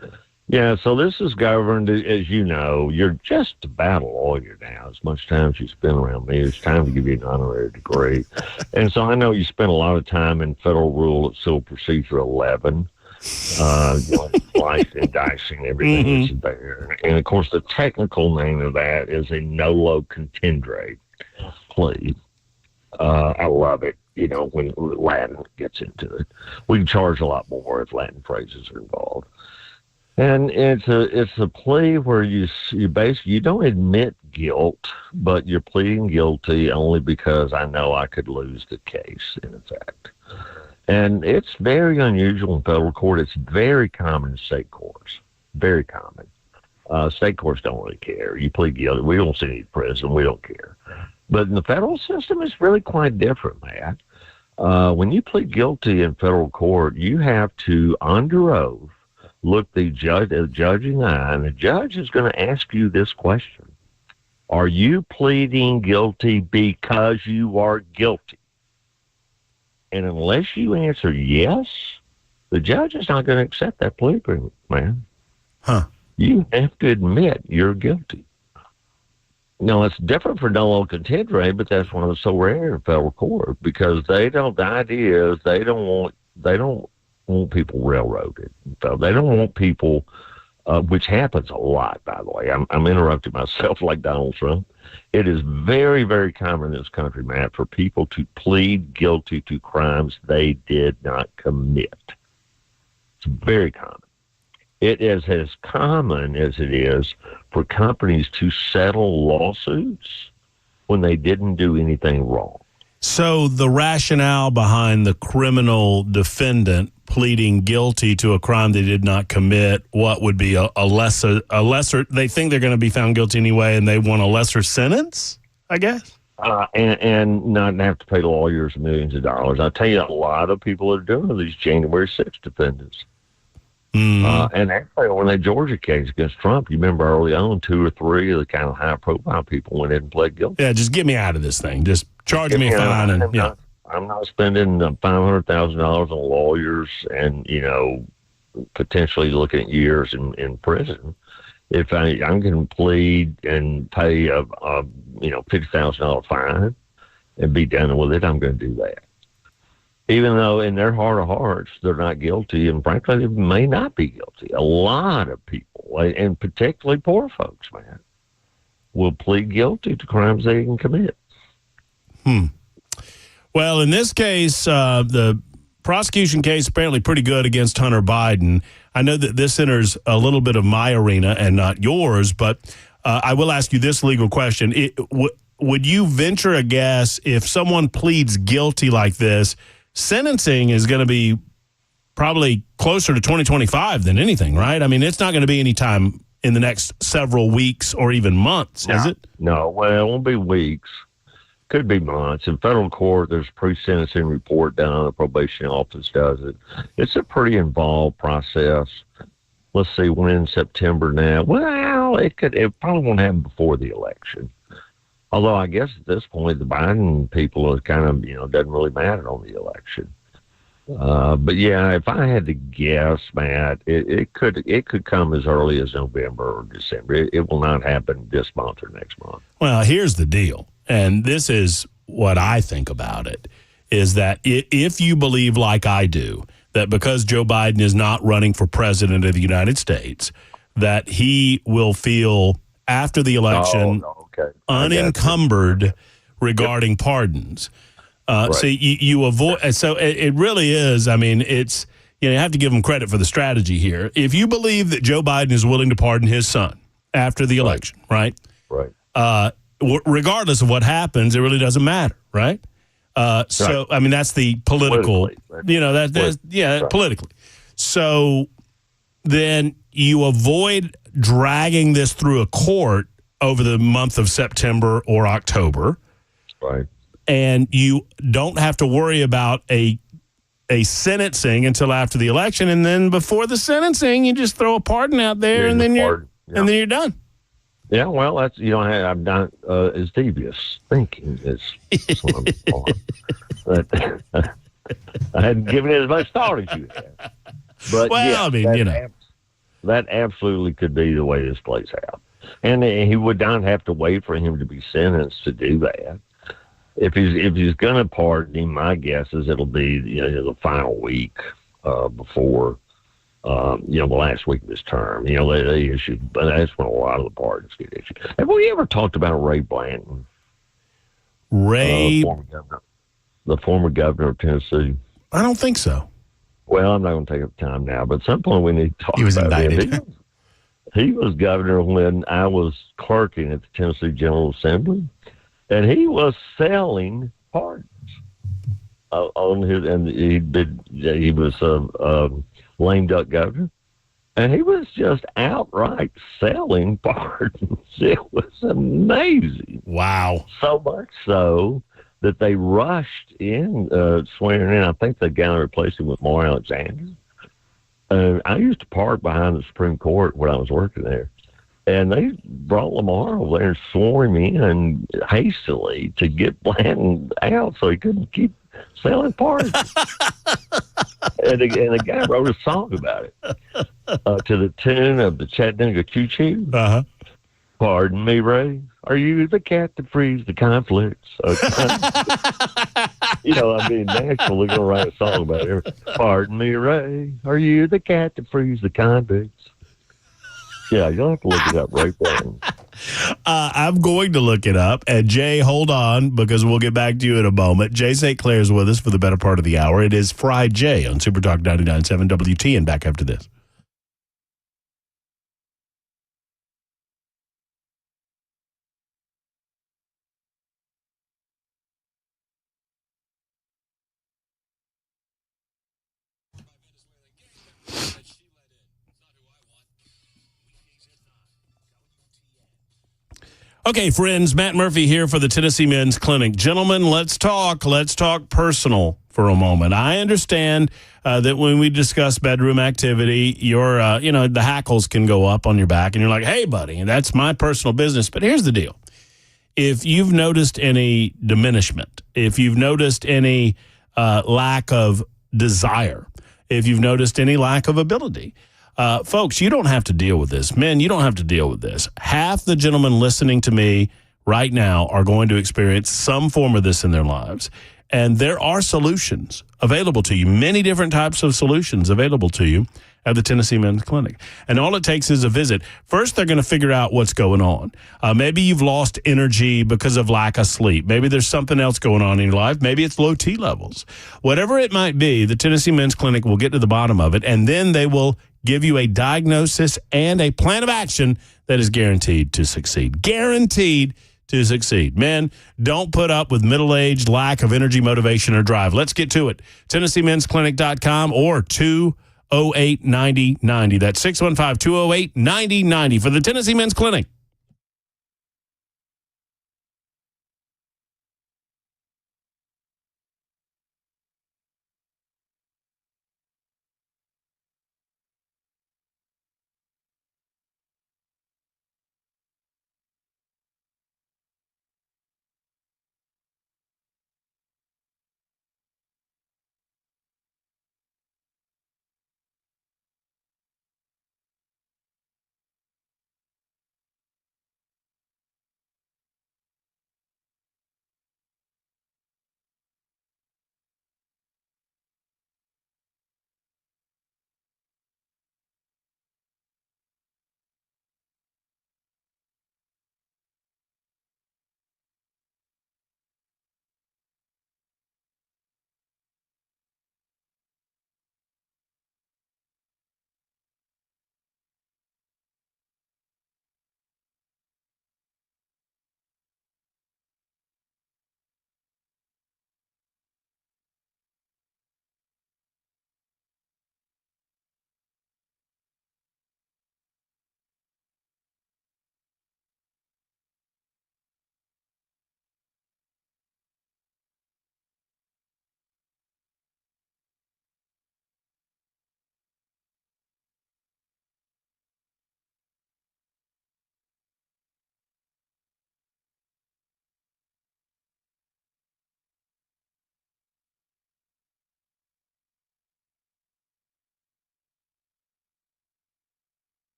S9: Yeah, so this is governed, as you know, you're just about a lawyer now. As much time as you spend around me, it's time to give you an honorary degree. And so I know you spend a lot of time in Federal Rule of Civil Procedure 11, slicing and dicing everything that's there. And, of course, the technical name of that is a nolo contendere plea. I love it, when Latin gets into it. We can charge a lot more if Latin phrases are involved. And it's a plea where you basically you don't admit guilt, but you're pleading guilty only because I know I could lose the case, in effect. And it's very unusual in federal court. It's very common in state courts. Very common. State courts don't really care. You plead guilty. We don't send you to prison. We don't care. But in the federal system, it's really quite different, Matt. When you plead guilty in federal court, you have to, under oath, look the judge in the eye, and the judge is going to ask you this question. Are you pleading guilty because you are guilty? And unless you answer yes, the judge is not going to accept that plea agreement, man. You have to admit you're guilty. No, it's different for nolo contendere, but that's one of the so rare in federal court because the idea is they don't want people railroaded. So they don't want people, which happens a lot, by the way. I'm interrupting myself like Donald Trump. It is very, very common in this country, Matt, for people to plead guilty to crimes they did not commit. It's very common. It is as common as it is for companies to settle lawsuits when they didn't do anything wrong.
S1: So the rationale behind the criminal defendant pleading guilty to a crime they did not commit, what would be a lesser, they think they're going to be found guilty anyway, and they want a lesser sentence, I guess?
S9: And not have to pay lawyers millions of dollars. I'll tell you, a lot of people are doing these January 6th defendants. And actually, when that Georgia case against Trump, you remember early on, 2 or 3 of the kind of high-profile people went in and pled guilty.
S1: Yeah, just get me out of this thing. Just charge me a fine.
S9: I'm not spending $500,000 on lawyers and, potentially looking at years in prison. If I'm going to plead and pay a $50,000 fine and be done with it, I'm going to do that. Even though in their heart of hearts, they're not guilty, and frankly, they may not be guilty. A lot of people, and particularly poor folks, man, will plead guilty to crimes they didn't commit.
S1: Well, in this case, the prosecution case apparently pretty good against Hunter Biden. I know that this enters a little bit of my arena and not yours, but I will ask you this legal question. Would you venture a guess if someone pleads guilty like this, sentencing is going to be probably closer to 2025 than anything, right? I mean, it's not going to be any time in the next several weeks or even months, is it?
S9: No, well, it won't be weeks. Could be months. In federal court, there's a pre-sentencing report done. The probation office does it. It's a pretty involved process. Let's see, we're in September now. Well, it probably won't happen before the election. Although I guess at this point the Biden people are kind of, doesn't really matter on the election. But yeah, if I had to guess, Matt, it could come as early as November or December. It will not happen this month or next month.
S1: Well, here's the deal, and this is what I think about it, is that if you believe like I do, that because Joe Biden is not running for president of the United States, that he will feel after the election unencumbered regarding pardons.
S9: Right.
S1: So you avoid. So it really is. I mean, it's you have to give him credit for the strategy here. If you believe that Joe Biden is willing to pardon his son after the election, right? Regardless of what happens, it really doesn't matter, right? So I mean, that's the political. Politically. So then you avoid dragging this through a court over the month of September or October.
S9: Right.
S1: And you don't have to worry about a sentencing until after the election, and then before the sentencing, you just throw a pardon out there, and then you're done.
S9: Yeah, well, that's I'm not as devious thinking as some are. But I hadn't given it as much thought as you have. But that absolutely could be the way this plays out, and he would not have to wait for him to be sentenced to do that. If he's going to pardon him, my guess is it'll be the final week before the last week of his term. They issued, but that's when a lot of the pardons get issued. Have we ever talked about Ray Blanton? The former governor of Tennessee.
S1: I don't think so.
S9: Well, I'm not going to take up time now, but at some point we need to talk.
S2: He was
S9: about
S2: indicted.
S9: him. He was governor when I was clerking at the Tennessee General Assembly. And he was selling pardons on his, and he was a lame duck governor, and he was just outright selling pardons. It was amazing.
S1: Wow!
S9: So much so that they rushed in swearing in. I think the guy replaced him with Moore Alexander. I used to park behind the Supreme Court when I was working there. And they brought Lamar over there and swore him in hastily to get Blanton out so he couldn't keep selling pardons. and the guy wrote a song about it to the tune of the Chattanooga Choo Choo.
S1: Uh-huh.
S9: Pardon me, Ray. Are you the cat that frees the conflicts? Nashville, they're going to write a song about it. Pardon me, Ray. Are you the cat that frees the convicts? Yeah, you'll have to look it up right there.
S1: I'm going to look it up. And Jay, hold on, because we'll get back to you in a moment. Jay St. Clair is with us for the better part of the hour. It is Fried Jay on Supertalk 99.7 WT, and back after this. Okay, friends, Matt Murphy here for the Tennessee Men's Clinic. Gentlemen, let's talk personal for a moment. I understand that when we discuss bedroom activity, your the hackles can go up on your back, and you're like, hey, buddy, that's my personal business. But here's the deal. If you've noticed any diminishment, if you've noticed any lack of desire, if you've noticed any lack of ability, folks, you don't have to deal with this. Men, you don't have to deal with this. Half the gentlemen listening to me right now are going to experience some form of this in their lives. And there are solutions available to you, many different types of solutions available to you at the Tennessee Men's Clinic. And all it takes is a visit. First, they're going to figure out what's going on. Maybe you've lost energy because of lack of sleep. Maybe there's something else going on in your life. Maybe it's low T levels. Whatever it might be, the Tennessee Men's Clinic will get to the bottom of it, and then they will give you a diagnosis and a plan of action that is guaranteed to succeed. Guaranteed to succeed. Men, don't put up with middle-aged lack of energy, motivation, or drive. Let's get to it. TennesseeMen'sClinic.com or 208-9090. That's 615-208-9090 for the Tennessee Men's Clinic.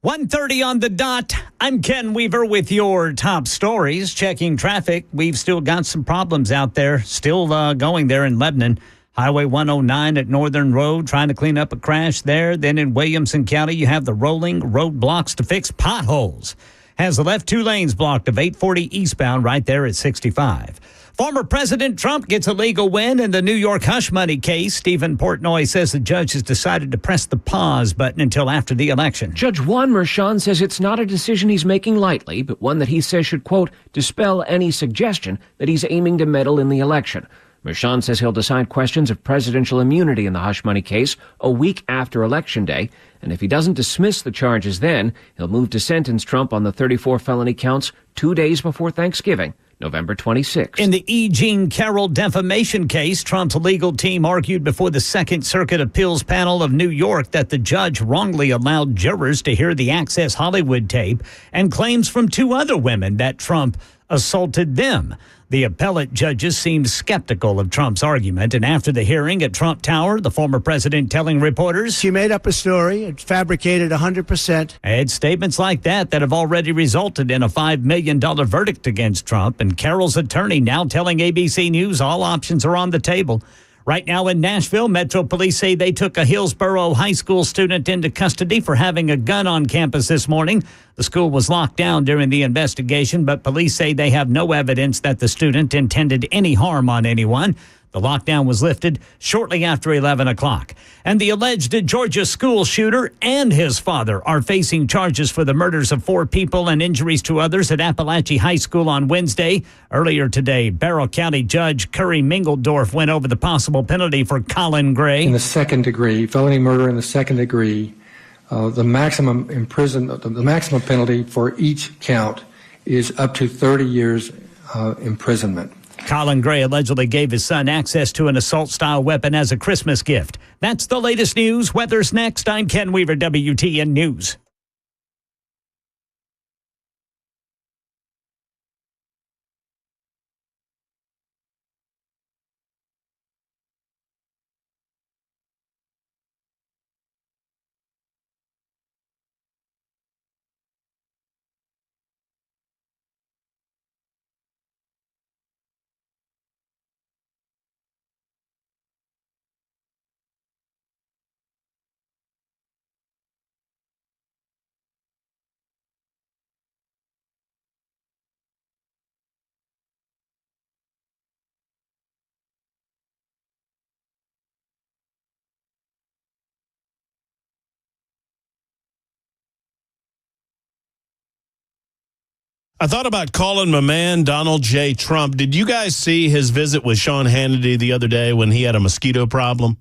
S3: 1:30 on the dot. I'm Ken Weaver with your top stories. Checking traffic. We've still got some problems out there. Still going there in Lebanon. Highway 109 at Northern Road, trying to clean up a crash there. Then in Williamson County, you have the rolling roadblocks to fix potholes. Has the left 2 lanes blocked of 840 eastbound right there at 65. Former President Trump gets a legal win in the New York hush money case. Stephen Portnoy says the judge has decided to press the pause button until after the election.
S4: Judge Juan Merchan says it's not a decision he's making lightly, but one that he says should, quote, dispel any suggestion that he's aiming to meddle in the election. Merchan says he'll decide questions of presidential immunity in the hush money case a week after Election Day, and if he doesn't dismiss the charges then, he'll move to sentence Trump on the 34 felony counts 2 days before Thanksgiving, November 26th.
S3: In the E. Jean Carroll defamation case, Trump's legal team argued before the Second Circuit Appeals Panel of New York that the judge wrongly allowed jurors to hear the Access Hollywood tape and claims from 2 other women that Trump assaulted them. The appellate judges seemed skeptical of Trump's argument, and after the hearing at Trump Tower, the former president telling reporters,
S8: She made up a story. It's fabricated 100%.
S3: It's statements like that have already resulted in a $5 million verdict against Trump, and Carroll's attorney now telling ABC News all options are on the table. Right now in Nashville, Metro Police say they took a Hillsborough High School student into custody for having a gun on campus this morning. The school was locked down during the investigation, but police say they have no evidence that the student intended any harm on anyone. The lockdown was lifted shortly after 11 o'clock. And the alleged Georgia school shooter and his father are facing charges for the murders of 4 people and injuries to others at Appalachia High School on Wednesday. Earlier today, Barrow County Judge Curry Mingledorf went over the possible penalty for Colin Gray.
S10: In the second degree, felony murder in the second degree, the maximum penalty for each count is up to 30 years imprisonment.
S3: Colin Gray allegedly gave his son access to an assault-style weapon as a Christmas gift. That's the latest news. Weather's next. I'm Ken Weaver, WTN News.
S1: I thought about calling my man, Donald J. Trump. Did you guys see his visit with Sean Hannity the other day when he had a mosquito problem?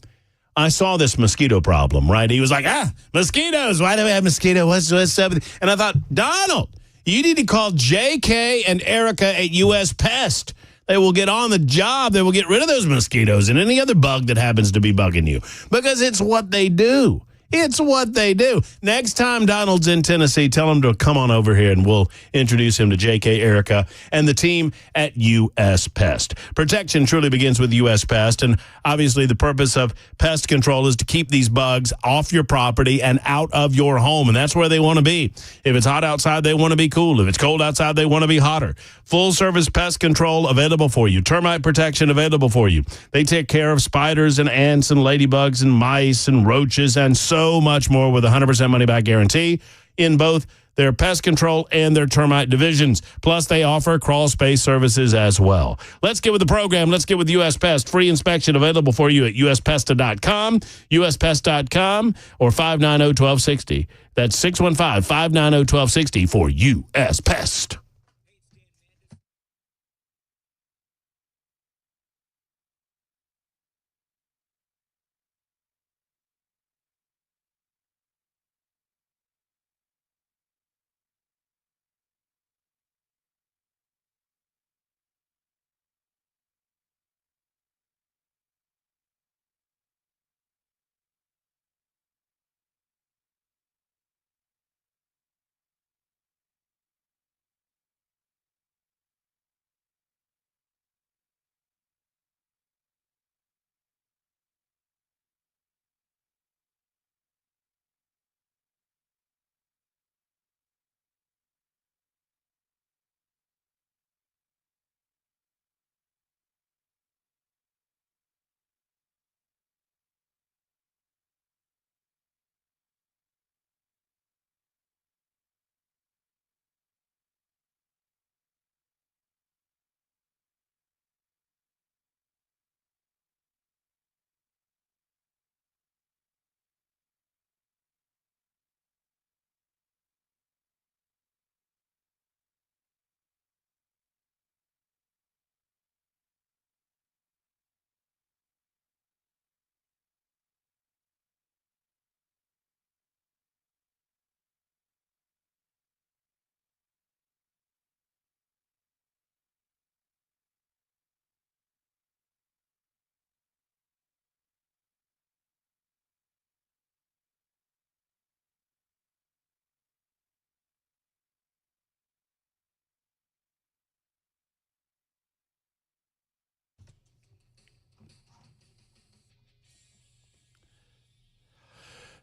S1: I saw this mosquito problem, right? He was like, mosquitoes. Why do we have mosquitoes? What's up? And I thought, Donald, you need to call J.K. and Erica at U.S. Pest. They will get on the job. They will get rid of those mosquitoes and any other bug that happens to be bugging you because it's what they do. It's what they do. Next time Donald's in Tennessee, tell him to come on over here and we'll introduce him to J.K. Erica and the team at U.S. Pest. Protection truly begins with U.S. Pest, and obviously the purpose of pest control is to keep these bugs off your property and out of your home, and that's where they want to be. If it's hot outside, they want to be cool. If it's cold outside, they want to be hotter. Full-service pest control available for you. Termite protection available for you. They take care of spiders and ants and ladybugs and mice and roaches and so much more with a 100% money-back guarantee in both their pest control and their termite divisions. Plus, they offer crawl space services as well. Let's get with the program. Let's get with U.S. Pest. Free inspection available for you at uspesta.com, uspest.com, or 590-1260. That's 615-590-1260 for U.S. Pest.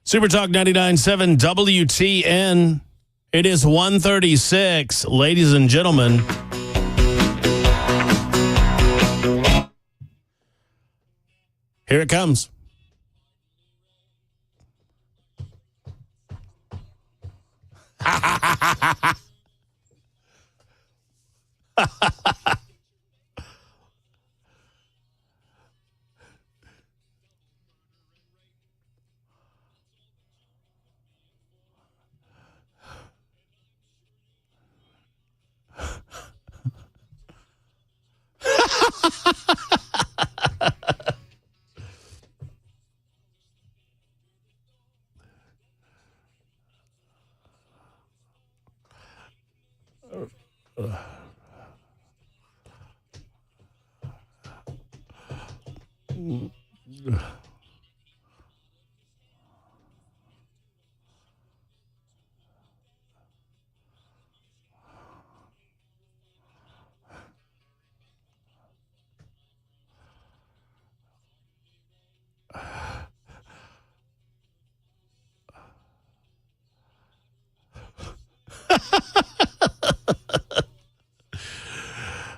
S1: Supertalk 99.7 WTN. It is 1:36, ladies and gentlemen. Here it comes.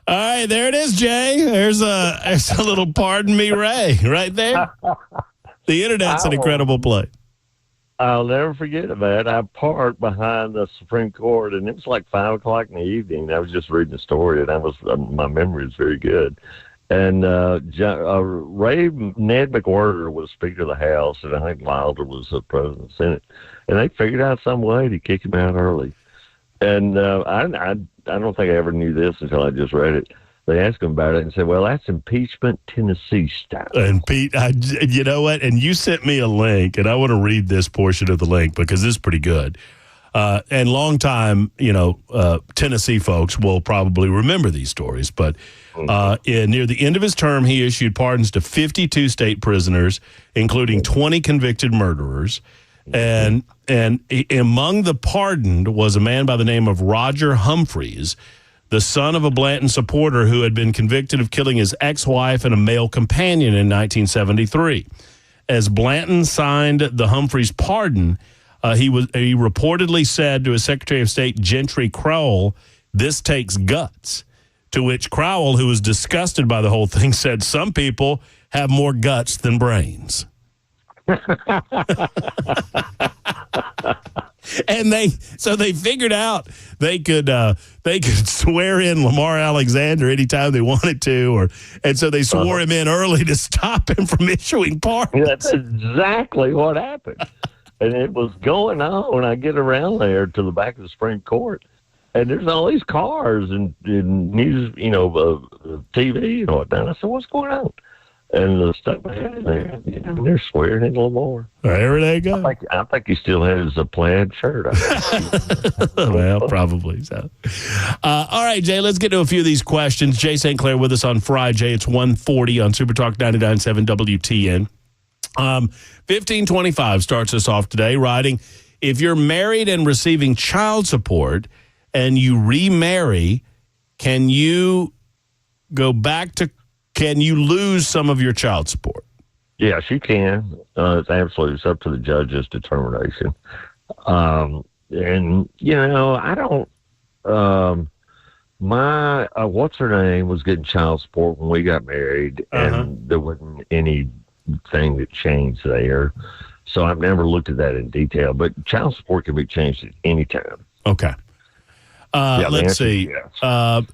S1: All right, there it is, Jay. There's a little pardon me, Ray, right there. The internet's an incredible place.
S9: I'll never forget it, man. I parked behind the Supreme Court, and it was like 5 o'clock in the evening. I was just reading the story, and my memory is very good. And Ray Ned McWhorter was Speaker of the House, and I think Wilder was the President of the Senate. And they figured out some way to kick him out early. And I don't think I ever knew this until I just read it. They asked him about it and said, well, that's impeachment Tennessee style.
S1: And Pete, you know what? And you sent me a link, and I want to read this portion of the link because this is pretty good. And long time, Tennessee folks will probably remember these stories. But near the end of his term, he issued pardons to 52 state prisoners, including 20 convicted murderers. And among the pardoned was a man by the name of Roger Humphreys, the son of a Blanton supporter who had been convicted of killing his ex-wife and a male companion in 1973. As Blanton signed the Humphreys pardon, he reportedly said to his Secretary of State, Gentry Crowell, "This takes guts." To which Crowell, who was disgusted by the whole thing, said, "Some people have more guts than brains." And they figured out they could swear in Lamar Alexander anytime they wanted to, and so they swore him in early to stop him from issuing pardons.
S9: That's exactly what happened. And it was going on when I get around there to the back of the Supreme Court, and there's all these cars and news, TV and whatnot. I said, "What's going on?" And the stuff ahead in there, they're swearing in Lamar.
S1: There they go.
S9: I think he still has a plaid shirt.
S1: Well, probably so. All right, Jay, let's get to a few of these questions. Jay St. Clair with us on Friday. It's 1:40 on Supertalk 99.7 WTN. 1525 starts us off today, writing, if you're married and receiving child support and you remarry, can you lose some of your child support?
S9: Yes, you can. It's absolutely, it's up to the judge's determination. I don't, what's her name was getting child support when we got married, and there wasn't anything that changed there. So I've never looked at that in detail, but child support can be changed at any time.
S1: Okay. Let's see. Yes.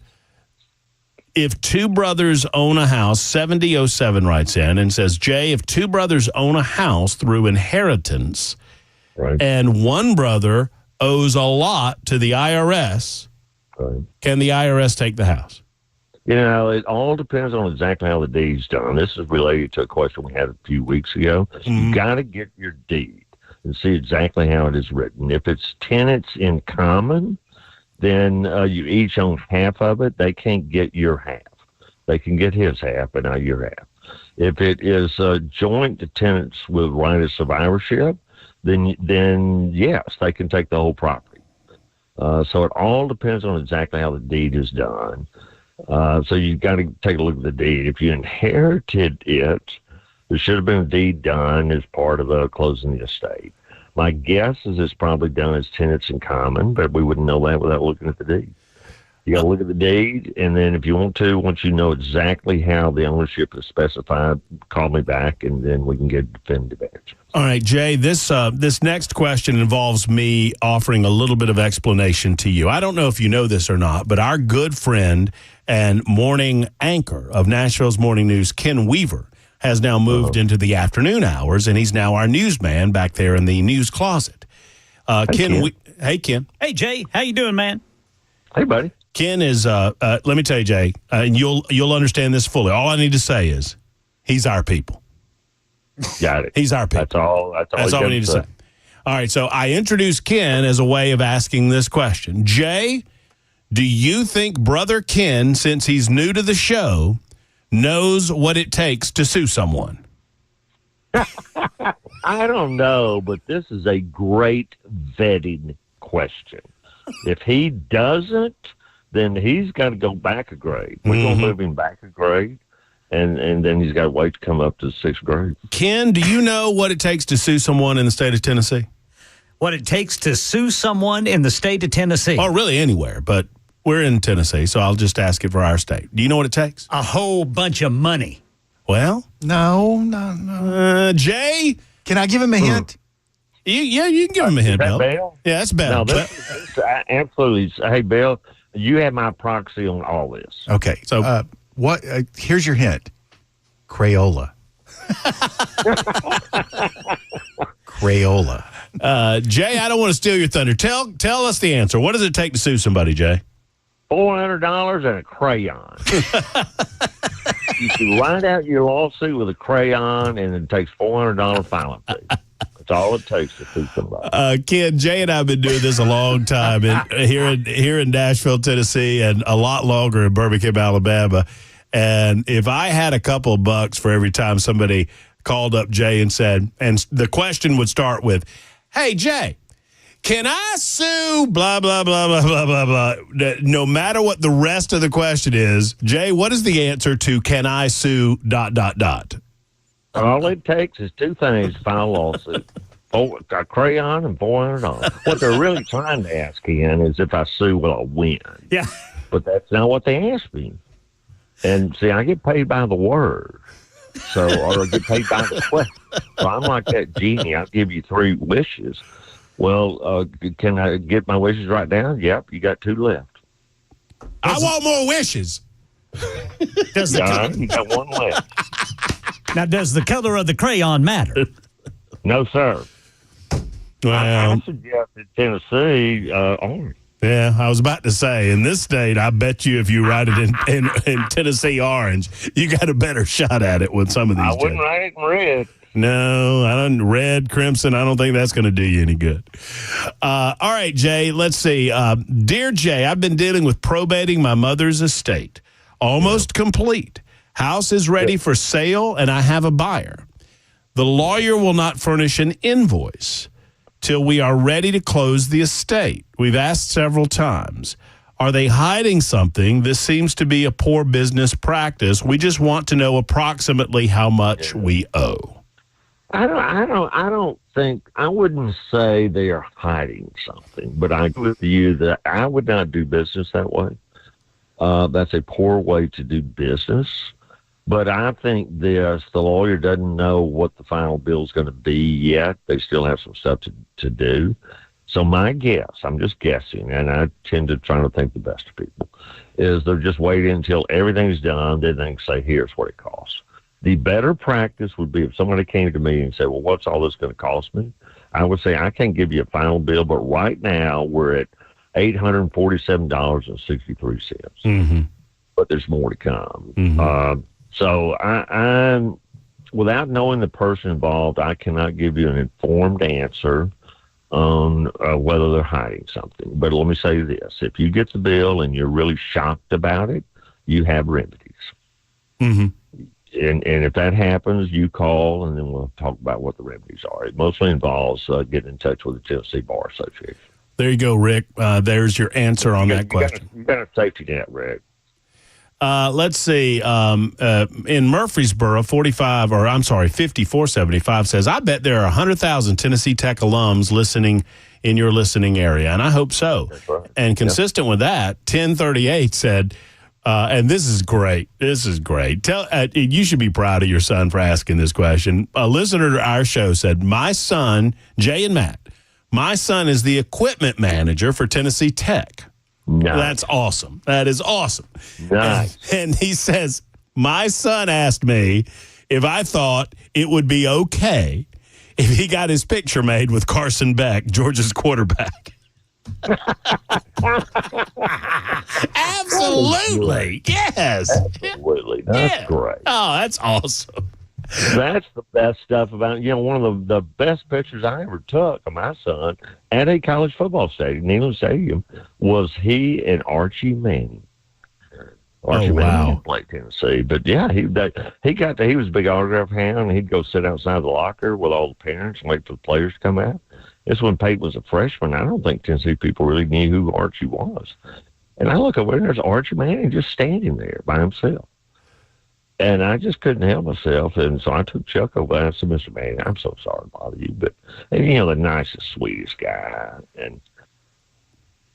S1: If two brothers own a house, 7007 writes in and says, Jay, if two brothers own a house through inheritance, right, and one brother owes a lot to the IRS, right, can the IRS take the house?
S9: It all depends on exactly how the deed's done. This is related to a question we had a few weeks ago. You got to get your deed and see exactly how it is written. If it's tenants in common, then you each own half of it. They can't get your half. They can get his half, but not your half. If it is joint tenants with right of survivorship, then yes, they can take the whole property. So it all depends on exactly how the deed is done. So you've got to take a look at the deed. If you inherited it, there should have been a deed done as part of closing the estate. My guess is it's probably done as tenants in common, but we wouldn't know that without looking at the deed. You got to look at the deed, and then if you want to, once you know exactly how the ownership is specified, call me back, and then we can get a definitive answer.
S1: All right, Jay, this next question involves me offering a little bit of explanation to you. I don't know if you know this or not, but our good friend and morning anchor of Nashville's Morning News, Ken Weaver, has now moved into the afternoon hours, and he's now our newsman back there in the news closet.
S9: Hey, Ken.
S1: Hey, Ken.
S3: Hey, Jay, how you doing, man?
S9: Hey, buddy.
S1: Ken is, let me tell you, Jay, and you'll understand this fully. All I need to say is he's our people.
S9: Got it.
S1: He's our people. That's all we need to say. All right, so I introduced Ken as a way of asking this question. Jay, do you think Brother Ken, since he's new to the show, knows what it takes to sue someone?
S9: I don't know, but this is a great vetting question. If he doesn't, then he's got to go back a grade. We're going to move him back a grade, and then he's got to wait to come up to the 6th grade.
S1: Ken, do you know what it takes to sue someone in the state of Tennessee?
S3: What it takes to sue someone in the state of Tennessee?
S1: Or really anywhere, but we're in Tennessee, so I'll just ask it for our state. Do you know what it takes?
S3: A whole bunch of money.
S1: Well?
S2: No.
S1: Jay?
S2: Can I give him a hint?
S1: You can give him a hint, Bill.
S9: Bill?
S1: Yeah, that's Bill.
S9: No, this absolutely. Hey, Bill, you have my proxy on all this.
S2: Okay. So what? Here's your hint. Crayola. Crayola.
S1: Jay, I don't want to steal your thunder. Tell us the answer. What does it take to sue somebody, Jay?
S9: $400 and a crayon. You should write out your lawsuit with a crayon, and it takes $400 filing fee. That's all it takes to sue somebody.
S1: Ken, Jay and I have been doing this a long time here in Nashville, Tennessee, and a lot longer in Birmingham, Alabama. And if I had a couple of bucks for every time somebody called up Jay and said, and the question would start with, "Hey, Jay, can I sue blah, blah, blah, blah, blah, blah, blah?" No matter what the rest of the question is, Jay, what is the answer to can I sue ...
S9: All it takes is two things to file a lawsuit. A crayon and $400. What they're really trying to ask, Ian, is if I sue, will I win?
S3: Yeah.
S9: But that's not what they asked me. And see, I get paid by the word. Or I get paid by the question. So I'm like that genie. I'll give you 3 wishes. Well, can I get my wishes right now? Yep, you got 2 left.
S1: I want more wishes.
S9: You got 1 left.
S3: Now, does the color of the crayon matter?
S9: No, sir.
S1: Well,
S9: I suggested Tennessee orange.
S1: Yeah, I was about to say, in this state, I bet you if you write it in Tennessee orange, you got a better shot at it with some of these.
S9: I wouldn't write it in red.
S1: No, I don't. Red, crimson, I don't think that's going to do you any good. All right, Jay, let's see. Dear Jay, I've been dealing with probating my mother's estate. Almost complete. House is ready for sale, and I have a buyer. The lawyer will not furnish an invoice till we are ready to close the estate. We've asked several times. Are they hiding something? This seems to be a poor business practice. We just want to know approximately how much we owe.
S9: I wouldn't say they are hiding something, but I agree with you that I would not do business that way. That's a poor way to do business. But I think the lawyer doesn't know what the final bill is going to be yet. They still have some stuff to do. So my guess, I'm just guessing, and I tend to try to think the best of people, is they're just waiting until everything's done, then they can say, here's what it costs. The better practice would be if somebody came to me and said, well, what's all this going to cost me? I would say, I can't give you a final bill, but right now we're at $847.63.
S1: Mm-hmm.
S9: But there's more to come.
S1: Mm-hmm.
S9: So I'm, without knowing the person involved, I cannot give you an informed answer on whether they're hiding something. But let me say this. If you get the bill and you're really shocked about it, you have remedies.
S1: Mm-hmm.
S9: And if that happens, you call, and then we'll talk about what the remedies are. It mostly involves getting in touch with the Tennessee Bar Association.
S1: There you go, Rick. There's your answer on that question.
S9: You got a safety net, Rick.
S1: Let's see. In Murfreesboro, 5475 says, I bet there are 100,000 Tennessee Tech alums listening in your listening area, and I hope so.
S9: That's right.
S1: And consistent with that, 1038 said, and this is great. This is great. You should be proud of your son for asking this question. A listener to our show said, my son, Jay and Matt, my son is the equipment manager for Tennessee Tech.
S9: Nice.
S1: That's awesome. That is awesome.
S9: Nice.
S1: And he says, my son asked me if I thought it would be okay if he got his picture made with Carson Beck, Georgia's quarterback. Absolutely. Yes.
S9: Absolutely. That's great.
S1: Oh, that's awesome.
S9: That's the best stuff about, one of the best pictures I ever took of my son at a college football stadium, Neyland Stadium, was he and Archie Manning. Archie Manning played Tennessee, but yeah, he was a big autograph hound. He'd go sit outside the locker with all the parents and wait for the players to come out. This when Peyton was a freshman. I don't think Tennessee people really knew who Archie was. And I look over and there's Archie Manning just standing there by himself. And I just couldn't help myself. And so I took Chuck over and I said, Mr. Manning, I'm so sorry to bother you. But, the nicest, sweetest guy. And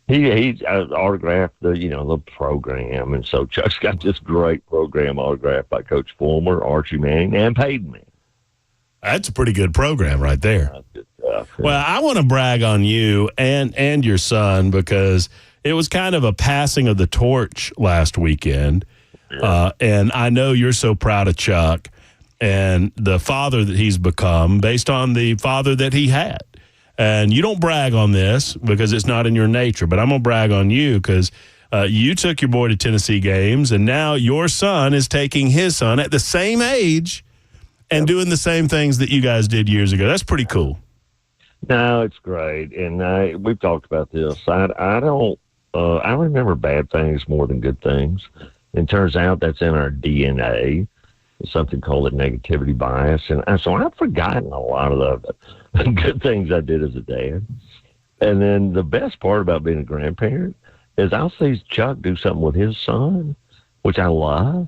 S9: he autographed the program. And so Chuck's got this great program autographed by Coach Fulmer, Archie Manning, and Peyton Manning.
S1: That's a pretty good program right there.
S9: That's good stuff.
S1: Well, I want to brag on you and your son because it was kind of a passing of the torch last weekend. And I know you're so proud of Chuck and the father that he's become based on the father that he had. And you don't brag on this because it's not in your nature, but I'm going to brag on you because you took your boy to Tennessee games, and now your son is taking his son at the same age and doing the same things that you guys did years ago. That's pretty cool.
S9: No, it's great. And we've talked about this. I remember bad things more than good things. It turns out that's in our DNA. It's something called a negativity bias. And so I've forgotten a lot of the good things I did as a dad. And then the best part about being a grandparent is I'll see Chuck do something with his son, which I love.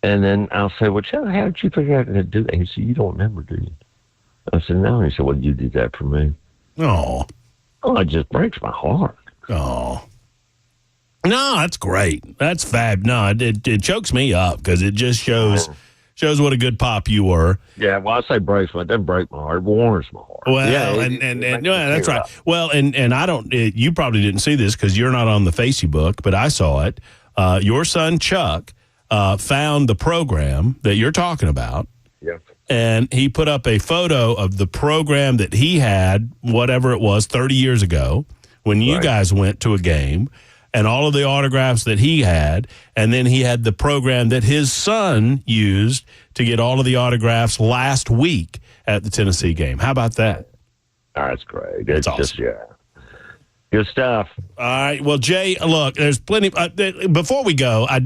S9: And then I'll say, well, Chuck, how did you figure out how to do that? He said, you don't remember, do you? I said, no. He said, well, you did that for me.
S1: Oh,
S9: it just breaks my heart.
S1: Oh. No, that's great. That's fab. No, it chokes me up because it just shows what a good pop you were.
S9: Yeah, well, I say breaks, but it doesn't break my heart. It warms my heart.
S1: Well,
S9: yeah,
S1: and that's right. Well, and I don't. You probably didn't see this because you're not on the Facebook, but I saw it. Your son Chuck found the program that you're talking about.
S9: Yeah.
S1: And he put up a photo of the program that he had, whatever it was, 30 years ago when you guys went to a game. And all of the autographs that he had, and then he had the program that his son used to get all of the autographs last week at the Tennessee game. How about that?
S9: Oh, that's great.
S1: That's
S9: awesome. Just, good stuff.
S1: All right. Well, Jay, look, there's plenty. Before we go, I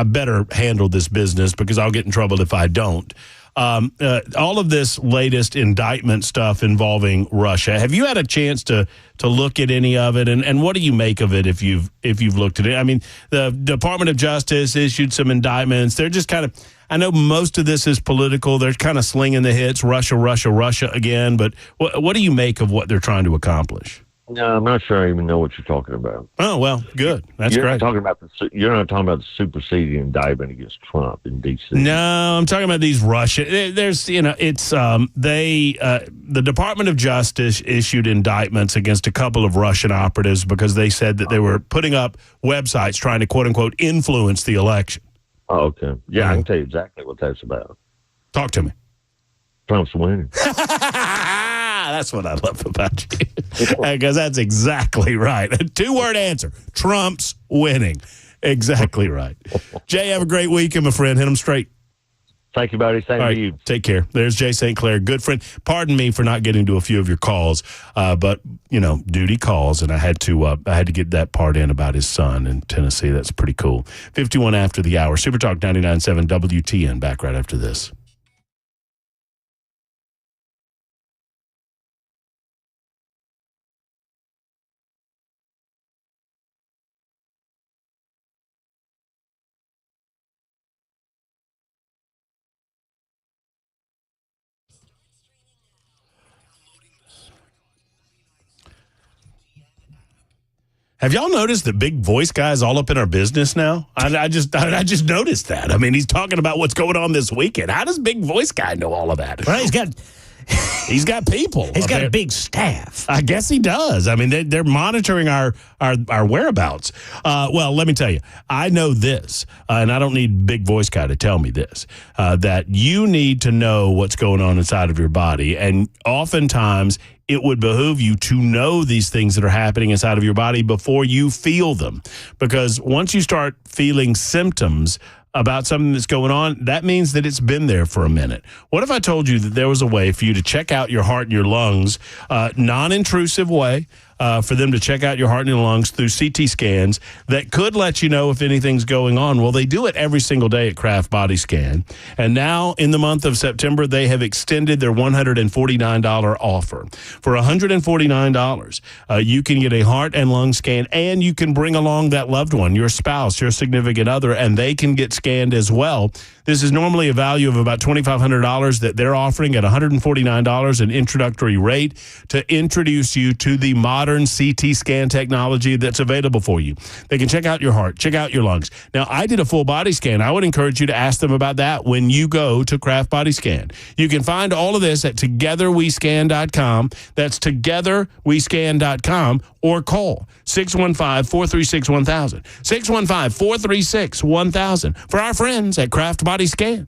S1: better handle this business because I'll get in trouble if I don't. All of this latest indictment stuff involving Russia. Have you had a chance to look at any of it, and what do you make of it if you've looked at it? I mean, the Department of Justice issued some indictments. They're just kind of. I know most of this is political. They're kind of slinging the hits, Russia, Russia, Russia again. But what do you make of what they're trying to accomplish?
S9: No, I'm not sure I even know what you're talking about.
S1: Oh, well, good. That's
S9: you're
S1: great.
S9: You're not talking about the superseding indictment against Trump in D.C.
S1: No, I'm talking about these Russian. There's, it's the Department of Justice issued indictments against a couple of Russian operatives because they said that they were putting up websites trying to quote unquote influence the election.
S9: Oh, okay. Yeah, I can tell you exactly what that's about.
S1: Talk to me.
S9: Trump's winning.
S1: That's what I love about you. Because that's exactly right. A 2-word answer. Trump's winning. Exactly right. Jay, have a great weekend, my friend. Hit them straight.
S9: Thank you, buddy. Same to you.
S1: Take care. There's Jay St. Clair, good friend. Pardon me for not getting to a few of your calls, but, duty calls, and I had to get that part in about his son in Tennessee. That's pretty cool. 51 after the hour. Supertalk 99.7 WTN. Back right after this. Have y'all noticed that big voice guy is all up in our business now? I just noticed that. I mean, he's talking about what's going on this weekend. How does big voice guy know all of that?
S3: Well, he's got
S1: people.
S3: He's got a big staff.
S1: I guess he does. I mean, they're monitoring our whereabouts. Well, let me tell you, I know this, and I don't need big voice guy to tell me this, that you need to know what's going on inside of your body. And oftentimes it would behoove you to know these things that are happening inside of your body before you feel them. Because once you start feeling symptoms about something that's going on, that means that it's been there for a minute. What if I told you that there was a way for you to check out your heart and your lungs, non-intrusive way, for them to check out your heart and your lungs through CT scans that could let you know if anything's going on? Well, they do it every single day at Kraft Body Scan. And now in the month of September, they have extended their $149 offer. For $149, you can get a heart and lung scan, and you can bring along that loved one, your spouse, your significant other, and they can get scanned as well. This is normally a value of about $2,500 that they're offering at $149, an introductory rate, to introduce you to the modern CT scan technology that's available for you. They can check out your heart, check out your lungs. Now, I did a full body scan. I would encourage you to ask them about that when you go to Kraft Body Scan. You can find all of this at togetherwescan.com. That's togetherwescan.com, or call 615-436-1000. 615-436-1000 for our friends at Kraft Body Scan.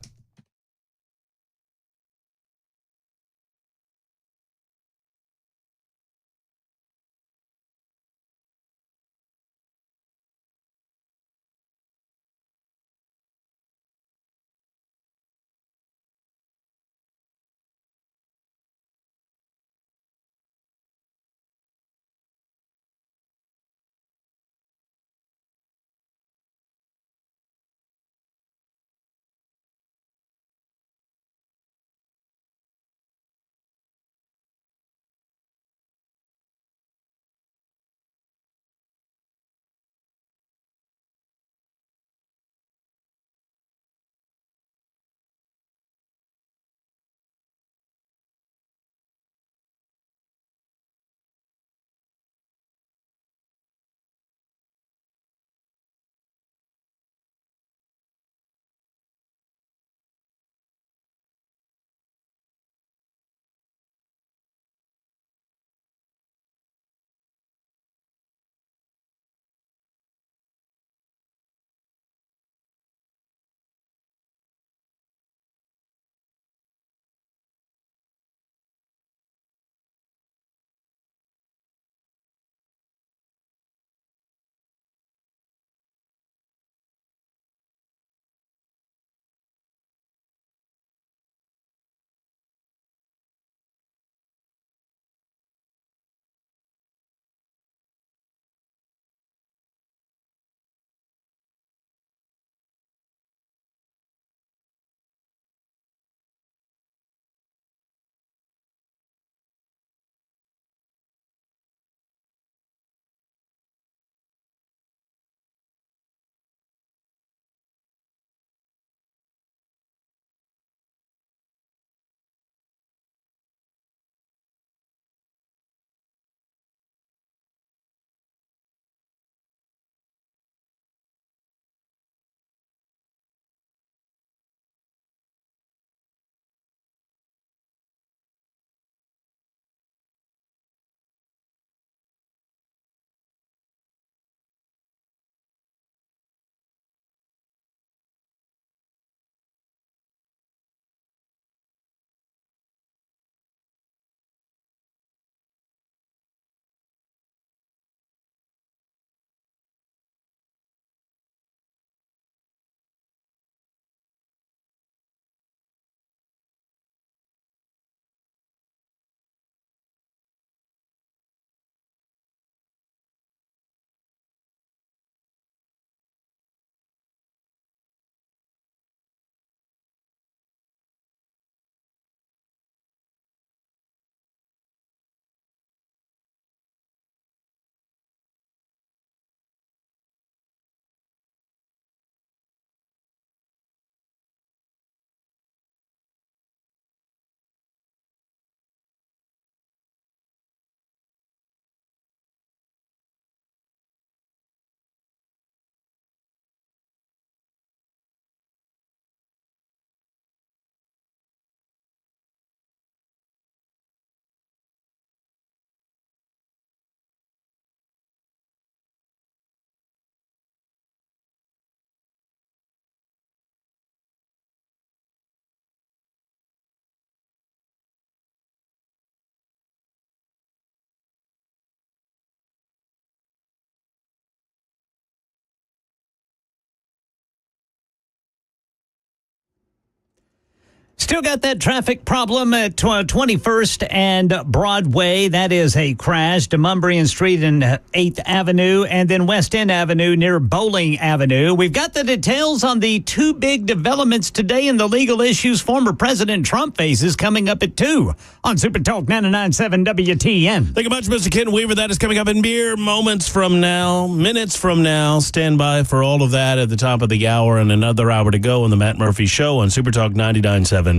S3: Still got that traffic problem at 21st and Broadway. That is a crash. Demonbreun Street and 8th Avenue, and then West End Avenue near Bowling Avenue. We've got the details on the two big developments today in the legal issues former President Trump faces coming up at 2 on Supertalk 99.7 WTN.
S1: Thank you much, Mr. Ken Weaver. That is coming up in mere minutes from now. Stand by for all of that at the top of the hour, and another hour to go on the Matt Murphy Show on Supertalk 99.7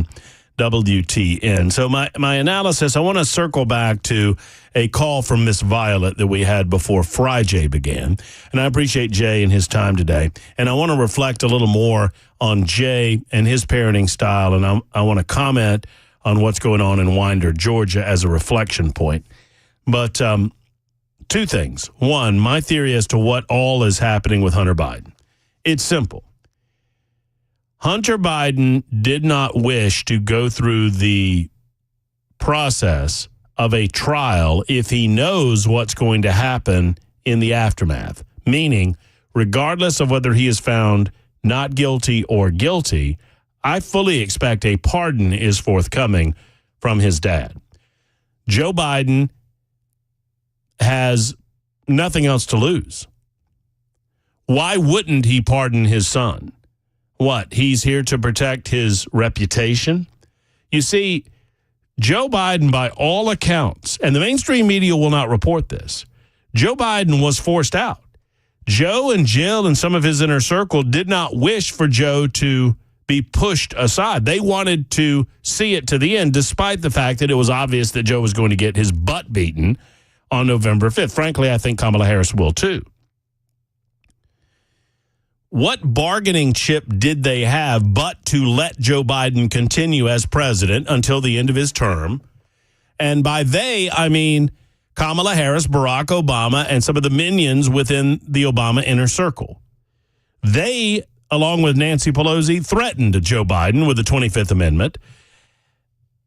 S1: WTN. So my analysis, I want to circle back to a call from Miss Violet that we had before Friday began. And I appreciate Jay and his time today. And I want to reflect a little more on Jay and his parenting style. And I want to comment on what's going on in Winder, Georgia as a reflection point. But two things. One, my theory as to what all is happening with Hunter Biden. It's simple. Hunter Biden did not wish to go through the process of a trial if he knows what's going to happen in the aftermath. Meaning, regardless of whether he is found not guilty or guilty, I fully expect a pardon is forthcoming from his dad. Joe Biden has nothing else to lose. Why wouldn't he pardon his son? What, he's here to protect his reputation? You see, Joe Biden, by all accounts, and the mainstream media will not report this, Joe Biden was forced out. Joe and Jill and some of his inner circle did not wish for Joe to be pushed aside. They wanted to see it to the end, despite the fact that it was obvious that Joe was going to get his butt beaten on November 5th. Frankly, I think Kamala Harris will too. What bargaining chip did they have but to let Joe Biden continue as president until the end of his term? And by they, I mean Kamala Harris, Barack Obama, and some of the minions within the Obama inner circle. They, along with Nancy Pelosi, threatened Joe Biden with the 25th Amendment.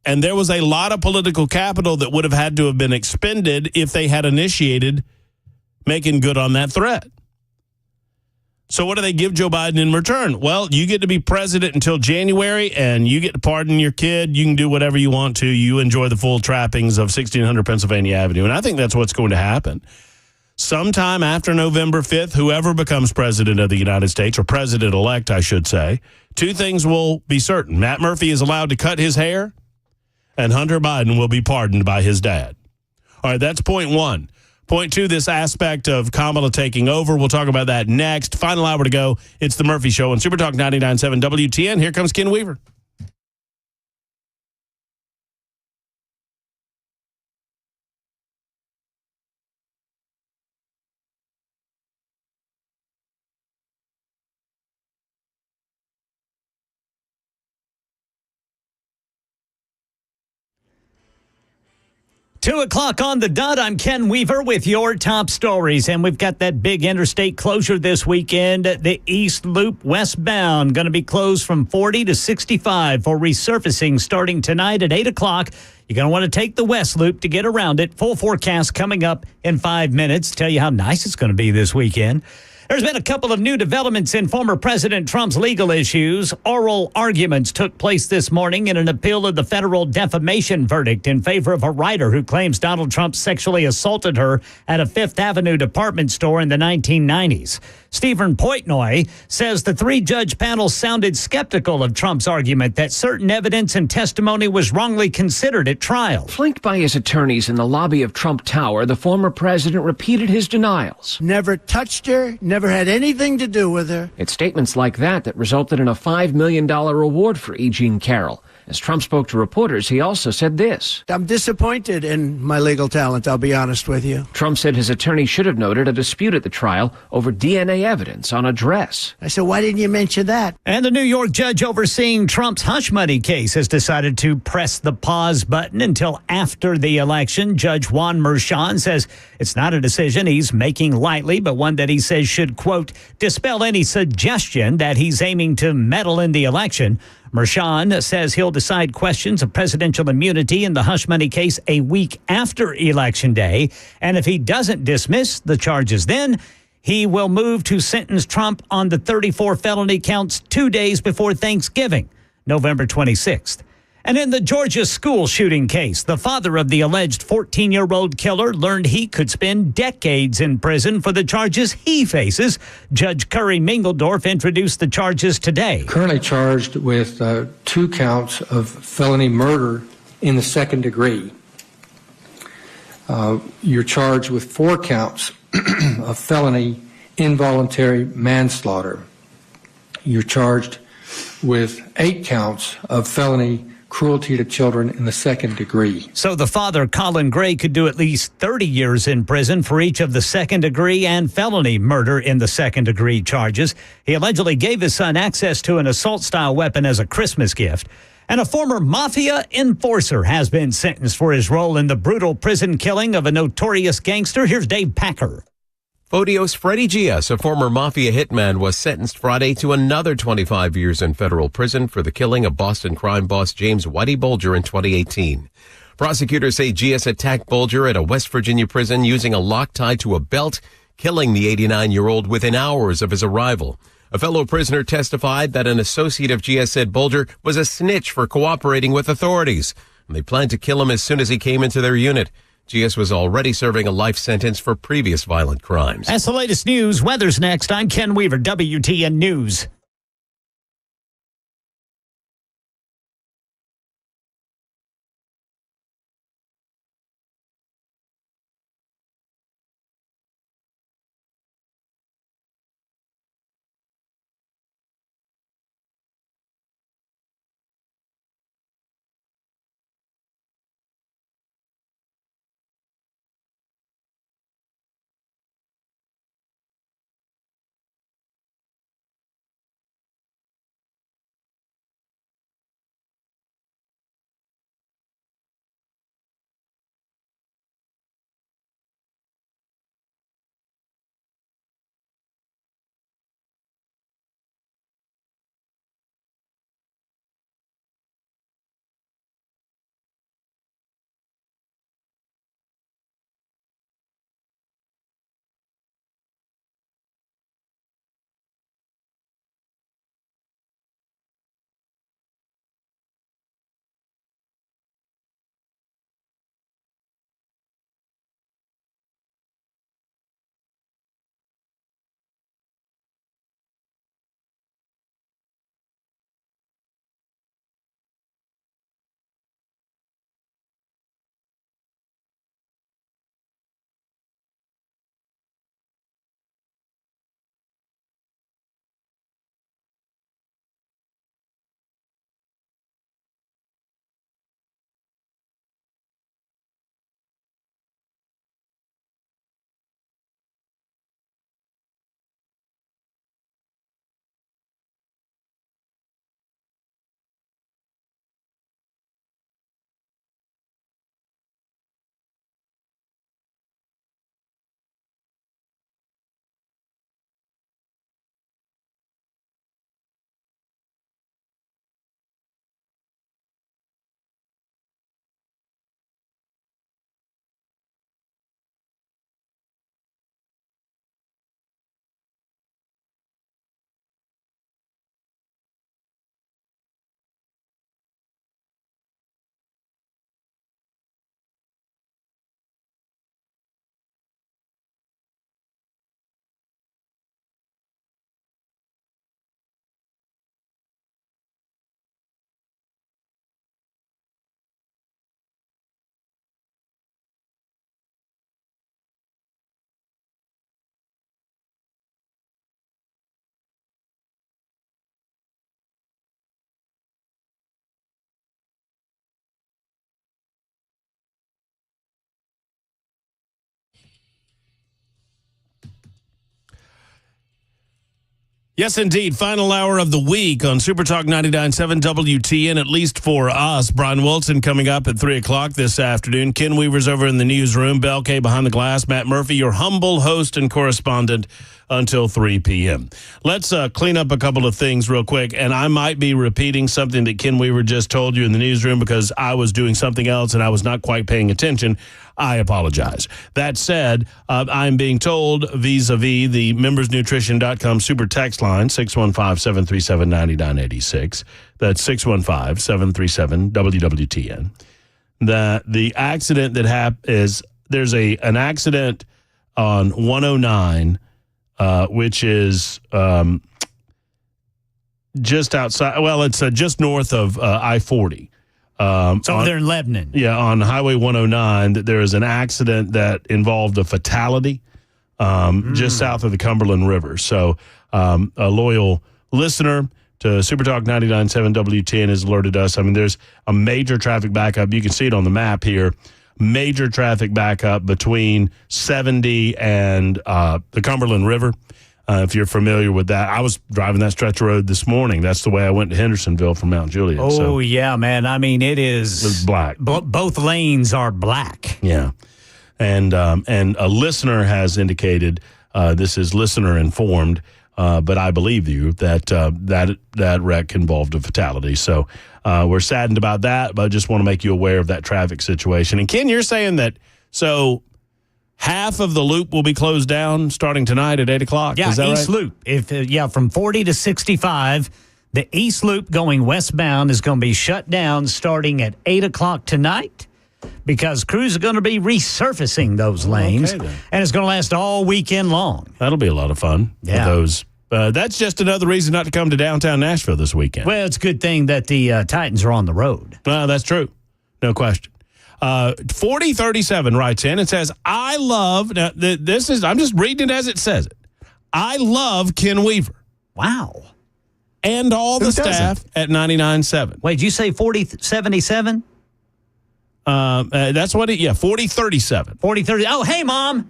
S1: And there was a lot of political capital that would have had to have been expended if they had initiated making good on that threat. So what do they give Joe Biden in return? Well, you get to be president until January, and you get to pardon your kid. You can do whatever you want to. You enjoy the full trappings of 1600 Pennsylvania Avenue. And I think that's what's going to happen. Sometime after November 5th, whoever becomes president of the United States, or president-elect, I should say, two things will be certain. Matt Murphy is allowed to cut his hair, and Hunter Biden will be pardoned by his dad. All right, that's point one. Point two, this aspect of Kamala taking over. We'll talk about that next. Final hour to go. It's the Murphy Show on Supertalk 99.7 WTN. Here comes Ken Weaver.
S3: Two o'clock on the dot. I'm Ken Weaver with your top stories. And we've got that big interstate closure this weekend. The East Loop westbound going to be closed from 40 to 65 for resurfacing starting tonight at 8 o'clock. You're going to want to take the West Loop to get around it. Full forecast coming up in 5 minutes. Tell you how nice it's going to be this weekend. There's been a couple of new developments in former President Trump's legal issues. Oral arguments took place this morning in an appeal of the federal defamation verdict in favor of a writer who claims Donald Trump sexually assaulted her at a Fifth Avenue department store in the 1990s. Stephen Portnoy says the three-judge panel sounded skeptical of Trump's argument that certain evidence and testimony was wrongly considered at trial.
S4: Flanked by his attorneys in the lobby of Trump Tower, the former president repeated his denials.
S8: Never touched her, never had anything to do with her.
S4: It's statements like that resulted in a $5 million reward for E. Jean Carroll. As Trump spoke to reporters, he also said this.
S8: I'm disappointed in my legal talent, I'll be honest with you.
S4: Trump said his attorney should have noted a dispute at the trial over DNA evidence on a dress.
S8: I said, why didn't you mention that?
S3: And the New York judge overseeing Trump's hush money case has decided to press the pause button until after the election. Judge Juan Merchan says it's not a decision he's making lightly, but one that he says should, quote, dispel any suggestion that he's aiming to meddle in the election. Merchan says he'll decide questions of presidential immunity in the hush money case a week after Election Day. And if he doesn't dismiss the charges then, he will move to sentence Trump on the 34 felony counts 2 days before Thanksgiving, November 26th. And in the Georgia school shooting case, the father of the alleged 14-year-old killer learned he could spend decades in prison for the charges he faces. Judge Curry Mingledorf introduced the charges today.
S10: Currently charged with 2 counts of felony murder in the second degree. You're charged with 4 counts of felony involuntary manslaughter. You're charged with 8 counts of felony cruelty to children in the second degree.
S3: So the father, Colin Gray, could do at least 30 years in prison for each of the second degree and felony murder in the second degree charges. He allegedly gave his son access to an assault-style weapon as a Christmas gift. And a former mafia enforcer has been sentenced for his role in the brutal prison killing of a notorious gangster. Here's Dave Packer.
S11: Fodio's Freddie Gias, a former mafia hitman, was sentenced Friday to another 25 years in federal prison for the killing of Boston crime boss James Whitey Bulger in 2018. Prosecutors say Gias attacked Bulger at a West Virginia prison using a lock tied to a belt, killing the 89-year-old within hours of his arrival. A fellow prisoner testified that an associate of Gias said Bulger was a snitch for cooperating with authorities, and they planned to kill him as soon as he came into their unit. Gias was already serving a life sentence for previous violent crimes.
S3: That's the latest news. Weather's next. I'm Ken Weaver, WTN News.
S1: Yes, indeed. Final hour of the week on Supertalk 99.7 WTN, at least for us. Brian Wilson coming up at 3 o'clock this afternoon. Ken Weaver's over in the newsroom. Bell K behind the glass. Matt Murphy, your humble host and correspondent until 3 p.m. Let's clean up a couple of things real quick, and I might be repeating something that Ken Weaver just told you in the newsroom because I was doing something else and I was not quite paying attention. I apologize. That said, I'm being told vis-a-vis the membersnutrition.com super text line, 615-737-9986. That's 615-737-WWTN. That the accident that happened there's an accident on 109, which is just outside. Well, it's just north of I-40.
S3: It's over there in Lebanon.
S1: Yeah, on Highway 109, that there is an accident that involved a fatality just south of the Cumberland River. So a loyal listener to Supertalk 99.7 WTN has alerted us. I mean, there's a major traffic backup. You can see it on the map here. Major traffic backup between 70 and the Cumberland River. If you're familiar with that, I was driving that stretch of road this morning. That's the way I went to Hendersonville from Mount Juliet.
S3: Oh, yeah, man. I mean, it's
S1: black.
S3: Both lanes are black.
S1: Yeah. And a listener has indicated, this is listener informed, but I believe you that that wreck involved a fatality. So we're saddened about that, but I just want to make you aware of that traffic situation. And Ken, you're saying that half of the loop will be closed down starting tonight at 8 o'clock.
S3: Yeah,
S1: is that
S3: East
S1: right?
S3: Loop. From 40 to 65, the East Loop going westbound is going to be shut down starting at 8 o'clock tonight, because crews are going to be resurfacing those lanes, and it's going to last all weekend long.
S1: That'll be a lot of fun.
S3: Yeah.
S1: Those. That's just another reason not to come to downtown Nashville this weekend.
S3: Well, it's a good thing that the Titans are on the road.
S1: Well, that's true. No question. 4037 writes in and says, I love, now this is, I'm just reading it as it says it. I love Ken Weaver.
S3: Wow.
S1: And all the staff at 99.7.
S3: Wait, did you say 4077?
S1: That's what 4037.
S3: 4030. Oh, hey, Mom.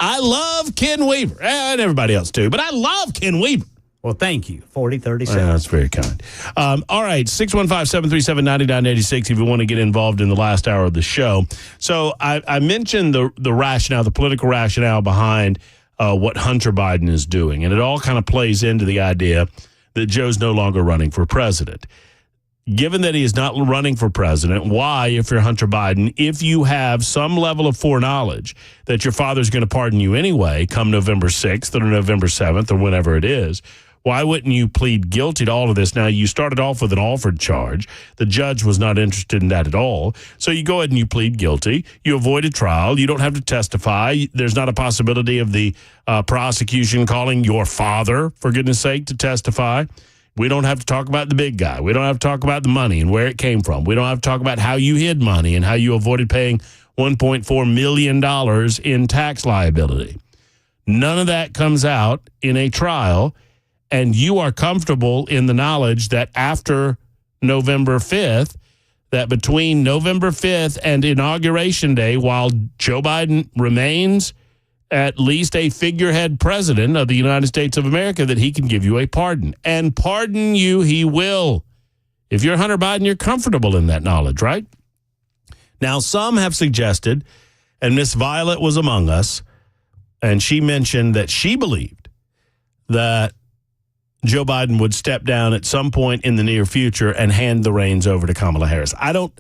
S1: I love Ken Weaver. And everybody else too, but I love Ken Weaver.
S3: Well, thank you. 4037.
S1: That's very kind. All right, 615-737-9986 if you want to get involved in the last hour of the show. So I mentioned the rationale, the political rationale behind what Hunter Biden is doing, and it all kind of plays into the idea that Joe's no longer running for president. Given that he is not running for president, why, if you're Hunter Biden, if you have some level of foreknowledge that your father's going to pardon you anyway come November 6th or November 7th or whenever it is, why wouldn't you plead guilty to all of this? Now, you started off with an Alford charge. The judge was not interested in that at all. So you go ahead and you plead guilty. You avoid a trial. You don't have to testify. There's not a possibility of the prosecution calling your father, for goodness sake, to testify. We don't have to talk about the big guy. We don't have to talk about the money and where it came from. We don't have to talk about how you hid money and how you avoided paying $1.4 million in tax liability. None of that comes out in a trial. And you are comfortable in the knowledge that after November 5th, that between November 5th and Inauguration Day, while Joe Biden remains at least a figurehead president of the United States of America, that he can give you a pardon. And pardon you he will. If you're Hunter Biden, you're comfortable in that knowledge, right? Now, some have suggested, and Miss Violet was among us, and she mentioned that she believed that Joe Biden would step down at some point in the near future and hand the reins over to Kamala Harris. I don't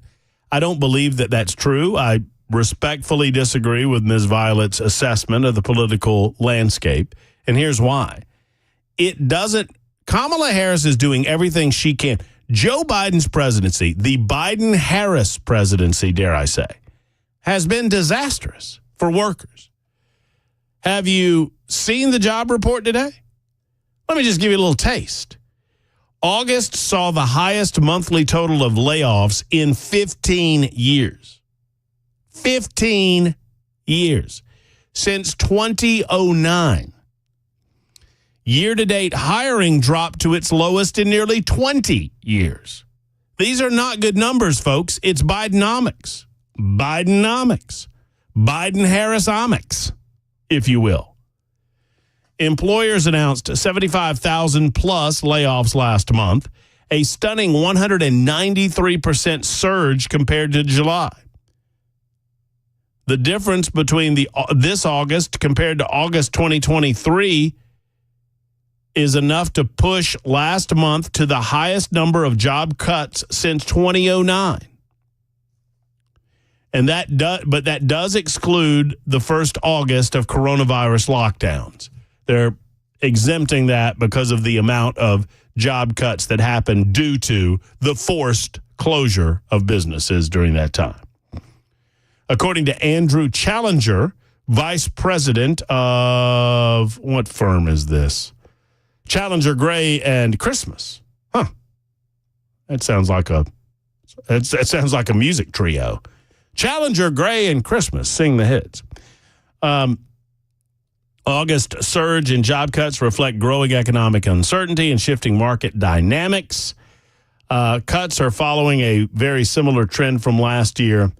S1: believe that that's true. I respectfully disagree with Ms. Violet's assessment of the political landscape, and here's why. Kamala Harris is doing everything she can. Joe Biden's presidency, the Biden-Harris presidency, dare I say, has been disastrous for workers. Have you seen the job report today? Let me just give you a little taste. August saw the highest monthly total of layoffs in 15 years. 15 years. Since 2009. Year-to-date hiring dropped to its lowest in nearly 20 years. These are not good numbers, folks. It's Bidenomics. Bidenomics. Biden-Harris-omics, if you will. Employers announced 75,000 plus layoffs last month, a stunning 193% surge compared to July. The difference between this August compared to August 2023 is enough to push last month to the highest number of job cuts since 2009. And that does exclude the first August of coronavirus lockdowns. They're exempting that because of the amount of job cuts that happened due to the forced closure of businesses during that time. According to Andrew Challenger, vice president of, what firm is this? Challenger, Gray, and Christmas. Huh. That sounds like a music trio. Challenger, Gray, and Christmas sing the hits. August surge in job cuts reflect growing economic uncertainty and shifting market dynamics. Cuts are following a very similar trend from last year.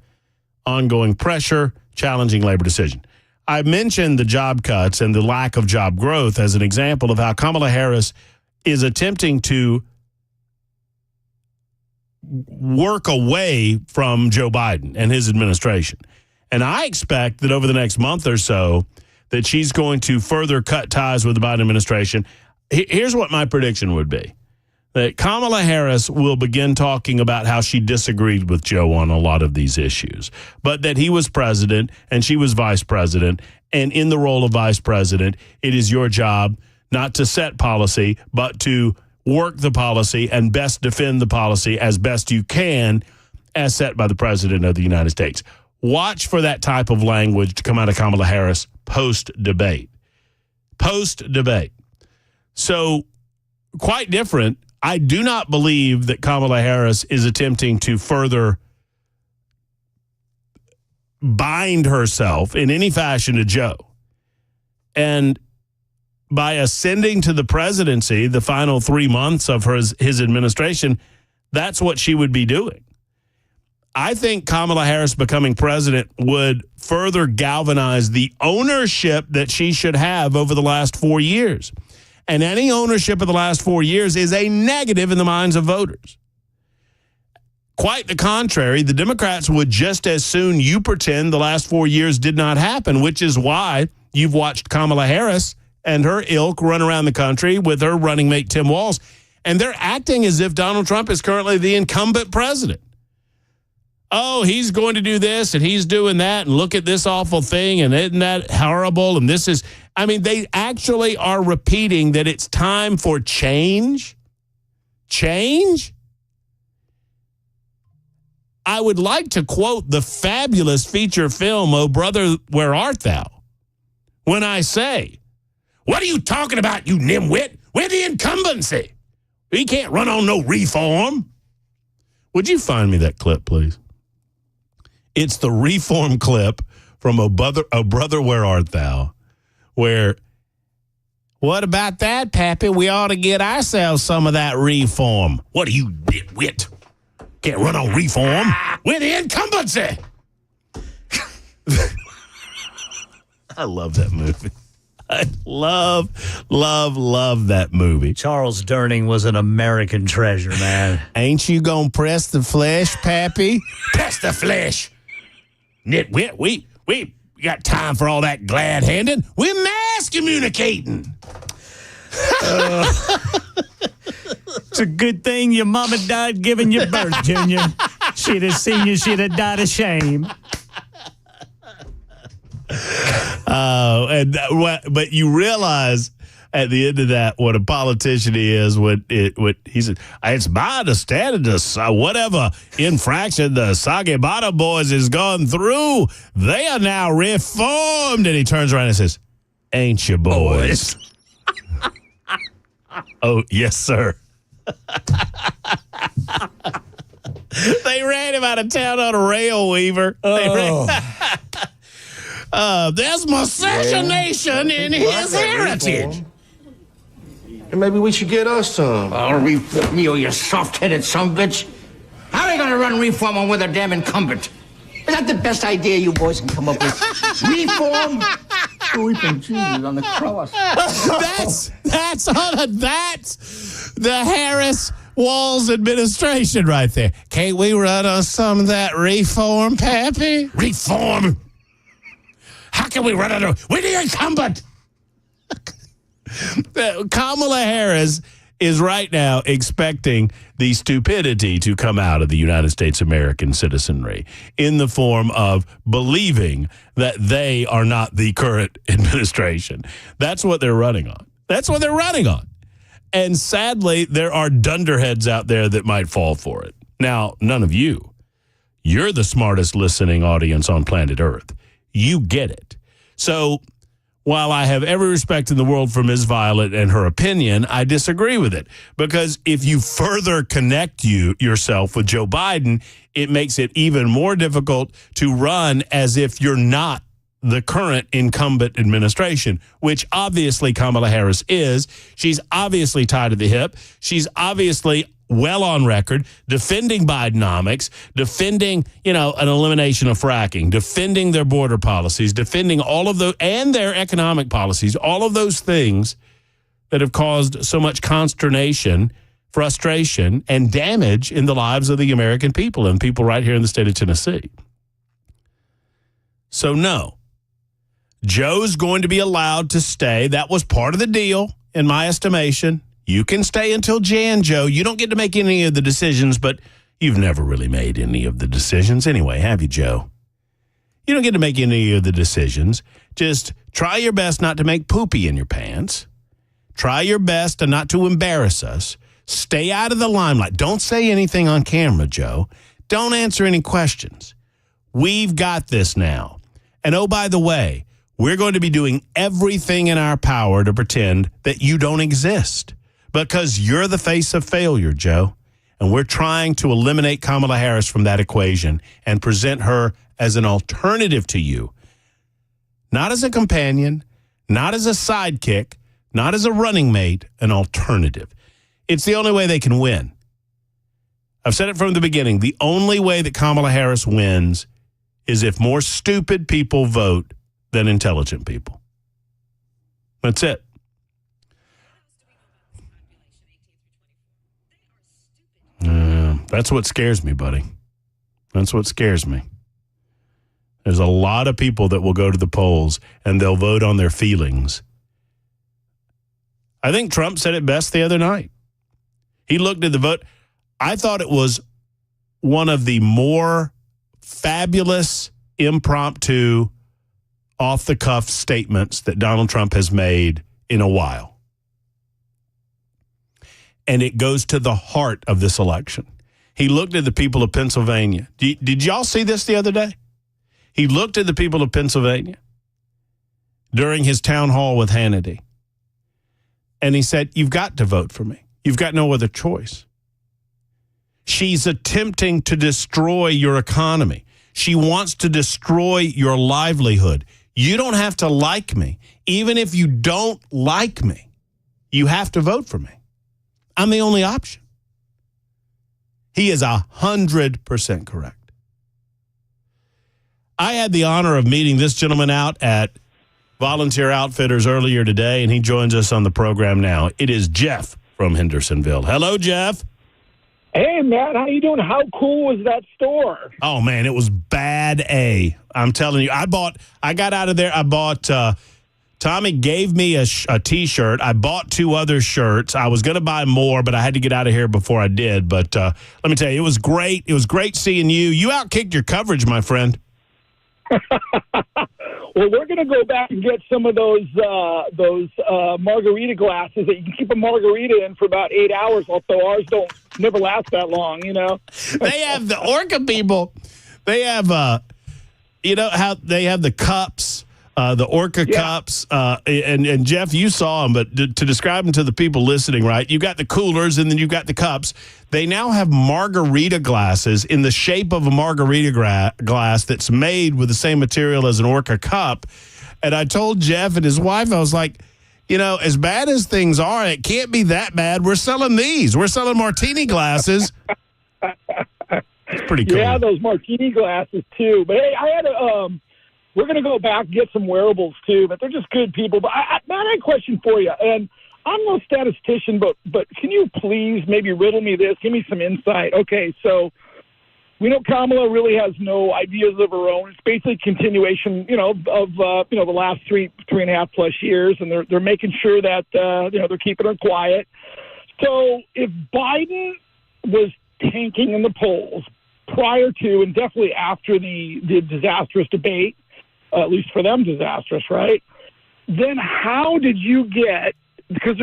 S1: Ongoing pressure, challenging labor decision. I mentioned the job cuts and the lack of job growth as an example of how Kamala Harris is attempting to work away from Joe Biden and his administration. And I expect that over the next month or so that she's going to further cut ties with the Biden administration. Here's what my prediction would be. That Kamala Harris will begin talking about how she disagreed with Joe on a lot of these issues, but that he was president and she was vice president. And in the role of vice president, it is your job not to set policy, but to work the policy and best defend the policy as best you can as set by the president of the United States. Watch for that type of language to come out of Kamala Harris post-debate. Post-debate. So quite different. I do not believe that Kamala Harris is attempting to further bind herself in any fashion to Joe. And by ascending to the presidency, the final 3 months of his administration, that's what she would be doing. I think Kamala Harris becoming president would further galvanize the ownership that she should have over the last 4 years. And any ownership of the last 4 years is a negative in the minds of voters. Quite the contrary, the Democrats would just as soon you pretend the last 4 years did not happen, which is why you've watched Kamala Harris and her ilk run around the country with her running mate Tim Walz, and they're acting as if Donald Trump is currently the incumbent president. Oh, he's going to do this and he's doing that, and look at this awful thing, and isn't that horrible? And this is, I mean, they actually are repeating that it's time for change. Change? I would like to quote the fabulous feature film, Oh Brother, Where Art Thou? When I say, what are you talking about, you nimwit? We're the incumbency. We can't run on no reform. Would you find me that clip, please? It's the reform clip from Oh Brother, Where Art Thou? Where, what about that, Pappy? We ought to get ourselves some of that reform. What are you, nitwit? Can't run on reform. We're the incumbency. I love that movie. I love that movie.
S3: Charles Durning was an American treasure, man.
S1: Ain't you gonna press the flesh, Pappy? Press the flesh. Nitwit, we got time for all that glad-handing. We're mass communicating.
S3: It's a good thing your mama died giving you birth, Junior. She'd have seen you, she'd have died of shame.
S1: But you realize at the end of that what a politician is when he said, it's my understanding whatever infraction the Sagebada boys has gone through, they are now reformed. And he turns around and says, ain't you boys? Oh, yes, sir. They ran him out of town on a rail, Weaver. There's miscegenation in his heritage.
S12: And maybe we should get us some.
S13: Oh, reform you soft-headed sumbitch. How are you going to run reform on with a damn incumbent? Is that the best idea you boys can come up with? Reform? Weeping Jesus on the cross.
S1: That's the Harris Walz administration right there. Can't we run on some of that reform, Pappy? Reform? How can we run on? We're the incumbent. Kamala Harris is right now expecting the stupidity to come out of the United States American citizenry in the form of believing that they are not the current administration. That's what they're running on. That's what they're running on. And sadly, there are dunderheads out there that might fall for it. Now, none of you. You're the smartest listening audience on planet Earth. You get it. So while I have every respect in the world for Ms. Violet and her opinion, I disagree with it. Because if you further connect yourself with Joe Biden, it makes it even more difficult to run as if you're not the current incumbent administration, which obviously Kamala Harris is. She's obviously tied to the hip. She's obviously well on record defending Bidenomics, defending, an elimination of fracking, defending their border policies, defending all of those and their economic policies, all of those things that have caused so much consternation, frustration, and damage in the lives of the American people and people right here in the state of Tennessee. So no, Joe's going to be allowed to stay. That was part of the deal, in my estimation. You can stay until Jan, Joe. You don't get to make any of the decisions, but you've never really made any of the decisions anyway, have you, Joe? You don't get to make any of the decisions. Just try your best not to make poopy in your pants. Try your best and not to embarrass us. Stay out of the limelight. Don't say anything on camera, Joe. Don't answer any questions. We've got this now. And oh, by the way, we're going to be doing everything in our power to pretend that you don't exist. Because you're the face of failure, Joe. And we're trying to eliminate Kamala Harris from that equation and present her as an alternative to you. Not as a companion, not as a sidekick, not as a running mate, an alternative. It's the only way they can win. I've said it from the beginning. The only way that Kamala Harris wins is if more stupid people vote than intelligent people. That's it. That's what scares me, buddy. That's what scares me. There's a lot of people that will go to the polls and they'll vote on their feelings. I think Trump said it best the other night. He looked at the vote. I thought it was one of the more fabulous, impromptu, off-the-cuff statements that Donald Trump has made in a while. And it goes to the heart of this election. He looked at the people of Pennsylvania. Did y'all see this the other day? He looked at the people of Pennsylvania during his town hall with Hannity. And he said, you've got to vote for me. You've got no other choice. She's attempting to destroy your economy. She wants to destroy your livelihood. You don't have to like me. Even if you don't like me, you have to vote for me. I'm the only option. He is 100% correct. I had the honor of meeting this gentleman out at Volunteer Outfitters earlier today, and he joins us on the program now. It is Jeff from Hendersonville. Hello, Jeff.
S14: Hey, Matt, how you doing? How cool was that store?
S1: Oh, man, it was bad A. I'm telling you, I got out of there, I bought, Tommy gave me a T-shirt. I bought 2 other shirts. I was going to buy more, but I had to get out of here before I did. But let me tell you, it was great. It was great seeing you. You outkicked your coverage, my friend.
S14: Well, we're going to go back and get some of those margarita glasses that you can keep a margarita in for about 8 hours, although ours don't never last that long, you know.
S1: They have the Orca people. They have, how they have the cups. The Orca cups, and Jeff, you saw them, but to describe them to the people listening, right, you've got the coolers and then you've got the cups. They now have margarita glasses in the shape of a margarita glass that's made with the same material as an Orca cup. And I told Jeff and his wife, I was like, as bad as things are, it can't be that bad. We're selling these. We're selling martini glasses. It's pretty cool.
S14: Yeah, those martini glasses, too. But, hey, I had we're going to go back and get some wearables, too, but they're just good people. But, Matt, I had a question for you. And I'm no statistician, but can you please maybe riddle me this? Give me some insight. Okay, so We know Kamala really has no ideas of her own. It's basically continuation, of the last three and a half plus years, and they're making sure that they're keeping her quiet. So if Biden was tanking in the polls prior to and definitely after the disastrous debate, at least for them disastrous, right? Then how did you get, because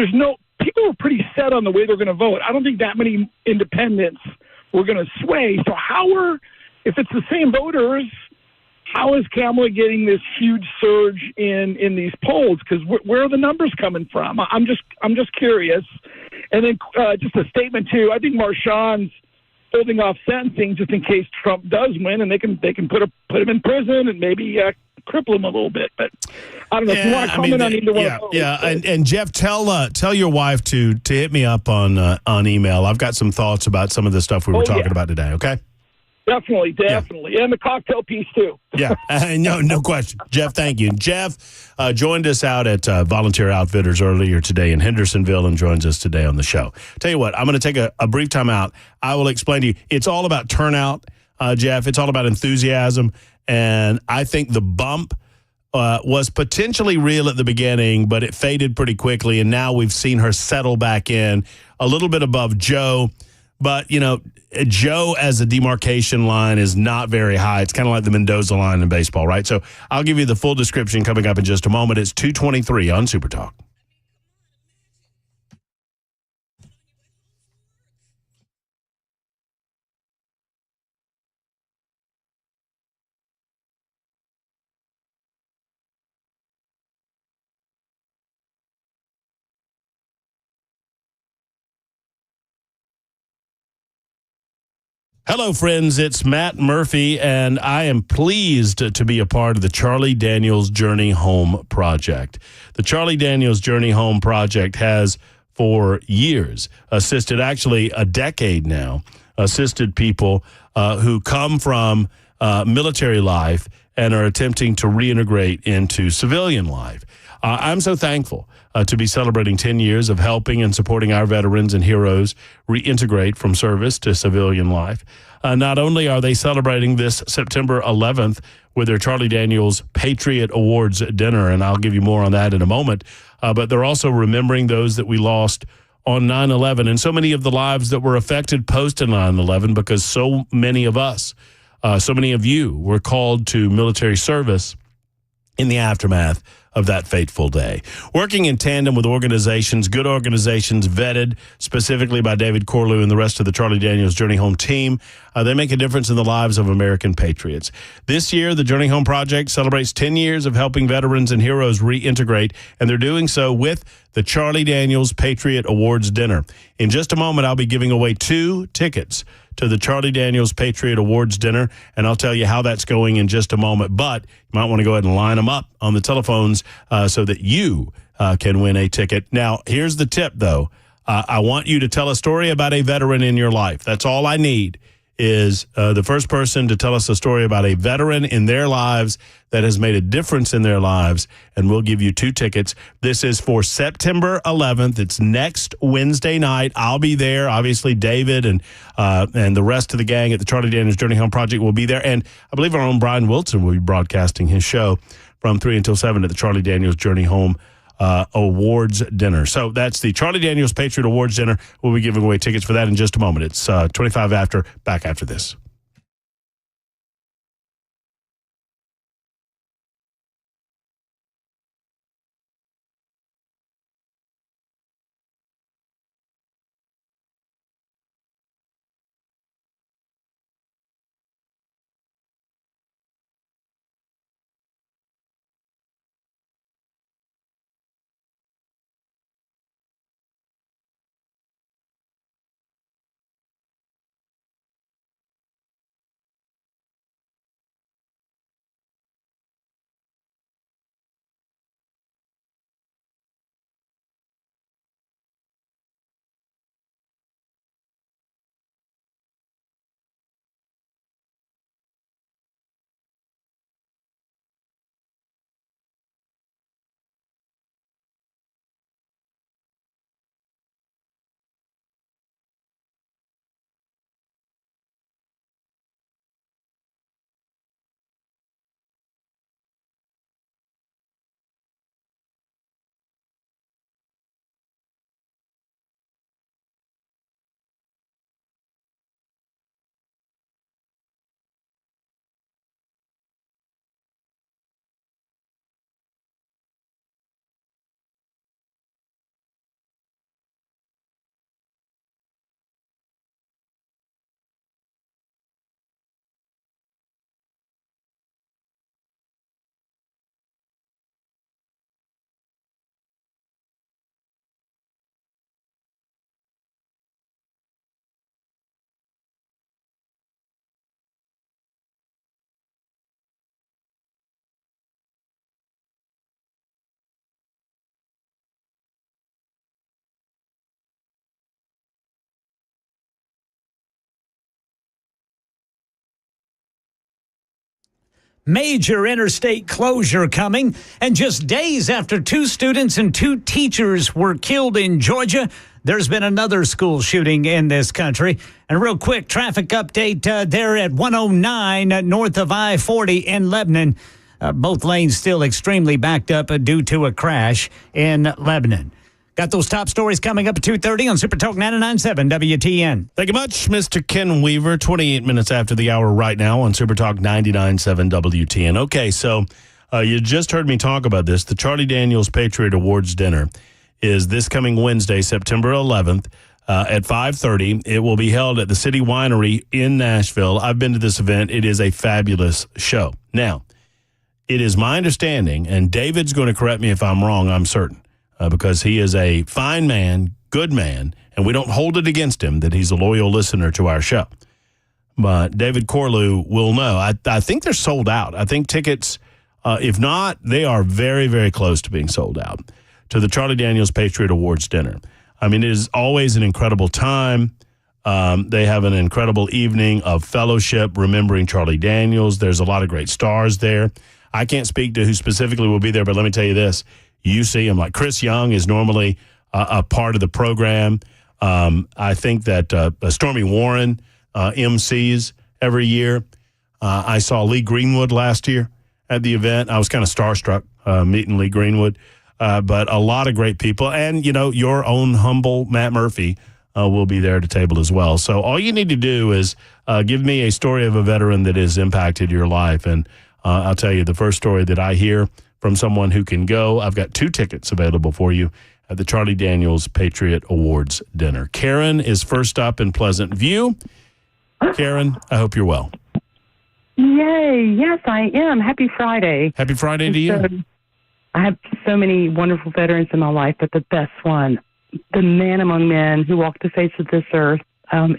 S14: people were pretty set on the way they're going to vote. I don't think that many independents were going to sway. So if it's the same voters, how is Kamala getting this huge surge in these polls? Because where are the numbers coming from? I'm just curious. And then just a statement too. I think Marshawn's holding off sentencing just in case Trump does win, and they can put him in prison and maybe cripple him a little bit. But I don't know if you want to comment on either one of those.
S1: Yeah, and Jeff, tell your wife to hit me up on email. I've got some thoughts about some of the stuff we were talking about today. Okay.
S14: Definitely.
S1: Yeah.
S14: And the cocktail piece, too.
S1: Yeah, no question. Jeff, thank you. Jeff joined us out at Volunteer Outfitters earlier today in Hendersonville and joins us today on the show. Tell you what, I'm going to take a brief time out. I will explain to you. It's all about turnout, Jeff. It's all about enthusiasm. And I think the bump was potentially real at the beginning, but it faded pretty quickly. And now we've seen her settle back in a little bit above Joe. But, Joe as a demarcation line is not very high. It's kind of like the Mendoza line in baseball, right? So I'll give you the full description coming up in just a moment. It's 2:23 on Supertalk. Hello, friends. It's Matt Murphy, and I am pleased to be a part of the Charlie Daniels Journey Home Project. The Charlie Daniels Journey Home Project has, for years, assisted, actually a decade now, assisted people who come from military life and are attempting to reintegrate into civilian life. I'm so thankful to be celebrating 10 years of helping and supporting our veterans and heroes reintegrate from service to civilian life. Not only are they celebrating this September 11th with their Charlie Daniels Patriot Awards dinner, and I'll give you more on that in a moment, but they're also remembering those that we lost on 9/11 and so many of the lives that were affected post 9/11 because so many of us, so many of you were called to military service in the aftermath of that fateful day. Working in tandem with organizations, good organizations vetted specifically by David Corlew and the rest of the Charlie Daniels Journey Home team, they make a difference in the lives of American patriots. This year, the Journey Home Project celebrates 10 years of helping veterans and heroes reintegrate, and they're doing so with the Charlie Daniels Patriot Awards dinner. In just a moment, I'll be giving away 2 tickets to the Charlie Daniels Patriot Awards dinner, and I'll tell you how that's going in just a moment. But you might want to go ahead and line them up on the telephones so that you can win a ticket. Now, here's the tip, though. I want you to tell a story about a veteran in your life. That's all I need is the first person to tell us a story about a veteran in their lives that has made a difference in their lives, and we'll give you 2 tickets. This is for September 11th. It's next Wednesday night. I'll be there. Obviously, David and the rest of the gang at the Charlie Daniels Journey Home Project will be there, and I believe our own Brian Wilson will be broadcasting his show from 3 until 7 at the Charlie Daniels Journey Home Awards dinner. So that's the Charlie Daniels Patriot Awards dinner. We'll be giving away tickets for that in just a moment. It's 25 after, back after this.
S3: Major interstate closure coming. And just days after 2 students and 2 teachers were killed in Georgia, there's been another school shooting in this country. And a real quick traffic update there at 109 north of I-40 in Lebanon. Both lanes still extremely backed up due to a crash in Lebanon. Got those top stories coming up at 2:30 on Supertalk 99.7 WTN.
S1: Thank you much, Mr. Ken Weaver. 28 minutes after the hour right now on Supertalk 99.7 WTN. Okay, so you just heard me talk about this. The Charlie Daniels Patriot Awards Dinner is this coming Wednesday, September 11th at 5:30. It will be held at the City Winery in Nashville. I've been to this event. It is a fabulous show. Now, it is my understanding, and David's going to correct me if I'm wrong, I'm certain, because he is a fine man, good man, and we don't hold it against him that he's a loyal listener to our show. But David Corlew will know. I think they're sold out. I think tickets, if not, they are very, very close to being sold out to the Charlie Daniels Patriot Awards Dinner. I mean, it is always an incredible time. They have an incredible evening of fellowship, remembering Charlie Daniels. There's a lot of great stars there. I can't speak to who specifically will be there, but let me tell you this. You see him, like Chris Young is normally a part of the program. I think that Stormy Warren MCs every year. I saw Lee Greenwood last year at the event. I was kind of starstruck meeting Lee Greenwood. But a lot of great people. And, you know, your own humble Matt Murphy will be there at the table as well. So all you need to do is give me a story of a veteran that has impacted your life. And I'll tell you, the first story that I hear from someone who can go, I've got 2 tickets available for you at the Charlie Daniels Patriot Awards Dinner. Karen is first up in Pleasant View. Karen, I hope you're well.
S15: Yay. Yes, I am. Happy Friday.
S1: Happy Friday to you.
S15: I have so many wonderful veterans in my life, but the best one, the man among men who walked the face of this earth,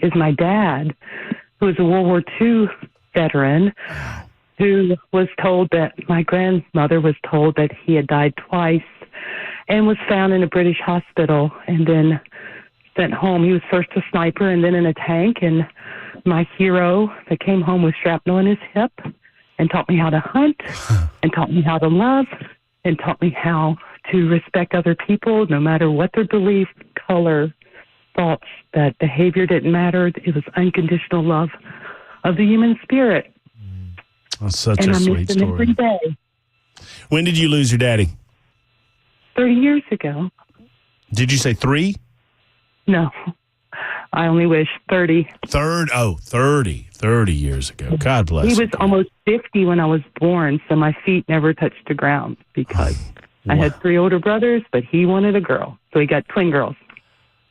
S15: is my dad, who is a World War II veteran, who was told that my grandmother was told that he had died twice and was found in a British hospital and then sent home. He was first a sniper and then in a tank, and my hero that came home with shrapnel in his hip and taught me how to hunt and taught me how to love and taught me how to respect other people, no matter what their belief, color, thoughts, that behavior didn't matter. It was unconditional love of the human spirit.
S1: That's such a sweet story.
S15: Every day.
S1: When did you lose your daddy?
S15: 30 years ago.
S1: Did you say 3?
S15: No. I only wish 30.
S1: 30 years ago. God bless
S15: He
S1: you.
S15: was almost 50 when I was born, so my feet never touched the ground because I had 3 older brothers, but he wanted a girl. So he got twin girls.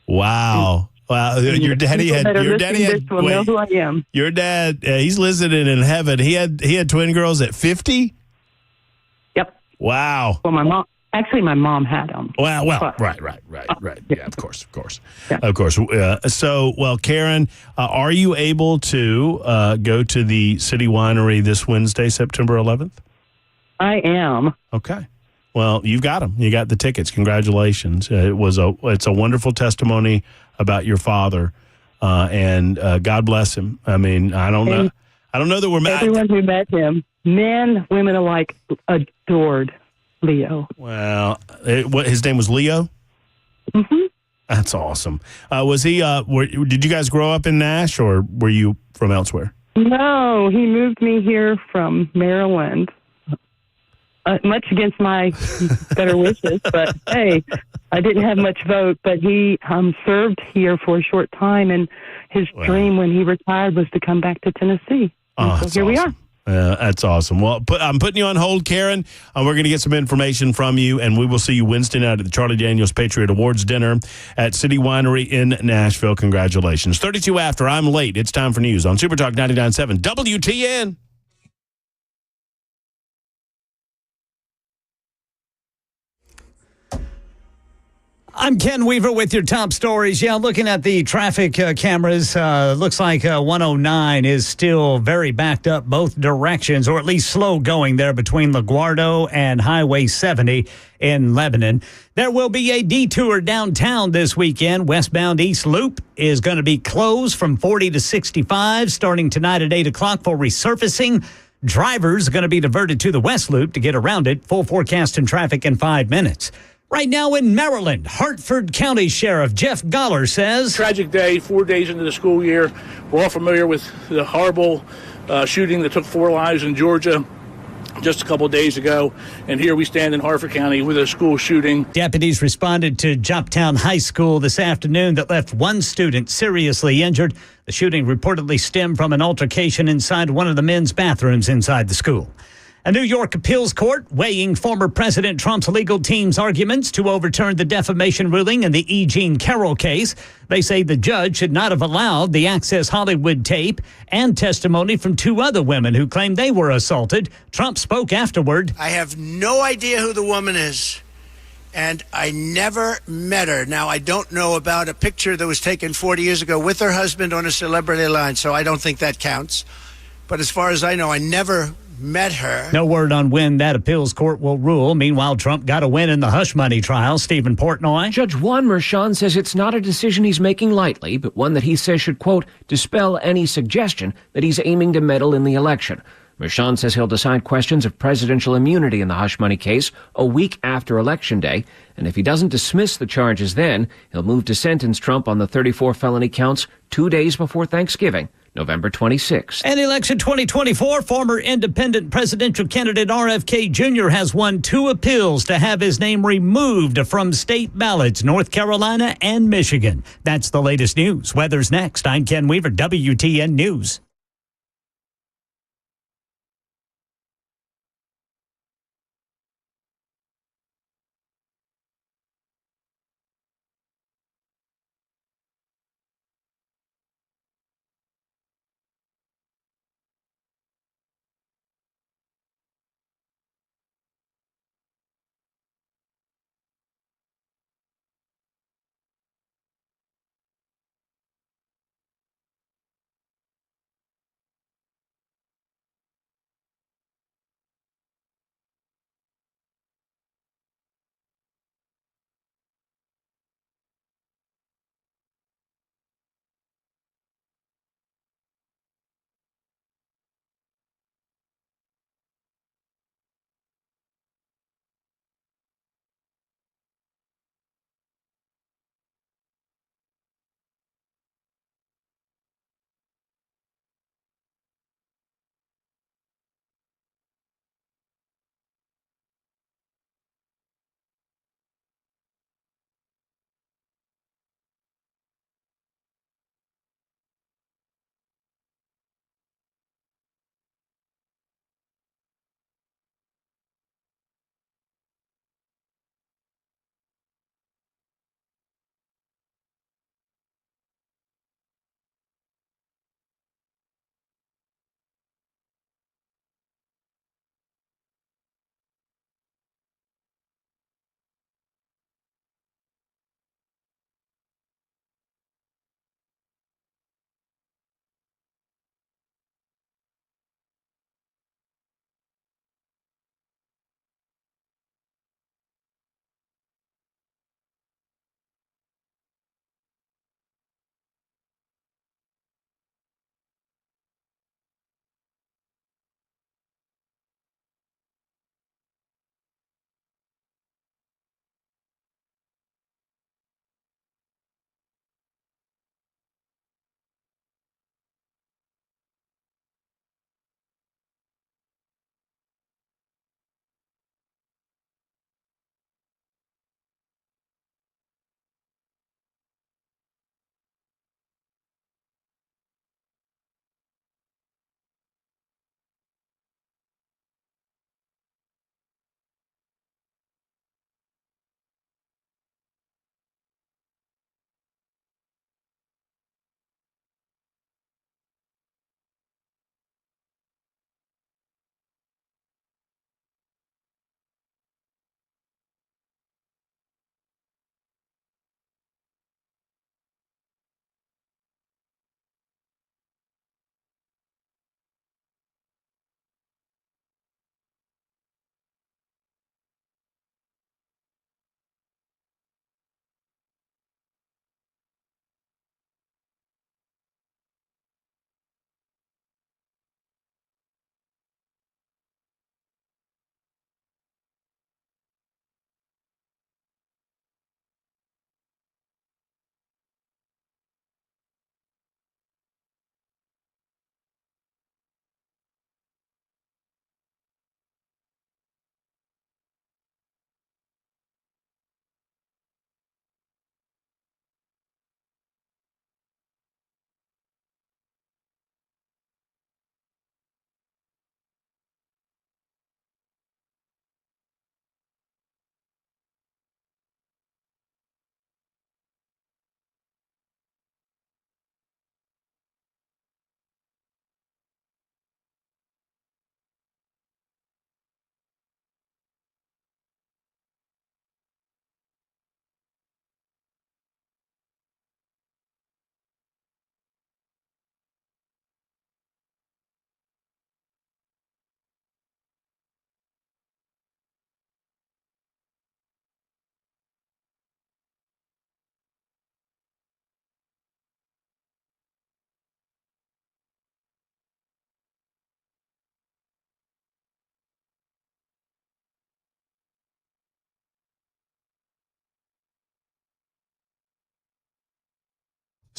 S1: Wow. Wow. Your daddy had
S15: know who I am.
S1: Your dad, he's listening in heaven. He had twin girls at 50?
S15: Yep.
S1: Wow.
S15: Well, my mom had them.
S1: Well, right. Yeah, of course. Yeah. Of course. So, Karen, are you able to go to the City Winery this Wednesday, September 11th?
S15: I am.
S1: Okay. Well, you've got them. You got the tickets. Congratulations. It's a wonderful testimony about your father, and God bless him. I mean, I don't know that we're mad.
S15: Everyone who met him, men, women alike, adored Leo.
S1: Well, his name was Leo?
S15: Mm-hmm.
S1: That's awesome. Was he, did you guys grow up in Nash, or were you from elsewhere?
S15: No, he moved me here from Maryland, much against my better wishes. But, hey, I didn't have much vote, but he served here for a short time, and his dream when he retired was to come back to Tennessee. So here we are.
S1: That's awesome. Well, I'm putting you on hold, Karen. We're going to get some information from you, and we will see you Wednesday night at the Charlie Daniels Patriot Awards Dinner at City Winery in Nashville. Congratulations. 32 after. I'm late. It's time for news on Supertalk 99.7 WTN.
S3: I'm Ken Weaver with your top stories. Yeah, looking at the traffic cameras, looks like 109 is still very backed up both directions, or at least slow going there between LaGuardo and Highway 70 in Lebanon. There will be a detour downtown this weekend. Westbound East Loop is going to be closed from 40 to 65 starting tonight at 8 o'clock for resurfacing. Drivers are going to be diverted to the West Loop to get around it. Full forecast and traffic in 5 minutes. Right now in Maryland, Hartford County Sheriff Jeff Goller says,
S16: tragic day, 4 days into the school year. We're all familiar with the horrible shooting that took 4 lives in Georgia just a couple of days ago, and here we stand in Hartford County with a school shooting.
S3: Deputies responded to Joptown High School this afternoon that left one student seriously injured. The shooting reportedly stemmed from an altercation inside one of the men's bathrooms inside the school. A New York appeals court weighing former President Trump's legal team's arguments to overturn the defamation ruling in the E. Jean Carroll case. They say the judge should not have allowed the Access Hollywood tape and testimony from 2 other women who claimed they were assaulted. Trump spoke afterward.
S8: I have no idea who the woman is, and I never met her. Now, I don't know about a picture that was taken 40 years ago with her husband on a celebrity line, so I don't think that counts. But as far as I know, I never met her.
S3: No word on when that appeals court will rule. Meanwhile, Trump got a win in the hush money trial. Stephen Portnoy.
S4: Judge Juan Merchan says it's not a decision he's making lightly, but one that he says should, quote, dispel any suggestion that he's aiming to meddle in the election. Merchan says he'll decide questions of presidential immunity in the hush money case a week after Election Day. And if he doesn't dismiss the charges then, he'll move to sentence Trump on the 34 felony counts 2 days before Thanksgiving, November 26th.
S3: And election 2024, former independent presidential candidate RFK Jr. has won 2 appeals to have his name removed from state ballots, North Carolina and Michigan. That's the latest news. Weather's next. I'm Ken Weaver, WTN News.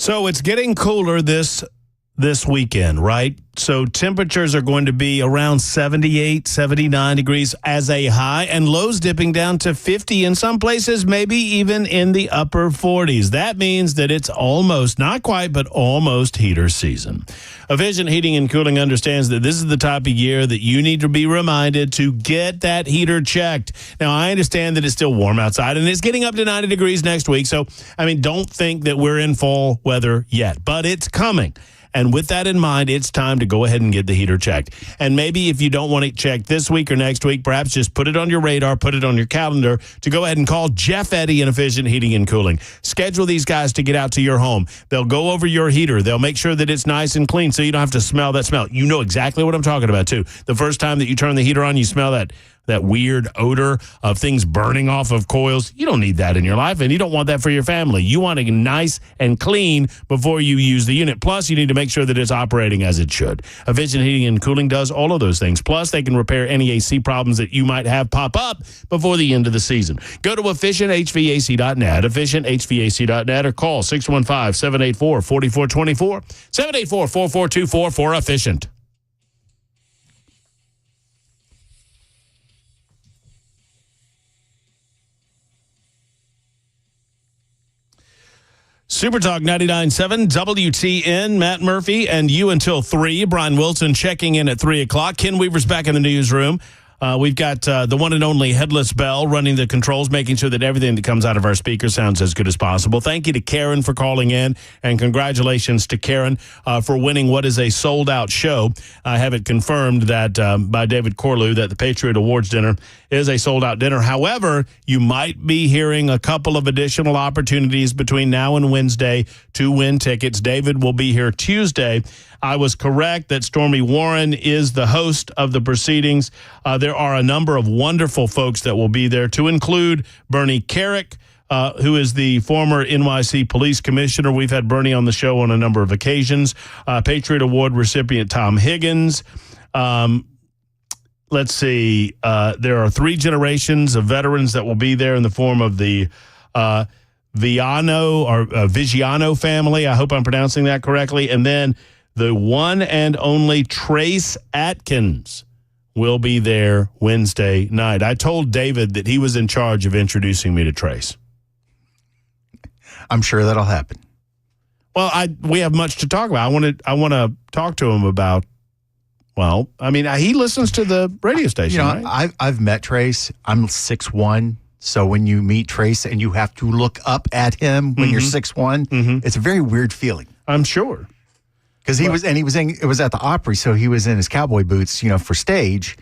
S1: So it's getting cooler this weekend, right? So temperatures are going to be around 78, 79 degrees as a high, and lows dipping down to 50 in some places, maybe even in the upper 40s. That means that it's almost, not quite, but almost heater season. Efficient Heating and Cooling understands that this is the type of year that you need to be reminded to get that heater checked. Now, I understand that it's still warm outside, and it's getting up to 90 degrees next week. So, don't think that we're in fall weather yet, but it's coming. And with that in mind, it's time to go ahead and get the heater checked. And maybe if you don't want it checked this week or next week, perhaps just put it on your radar, put it on your calendar to go ahead and call Jeff Eddy in Efficient Heating and Cooling. Schedule these guys to get out to your home. They'll go over your heater. They'll make sure that it's nice and clean so you don't have to smell that smell. You know exactly what I'm talking about, too. The first time that you turn the heater on, you smell that weird odor of things burning off of coils. You don't need that in your life, and you don't want that for your family. You want it nice and clean before you use the unit. Plus, you need to make sure that it's operating as it should. Efficient Heating and Cooling does all of those things. Plus, they can repair any AC problems that you might have pop up before the end of the season. Go to efficienthvac.net, efficienthvac.net, or call 615-784-4424, 784-4424 for Efficient. Supertalk 99.7 WTN, Matt Murphy, and you until 3. Brian Wilson checking in at 3 o'clock. Ken Weaver's back in the newsroom. We've got the one and only Headless Bell running the controls, making sure that everything that comes out of our speaker sounds as good as possible. Thank you to Karen for calling in, and congratulations to Karen for winning what is a sold-out show. I have it confirmed that by David Corlew that the Patriot Awards dinner is a sold-out dinner. However, you might be hearing a couple of additional opportunities between now and Wednesday to win tickets. David will be here Tuesday. I was correct that Stormy Warren is the host of the proceedings. There are a number of wonderful folks that will be there, to include Bernie Carrick, who is the former NYC police commissioner. We've had Bernie on the show on a number of occasions. Patriot Award recipient Tom Higgins. Let's see. There are 3 generations of veterans that will be there in the form of the Vigiano family. I hope I'm pronouncing that correctly. And then the one and only Trace Atkins will be there Wednesday night. I told David that he was in charge of introducing me to Trace.
S2: I'm sure that'll happen.
S1: Well, we have much to talk about. I want to talk to him about. Well, he listens to the radio station. Right?
S2: I've met Trace. I'm 6'1", so when you meet Trace and you have to look up at him when you're 6'1", it's a very weird feeling.
S1: I'm sure.
S2: Because it was at the Opry, so he was in his cowboy boots, for stage,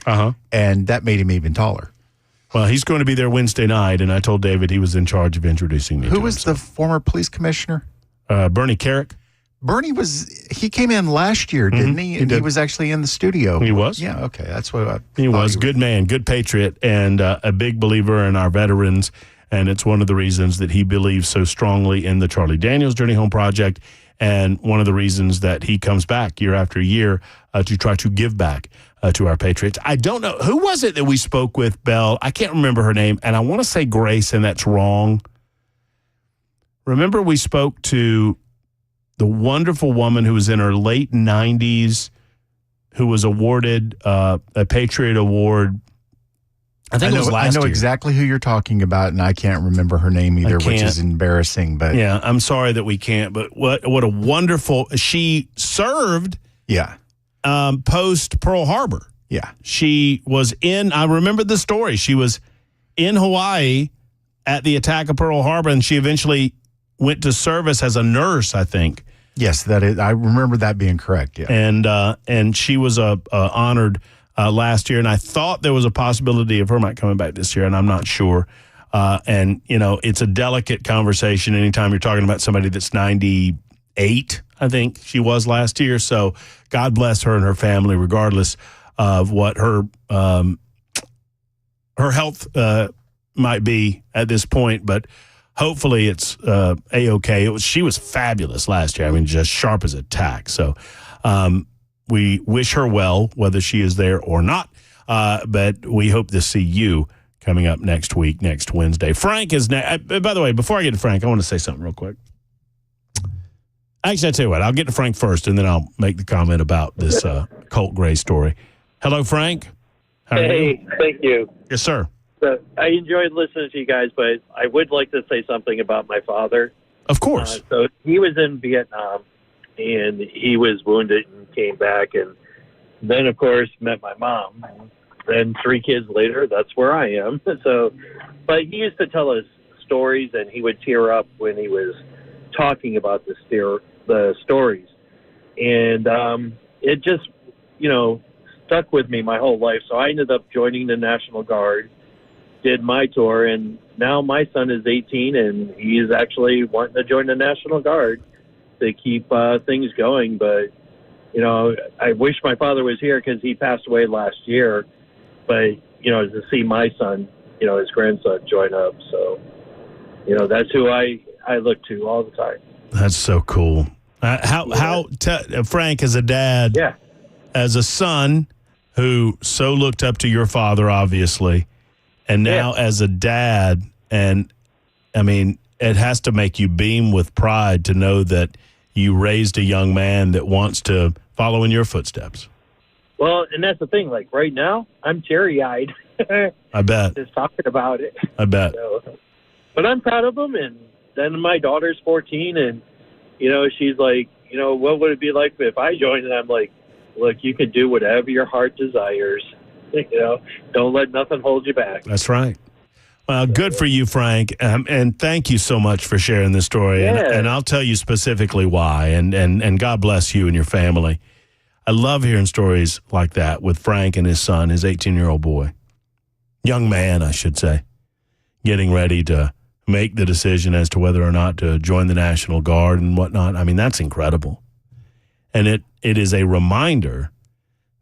S2: and that made him even taller.
S1: Well, he's going to be there Wednesday night, and I told David he was in charge of introducing me to him.
S2: Who was the former police commissioner?
S1: Bernie Carrick.
S2: Bernie he came in last year, didn't he? And he was actually in the studio.
S1: He was?
S2: Yeah, okay. That's what
S1: he was. Good man, good patriot, and a big believer in our veterans. And it's one of the reasons that he believes so strongly in the Charlie Daniels Journey Home Project, and one of the reasons that he comes back year after year to try to give back to our patriots. I don't know. Who was it that we spoke with, Belle? I can't remember her name, and I want to say Grace, and that's wrong. Remember we spoke to the wonderful woman who was in her late 90s who was awarded a Patriot Award. I think it was last year.
S2: I know exactly who you're talking about, and I can't remember her name either, which is embarrassing. But
S1: yeah, I'm sorry that we can't. But what a wonderful, she served.
S2: Yeah.
S1: Post Pearl Harbor.
S2: Yeah.
S1: She was I remember the story. She was in Hawaii at the attack of Pearl Harbor, and she eventually went to service as a nurse, I think.
S2: Yes, I remember that being correct. Yeah.
S1: And she was honored last year, and I thought there was a possibility of her might coming back this year, and I'm not sure. And it's a delicate conversation anytime you're talking about somebody that's 98, I think she was last year. So God bless her and her family, regardless of what her health might be at this point. But hopefully it's A-okay. She was fabulous last year. Just sharp as a tack. So we wish her well, whether she is there or not. But we hope to see you coming up next week, next Wednesday. Frank is next. By the way, before I get to Frank, I want to say something real quick. Actually, I tell you what, I'll get to Frank first, and then I'll make the comment about this Colt Gray story. Hello, Frank. How are you?
S17: Thank you.
S1: Yes, sir.
S17: I enjoyed listening to you guys, but I would like to say something about my father.
S1: Of course.
S17: So he was in Vietnam, and he was wounded and came back, and then, of course, met my mom. Then 3 kids later, that's where I am. So, but he used to tell us stories, and he would tear up when he was talking about the stories. And it just, stuck with me my whole life. So I ended up joining the National Guard, did my tour, and now my son is 18, and he's actually wanting to join the National Guard to keep things going. But, I wish my father was here because he passed away last year. But, to see my son, his grandson join up. So, that's who I look to all the time.
S1: That's so cool. Frank, as a dad, as a son who so looked up to your father, obviously, and now as a dad, and I mean, it has to make you beam with pride to know that you raised a young man that wants to follow in your footsteps.
S17: Well, and that's the thing. Like right now, I'm teary-eyed.
S1: I bet.
S17: Just talking about it.
S1: I bet.
S17: But I'm proud of him. And then my daughter's 14, and she's like, what would it be like if I joined? And I'm like, look, you can do whatever your heart desires. Don't let nothing hold you back.
S1: That's right. Well, good for you, Frank, and thank you so much for sharing this story. And I'll tell you specifically why. And God bless you and your family. I love hearing stories like that with Frank and his son, his 18-year-old boy, young man, I should say, getting ready to make the decision as to whether or not to join the National Guard and whatnot. I mean, that's incredible. And it is a reminder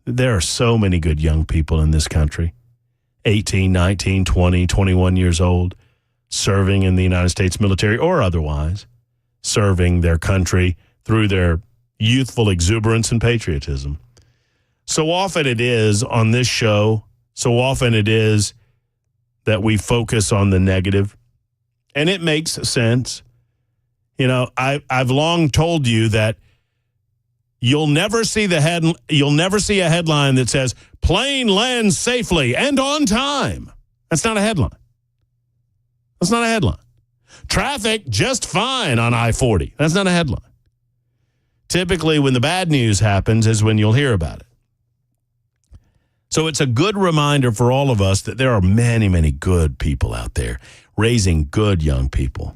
S1: that there are so many good young people in this country, 18, 19, 20, 21 years old, serving in the United States military or otherwise, serving their country through their youthful exuberance and patriotism. So often it is on this show, so often it is that we focus on the negative, and it makes sense. I've long told you that you'll never see a headline that says plane lands safely and on time. That's not a headline. That's not a headline. Traffic just fine on I-40. That's not a headline. Typically, when the bad news happens is when you'll hear about it. So it's a good reminder for all of us that there are many, many good people out there raising good young people.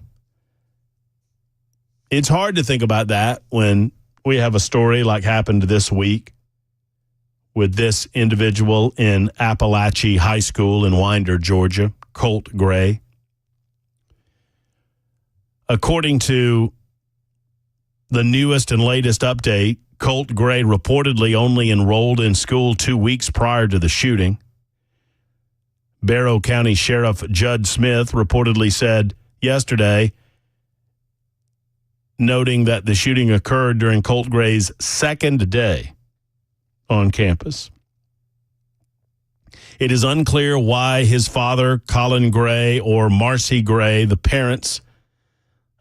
S1: It's hard to think about that when we have a story like happened this week with this individual in Appalachia High School in Winder, Georgia, Colt Gray. According to the newest and latest update, Colt Gray reportedly only enrolled in school 2 weeks prior to the shooting. Barrow County Sheriff Judd Smith reportedly said yesterday, noting that the shooting occurred during Colt Gray's second day on campus. It is unclear why his father, Colin Gray, or Marcy Gray, the parents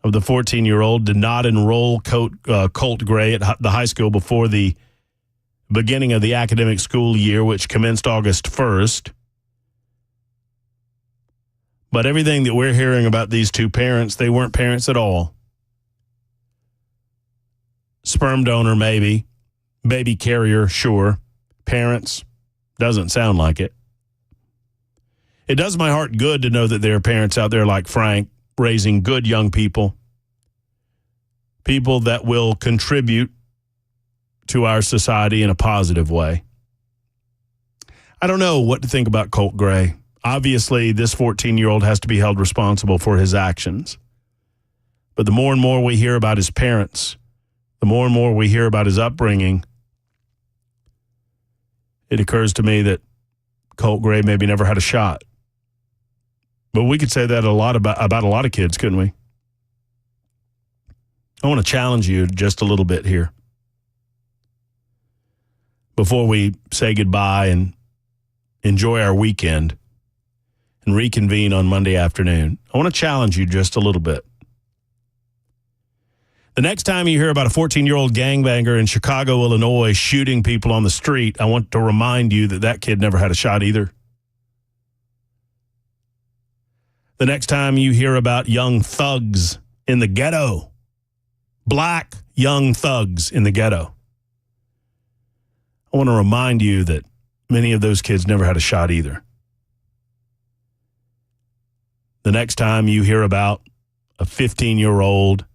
S1: of the 14-year-old, did not enroll Colt Gray at the high school before the beginning of the academic school year, which commenced August 1st. But everything that we're hearing about these two parents, they weren't parents at all. Sperm donor, maybe. Baby carrier, sure. Parents, doesn't sound like it. It does my heart good to know that there are parents out there like Frank raising good young people, people that will contribute to our society in a positive way. I don't know what to think about Colt Gray. Obviously, this 14-year-old has to be held responsible for his actions. But the more and more we hear about his parents, the more and more we hear about his upbringing, it occurs to me that Colt Gray maybe never had a shot. But we could say that a lot about a lot of kids, couldn't we? I want to challenge you just a little bit here before we say goodbye and enjoy our weekend and reconvene on Monday afternoon. I want to challenge you just a little bit. The next time you hear about a 14-year-old gangbanger in Chicago, Illinois, shooting people on the street, I want to remind you that kid never had a shot either. The next time you hear about young thugs in the ghetto, black young thugs in the ghetto, I want to remind you that many of those kids never had a shot either. The next time you hear about a 15-year-old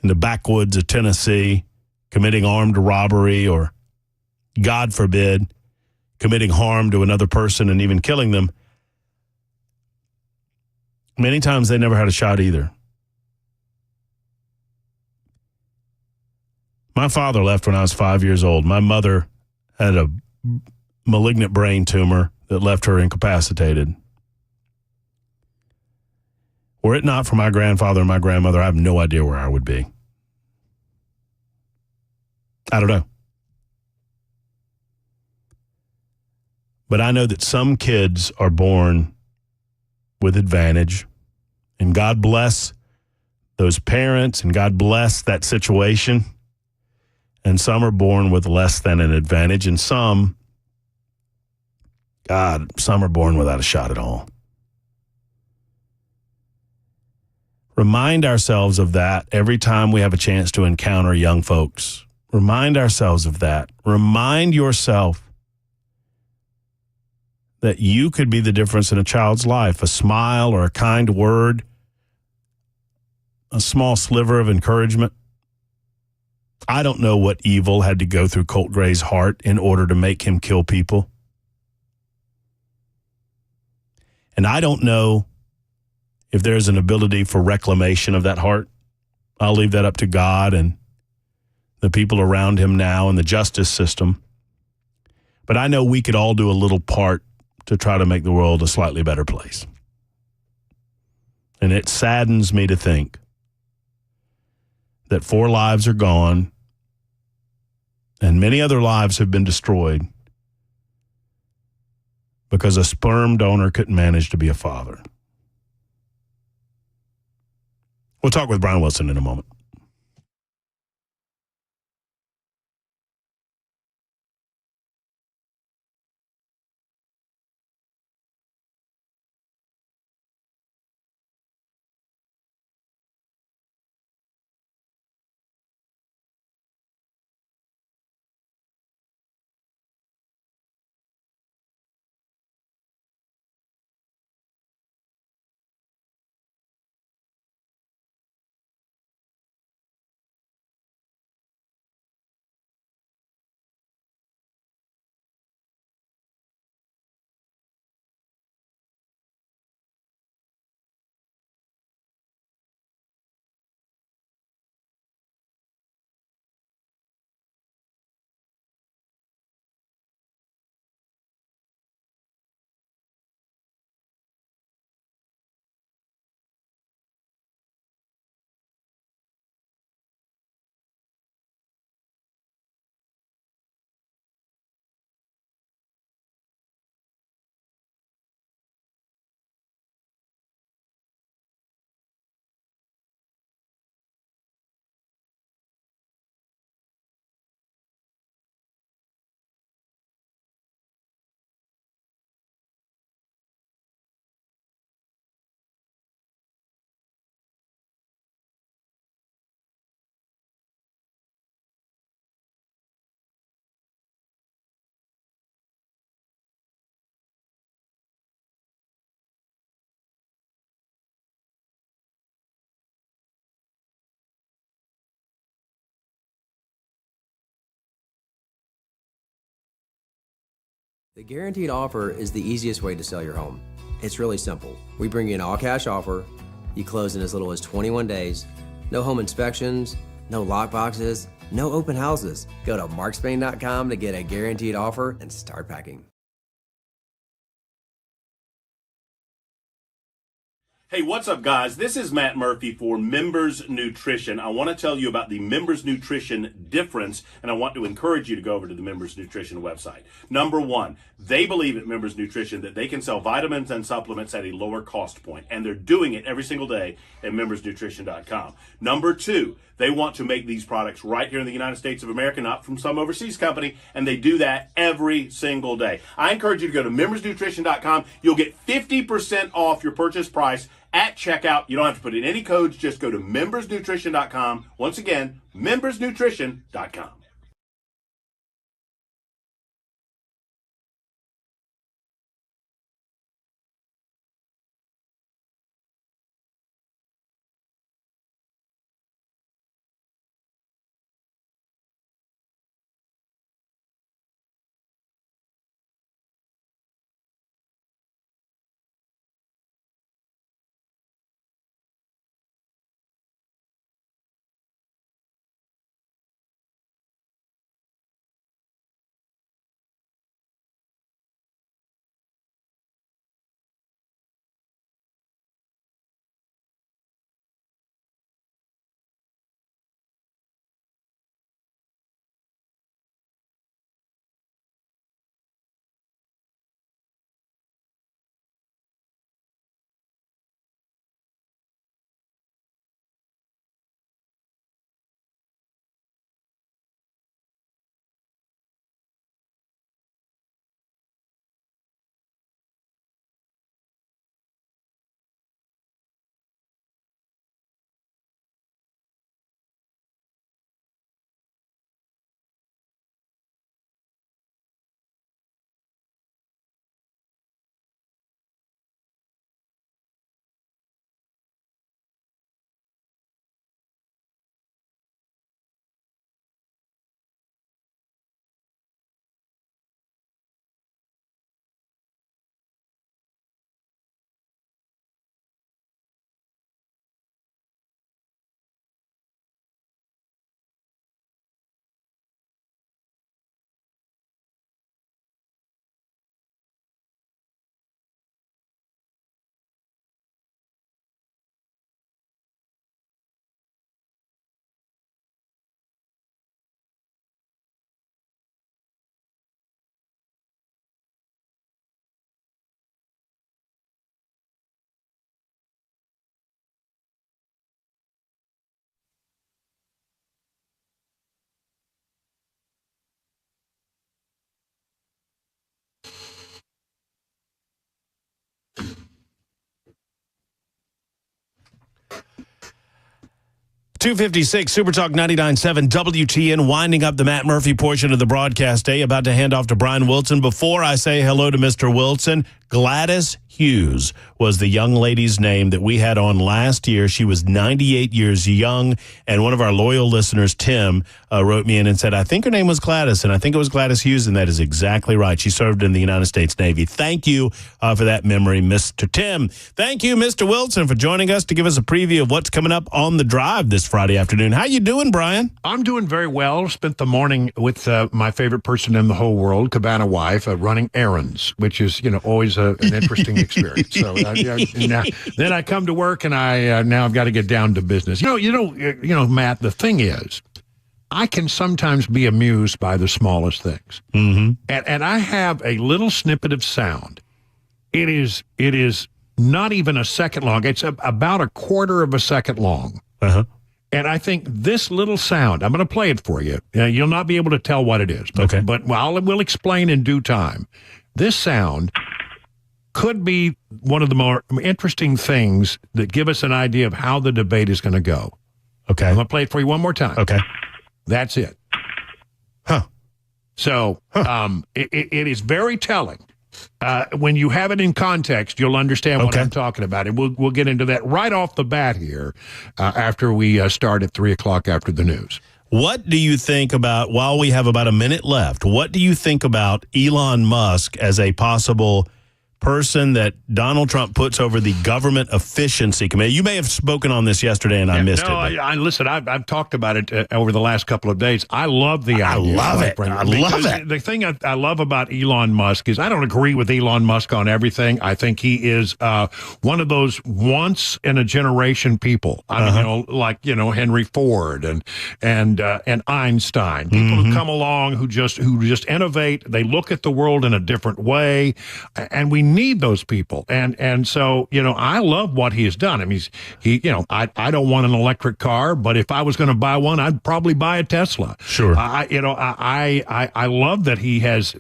S1: in the backwoods of Tennessee committing armed robbery or, God forbid, committing harm to another person and even killing them, many times they never had a shot either. My father left when I was 5 years old. My mother had a malignant brain tumor that left her incapacitated. Were it not for my grandfather and my grandmother, I have no idea where I would be. I don't know. But I know that some kids are born with advantage, and God bless those parents, and God bless that situation. And some are born with less than an advantage, and some are born without a shot at all. Remind ourselves of that every time we have a chance to encounter young folks. Remind ourselves of that. Remind yourself that you could be the difference in a child's life. A smile or a kind word, a small sliver of encouragement. I don't know what evil had to go through Colt Gray's heart in order to make him kill people. And I don't know if there's an ability for reclamation of that heart. I'll leave that up to God and the people around him now and the justice system. But I know we could all do a little part to try to make the world a slightly better place. And it saddens me to think that 4 lives are gone and many other lives have been destroyed because a sperm donor couldn't manage to be a father. We'll talk with Brian Wilson in a moment.
S18: The guaranteed offer is the easiest way to sell your home. It's really simple. We bring you an all-cash offer. You close in as little as 21 days. No home inspections, no lock boxes, no open houses. Go to markspain.com to get a guaranteed offer and start packing.
S1: Hey, what's up, guys? This is Matt Murphy for Members Nutrition. I want to tell you about the Members Nutrition difference, and I want to encourage you to go over to the Members Nutrition website. Number one, they believe at Members Nutrition that they can sell vitamins and supplements at a lower cost point, and they're doing it every single day at membersnutrition.com. Number two, they want to make these products right here in the United States of America, not from some overseas company, and they do that every single day. I encourage you to go to membersnutrition.com. You'll get 50% off your purchase price at checkout. You don't have to put in any codes. Just go to membersnutrition.com. Once again, membersnutrition.com. .256 Supertalk 99.7 WTN, winding up the Matt Murphy portion of the broadcast day. About to hand off to Brian Wilson. Before I say hello to Mr. Wilson, Gladys Hughes was the young lady's name that we had on last year. She was 98 years young, and one of our loyal listeners, Tim, wrote me in and said, I think her name was Gladys, and I think it was Gladys Hughes, and that is exactly right. She served in the United States Navy. Thank you for that memory, Mr. Tim. Thank you, Mr. Wilson, for joining us to give us a preview of what's coming up on the drive this Friday afternoon. How you doing, Brian?
S19: I'm doing very well. Spent the morning with my favorite person in the whole world, Cabana wife, running errands, which is, always an interesting experience. So then I come to work and now I've got to get down to business. Matt, the thing is, I can sometimes be amused by the smallest things. Mm-hmm. And I have a little snippet of sound. It is not even a second long. It's about a quarter of a second long. Uh-huh. And I think this little sound, I'm going to play it for you. You'll not be able to tell what it is. But,
S1: okay.
S19: We'll explain in due time. This sound could be one of the more interesting things that give us an idea of how the debate is going to go.
S1: Okay.
S19: I'm going to play it for you one more time.
S1: Okay.
S19: That's it.
S1: Huh.
S19: So it is very telling. When you have it in context, you'll understand what I'm talking about. And we'll get into that right off the bat here after we start at 3 o'clock after the news.
S1: What do you think about, while we have about a minute left, what do you think about Elon Musk as a possible person that Donald Trump puts over the Government Efficiency Committee. You may have spoken on this yesterday, and I missed it.
S19: No, listen, I've talked about it over the last couple of days. I love the idea.
S1: I love it. I love it.
S19: The thing I love about Elon Musk is I don't agree with Elon Musk on everything. I think he is one of those once-in-a-generation people. I mean, like Henry Ford and Einstein, people who come along who just innovate. They look at the world in a different way, and we need those people. And so I love what he has done. I mean, I don't want an electric car, but if I was going to buy one, I'd probably buy a Tesla.
S1: Sure.
S19: I love that he has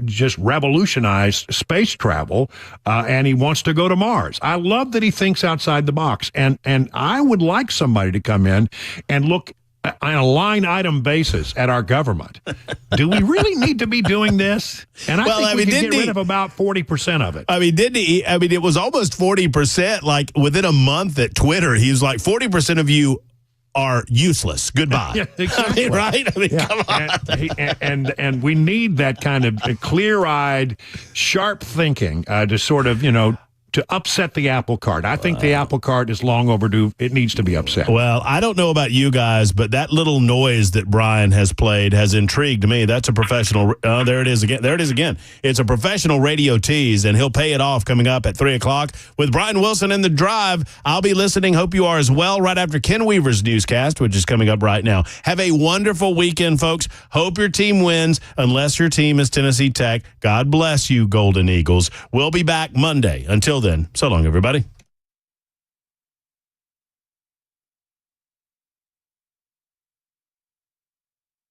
S19: just revolutionized space travel, and he wants to go to Mars. I love that he thinks outside the box, and I would like somebody to come in and look on a line item basis at our government. Do we really need to be doing this? And I think we can get rid of about 40% of it.
S1: I mean, didn't he? I mean, it was almost 40%. Like within a month at Twitter, he was like, 40% of you are useless. Goodbye.
S19: Yeah, exactly.
S1: I mean, right? I mean, come on.
S19: And we need that kind of clear-eyed, sharp thinking to sort of, to upset the apple cart. I think the apple cart is long overdue. It needs to be upset.
S1: Well, I don't know about you guys, but that little noise that Brian has played has intrigued me. That's a professional. There it is again. There it is again. It's a professional radio tease, and he'll pay it off coming up at 3 o'clock with Brian Wilson in the drive. I'll be listening. Hope you are as well right after Ken Weaver's newscast, which is coming up right now. Have a wonderful weekend, folks. Hope your team wins, unless your team is Tennessee Tech. God bless you, Golden Eagles. We'll be back Monday. Until then, so long, everybody.